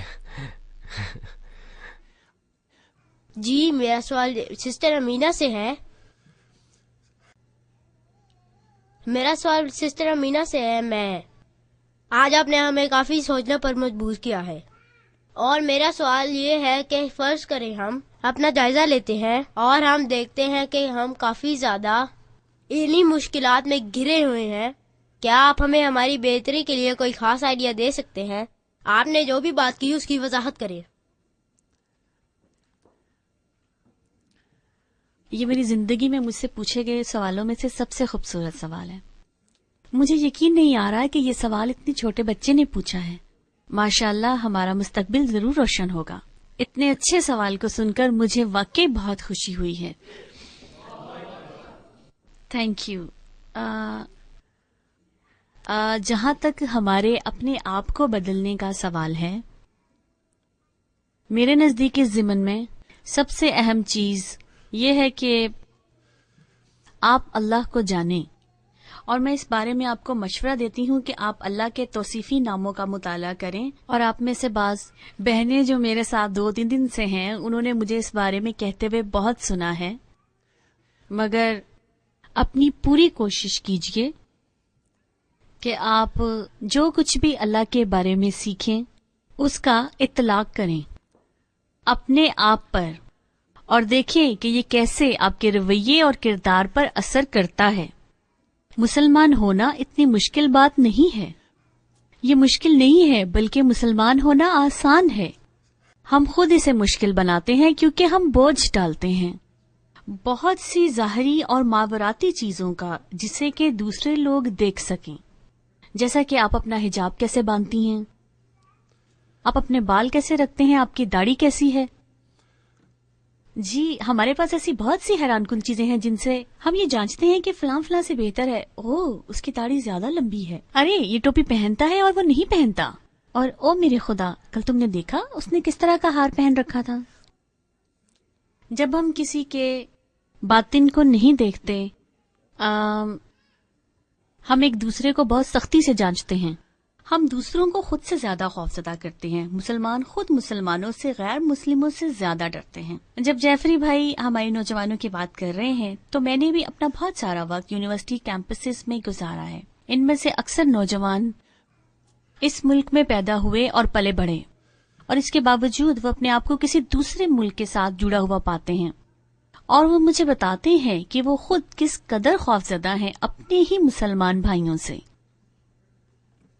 جی میرا سوال سسٹر امینہ سے ہے۔ آج آپ نے ہمیں کافی سوچنے پر مجبور کیا ہے، اور میرا سوال یہ ہے کہ فرض کریں ہم اپنا جائزہ لیتے ہیں اور ہم دیکھتے ہیں کہ ہم کافی زیادہ علمی مشکلات میں گھرے ہوئے ہیں، کیا آپ ہمیں ہماری بہتری کے لیے کوئی خاص آئیڈیا دے سکتے ہیں؟ آپ نے جو بھی بات کی اس کی وضاحت کریں۔ یہ میری زندگی میں مجھ سے پوچھے گئے سوالوں میں سے سب سے خوبصورت سوال ہے. مجھے یقین نہیں آ رہا کہ یہ سوال اتنے چھوٹے بچے نے پوچھا ہے. ماشاءاللہ ہمارا مستقبل ضرور روشن ہوگا. اتنے اچھے سوال کو سن کر مجھے واقعی بہت خوشی ہوئی ہے. Thank you. جہاں تک ہمارے اپنے آپ کو بدلنے کا سوال ہے، میرے نزدیک اس ضمن میں سب سے اہم چیز یہ ہے کہ آپ اللہ کو جانیں. اور میں اس بارے میں آپ کو مشورہ دیتی ہوں کہ آپ اللہ کے توصیفی ناموں کا مطالعہ کریں. اور آپ میں سے بعض بہنیں جو میرے ساتھ 2-3 دن سے ہیں، انہوں نے مجھے اس بارے میں کہتے ہوئے بہت سنا ہے. مگر اپنی پوری کوشش کیجیے کہ آپ جو کچھ بھی اللہ کے بارے میں سیکھیں اس کا اطلاق کریں اپنے آپ پر، اور دیکھیں کہ یہ کیسے آپ کے رویے اور کردار پر اثر کرتا ہے. مسلمان ہونا اتنی مشکل بات نہیں ہے. یہ مشکل نہیں ہے، بلکہ مسلمان ہونا آسان ہے. ہم خود اسے مشکل بناتے ہیں کیونکہ ہم بوجھ ڈالتے ہیں بہت سی ظاہری اور ماوراتی چیزوں کا، جسے کہ دوسرے لوگ دیکھ سکیں. جیسا کہ آپ اپنا حجاب کیسے باندھتی ہیں، آپ اپنے بال کیسے رکھتے ہیں، آپ کی داڑھی کیسی ہے. جی ہمارے پاس ایسی بہت سی حیران کن چیزیں ہیں جن سے ہم یہ جانچتے ہیں کہ فلاں فلاں سے بہتر ہے. اس کی داڑھی زیادہ لمبی ہے. ارے یہ ٹوپی پہنتا ہے اور وہ نہیں پہنتا. اور میرے خدا، کل تم نے دیکھا اس نے کس طرح کا ہار پہن رکھا تھا. جب ہم کسی کے باطن کو نہیں دیکھتے، ہم ایک دوسرے کو بہت سختی سے جانچتے ہیں. ہم دوسروں کو خود سے زیادہ خوفزدہ کرتے ہیں. مسلمان خود مسلمانوں سے غیر مسلموں سے زیادہ ڈرتے ہیں. جب جیفری بھائی ہمارے نوجوانوں کی بات کر رہے ہیں تو میں نے بھی اپنا بہت سارا وقت یونیورسٹی کیمپسز میں گزارا ہے. ان میں سے اکثر نوجوان اس ملک میں پیدا ہوئے اور پلے بڑھے، اور اس کے باوجود وہ اپنے آپ کو کسی دوسرے ملک کے ساتھ جڑا ہوا پاتے ہیں، اور وہ مجھے بتاتے ہیں کہ وہ خود کس قدر خوفزدہ ہیں اپنے ہی مسلمان بھائیوں سے.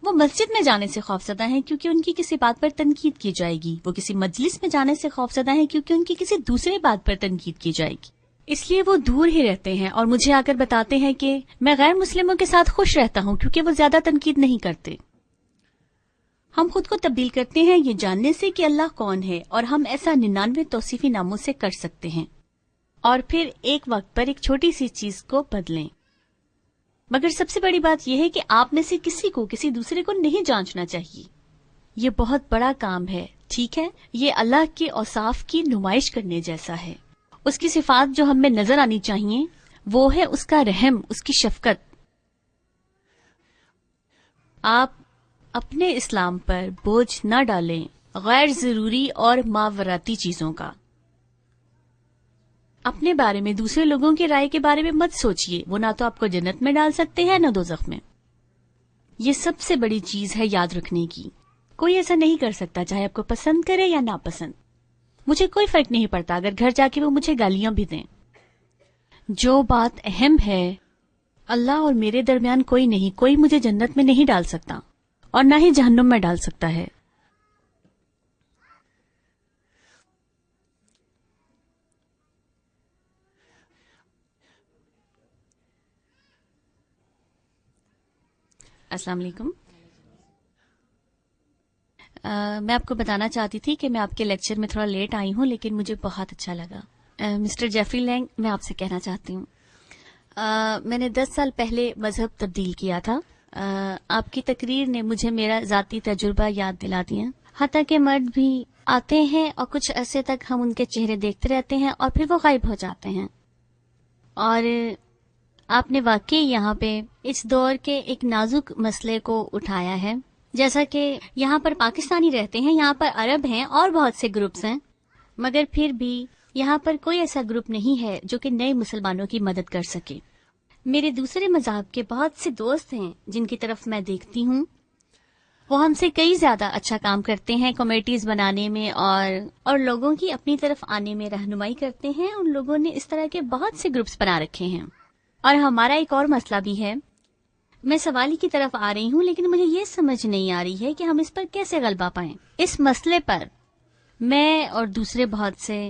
وہ مسجد میں جانے سے خوفزدہ ہیں کیونکہ ان کی کسی بات پر تنقید کی جائے گی. وہ کسی مجلس میں جانے سے خوفزدہ ہیں کیونکہ ان کی کسی دوسرے بات پر تنقید کی جائے گی. اس لیے وہ دور ہی رہتے ہیں اور مجھے آ کر بتاتے ہیں کہ میں غیر مسلموں کے ساتھ خوش رہتا ہوں کیونکہ وہ زیادہ تنقید نہیں کرتے. ہم خود کو تبدیل کرتے ہیں یہ جاننے سے کہ اللہ کون ہے، اور ہم ایسا 99 توصیفی ناموں سے کر سکتے ہیں، اور پھر ایک وقت پر ایک چھوٹی سی چیز کو بدلیں. مگر سب سے بڑی بات یہ ہے کہ آپ میں سے کسی کو کسی دوسرے کو نہیں جانچنا چاہیے. یہ بہت بڑا کام ہے. ٹھیک ہے، یہ اللہ کے اوصاف کی نمائش کرنے جیسا ہے. اس کی صفات جو ہم میں نظر آنی چاہیے وہ ہے اس کا رحم، اس کی شفقت. آپ اپنے اسلام پر بوجھ نہ ڈالیں غیر ضروری اور ماوراتی چیزوں کا. اپنے بارے میں دوسرے لوگوں کی رائے کے بارے میں مت سوچئے. وہ نہ تو آپ کو جنت میں ڈال سکتے ہیں نہ دوزخ میں. یہ سب سے بڑی چیز ہے یاد رکھنے کی. کوئی ایسا نہیں کر سکتا، چاہے آپ کو پسند کرے یا ناپسند. مجھے کوئی فرق نہیں پڑتا اگر گھر جا کے وہ مجھے گالیاں بھی دیں. جو بات اہم ہے، اللہ اور میرے درمیان کوئی نہیں. کوئی مجھے جنت میں نہیں ڈال سکتا اور نہ ہی جہنم میں ڈال سکتا ہے. السلام علیکم. میں آپ کو بتانا چاہتی تھی کہ میں آپ کے لیکچر میں تھوڑا لیٹ آئی ہوں، لیکن مجھے بہت اچھا لگا. مسٹر جیفری لینگ، میں آپ سے کہنا چاہتی ہوں، میں نے 10 سال پہلے مذہب تبدیل کیا تھا. آپ کی تقریر نے مجھے میرا ذاتی تجربہ یاد دلا دیا. حتیٰ کہ مرد بھی آتے ہیں اور کچھ عرصے تک ہم ان کے چہرے دیکھتے رہتے ہیں اور پھر وہ غائب ہو جاتے ہیں. اور آپ نے واقعی یہاں پہ اس دور کے ایک نازک مسئلے کو اٹھایا ہے. جیسا کہ یہاں پر پاکستانی رہتے ہیں، یہاں پر عرب ہیں اور بہت سے گروپس ہیں، مگر پھر بھی یہاں پر کوئی ایسا گروپ نہیں ہے جو کہ نئے مسلمانوں کی مدد کر سکے. میرے دوسرے مذہب کے بہت سے دوست ہیں جن کی طرف میں دیکھتی ہوں، وہ ہم سے کئی زیادہ اچھا کام کرتے ہیں کمیٹیز بنانے میں اور لوگوں کی اپنی طرف آنے میں رہنمائی کرتے ہیں. ان لوگوں نے اس طرح کے بہت سے گروپس بنا رکھے ہیں. اور ہمارا ایک اور مسئلہ بھی ہے. میں سوالی کی طرف آ رہی ہوں، لیکن مجھے یہ سمجھ نہیں آ رہی ہے کہ ہم اس پر کیسے غلبہ پائیں. اس مسئلے پر میں اور دوسرے بہت سے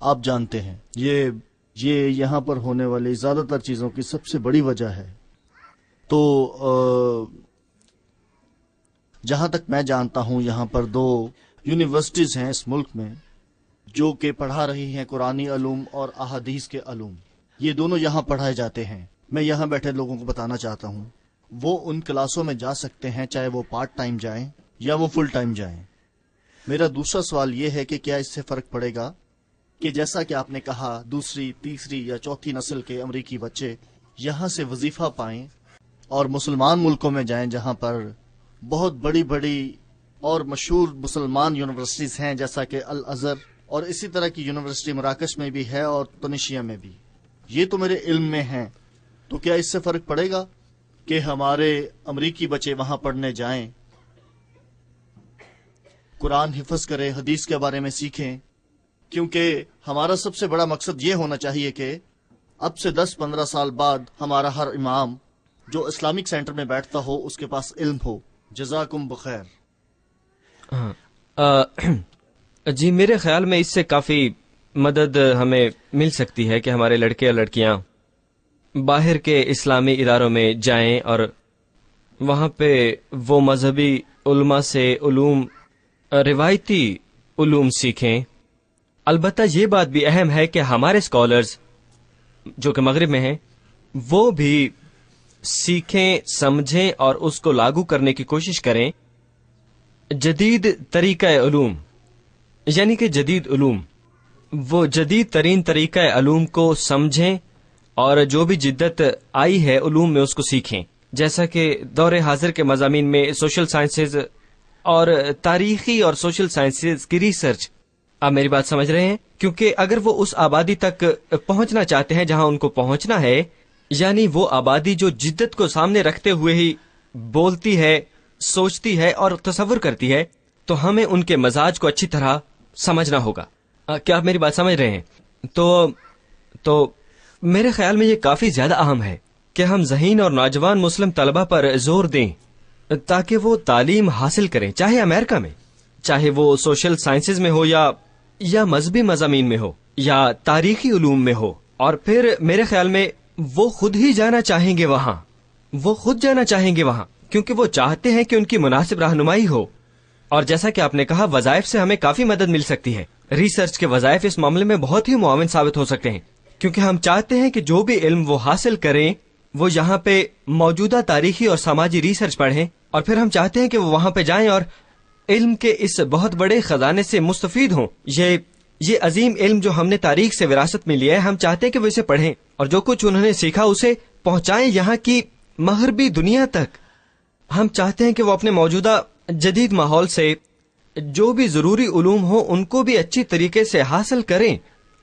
آپ جانتے ہیں یہ یہاں پر ہونے والی زیادہ تر چیزوں کی سب سے بڑی وجہ ہے. تو جہاں تک میں جانتا ہوں یہاں پر 2 یونیورسٹیز ہیں اس ملک میں جو کہ پڑھا رہی ہیں قرآنی علوم اور احادیث کے علوم. یہ دونوں یہاں پڑھائے جاتے ہیں. میں یہاں بیٹھے لوگوں کو بتانا چاہتا ہوں وہ ان کلاسوں میں جا سکتے ہیں چاہے وہ پارٹ ٹائم جائیں یا وہ فل ٹائم جائیں. میرا دوسرا سوال یہ ہے کہ کیا اس سے فرق پڑے گا کہ جیسا کہ آپ نے کہا دوسری تیسری یا چوتھی نسل کے امریکی بچے یہاں سے وظیفہ پائیں اور مسلمان ملکوں میں جائیں جہاں پر بہت بڑی بڑی اور مشہور مسلمان یونیورسٹیز ہیں جیسا کہ الازہر اور اسی طرح کی یونیورسٹی مراکش میں بھی ہے اور تونشیا میں بھی. یہ تو میرے علم میں ہیں. تو کیا اس سے فرق پڑے گا کہ ہمارے امریکی بچے وہاں پڑھنے جائیں، قرآن حفظ کریں، حدیث کے بارے میں سیکھیں؟ کیونکہ ہمارا سب سے بڑا مقصد یہ ہونا چاہیے کہ اب سے 10-15 سال بعد ہمارا ہر امام جو اسلامک سینٹر میں بیٹھتا ہو اس کے پاس علم ہو. جزاکم بخیر. جی میرے خیال میں اس سے کافی مدد ہمیں مل سکتی ہے کہ ہمارے لڑکے اور لڑکیاں باہر کے اسلامی اداروں میں جائیں اور وہاں پہ وہ مذہبی علماء سے علوم، روایتی علوم سیکھیں. البتہ یہ بات بھی اہم ہے کہ ہمارے اسکالرز جو کہ مغرب میں ہیں وہ بھی سیکھیں، سمجھیں اور اس کو لاگو کرنے کی کوشش کریں. جدید طریقہ علوم یعنی کہ جدید علوم، وہ جدید ترین طریقہ علوم کو سمجھیں اور جو بھی جدت آئی ہے علوم میں اس کو سیکھیں. جیسا کہ دور حاضر کے مضامین میں سوشل سائنسز اور تاریخی اور سوشل سائنسز کی ریسرچ، آپ میری بات سمجھ رہے ہیں؟ کیونکہ اگر وہ اس آبادی تک پہنچنا چاہتے ہیں جہاں ان کو پہنچنا ہے، یعنی وہ آبادی جو جدت کو سامنے رکھتے ہوئے ہی بولتی ہے، سوچتی ہے اور تصور کرتی ہے، تو ہمیں ان کے مزاج کو اچھی طرح سمجھنا ہوگا. کیا آپ میری بات سمجھ رہے ہیں؟ تو میرے خیال میں یہ کافی زیادہ اہم ہے کہ ہم ذہین اور نوجوان مسلم طلبہ پر زور دیں تاکہ وہ تعلیم حاصل کریں، چاہے امریکہ میں، چاہے وہ سوشل سائنسز میں ہو یا مذہبی مضامین میں ہو یا تاریخی علوم میں ہو. اور پھر میرے خیال میں وہ خود ہی جانا چاہیں گے وہاں، کیونکہ وہ چاہتے ہیں کہ ان کی مناسب رہنمائی ہو. اور جیسا کہ آپ نے کہا وظائف سے ہمیں کافی مدد مل سکتی ہے. ریسرچ کے وظائف اس معاملے میں بہت ہی معاون ثابت ہو سکتے ہیں، کیونکہ ہم چاہتے ہیں کہ جو بھی علم وہ حاصل کریں وہ یہاں پہ موجودہ تاریخی اور سماجی ریسرچ پڑھیں، اور پھر ہم چاہتے ہیں کہ وہ وہاں پہ جائیں اور علم کے اس بہت بڑے خزانے سے مستفید ہوں. یہ عظیم علم جو ہم نے تاریخ سے وراثت میں لیا ہے، ہم چاہتے ہیں کہ وہ اسے پڑھیں اور جو کچھ انہوں نے سیکھا اسے پہنچائیں یہاں کی مغربی دنیا تک. ہم چاہتے ہیں کہ وہ اپنے موجودہ جدید ماحول سے جو بھی ضروری علوم ہوں ان کو بھی اچھی طریقے سے حاصل کریں،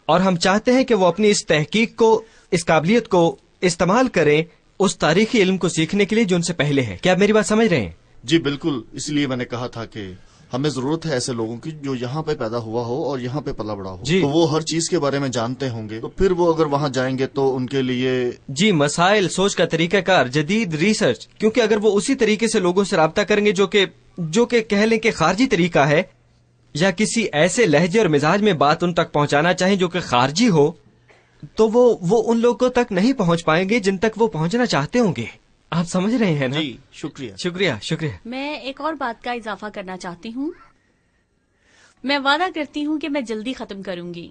اور ہم چاہتے ہیں کہ وہ اپنی اس تحقیق کو، اس قابلیت کو استعمال کریں اس تاریخی علم کو سیکھنے کے لیے جو ان سے پہلے ہے. کیا آپ میری بات سمجھ رہے ہیں؟ جی بالکل. اس لیے میں نے کہا تھا کہ ہمیں ضرورت ہے ایسے لوگوں کی جو یہاں پہ پیدا ہوا ہو اور یہاں پہ پلا بڑا ہو. تو وہ ہر چیز کے بارے میں جانتے ہوں گے، تو پھر وہ اگر وہاں جائیں گے تو ان کے لیے مسائل، سوچ کا طریقہ کار، جدید ریسرچ. کیونکہ اگر وہ اسی طریقے سے لوگوں سے رابطہ کریں گے جو کہ کہہ لیں کہ خارجی طریقہ ہے، یا کسی ایسے لہجے اور مزاج میں بات ان تک پہنچانا چاہیں جو کہ خارجی ہو، تو وہ ان لوگوں تک نہیں پہنچ پائیں گے جن تک وہ پہنچنا چاہتے ہوں گے. آپ سمجھ رہے ہیں نا؟ جی شکریہ. شکریہ. میں ایک اور بات کا اضافہ کرنا چاہتی ہوں. میں وعدہ کرتی ہوں کہ میں جلدی ختم کروں گی،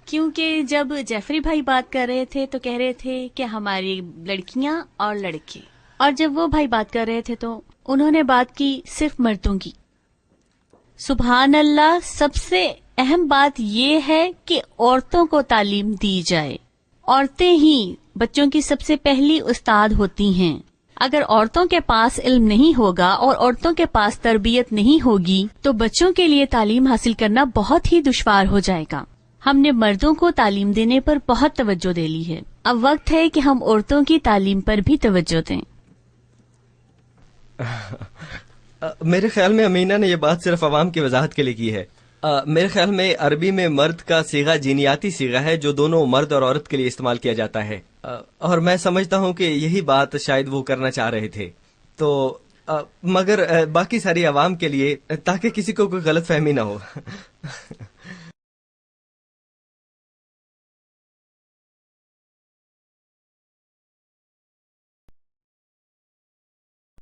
کیونکہ جب جیفری بھائی بات کر رہے تھے تو کہہ رہے تھے کہ ہماری لڑکیاں اور لڑکے، اور جب وہ بھائی بات کر رہے تھے تو انہوں نے بات کی صرف مردوں کی. سبحان اللہ، سب سے اہم بات یہ ہے کہ عورتوں کو تعلیم دی جائے. عورتیں ہی بچوں کی سب سے پہلی استاد ہوتی ہیں. اگر عورتوں کے پاس علم نہیں ہوگا اور عورتوں کے پاس تربیت نہیں ہوگی تو بچوں کے لیے تعلیم حاصل کرنا بہت ہی دشوار ہو جائے گا. ہم نے مردوں کو تعلیم دینے پر بہت توجہ دے لی ہے، اب وقت ہے کہ ہم عورتوں کی تعلیم پر بھی توجہ دیں. میرے خیال میں امینہ نے یہ بات صرف عوام کی وضاحت کے لیے کی ہے. میرے خیال میں عربی میں مرد کا صیغہ جینیاتی صیغہ ہے جو دونوں مرد اور عورت کے لیے استعمال کیا جاتا ہے، اور میں سمجھتا ہوں کہ یہی بات شاید وہ کرنا چاہ رہے تھے. تو مگر باقی ساری عوام کے لیے، تاکہ کسی کو کوئی غلط فہمی نہ ہو.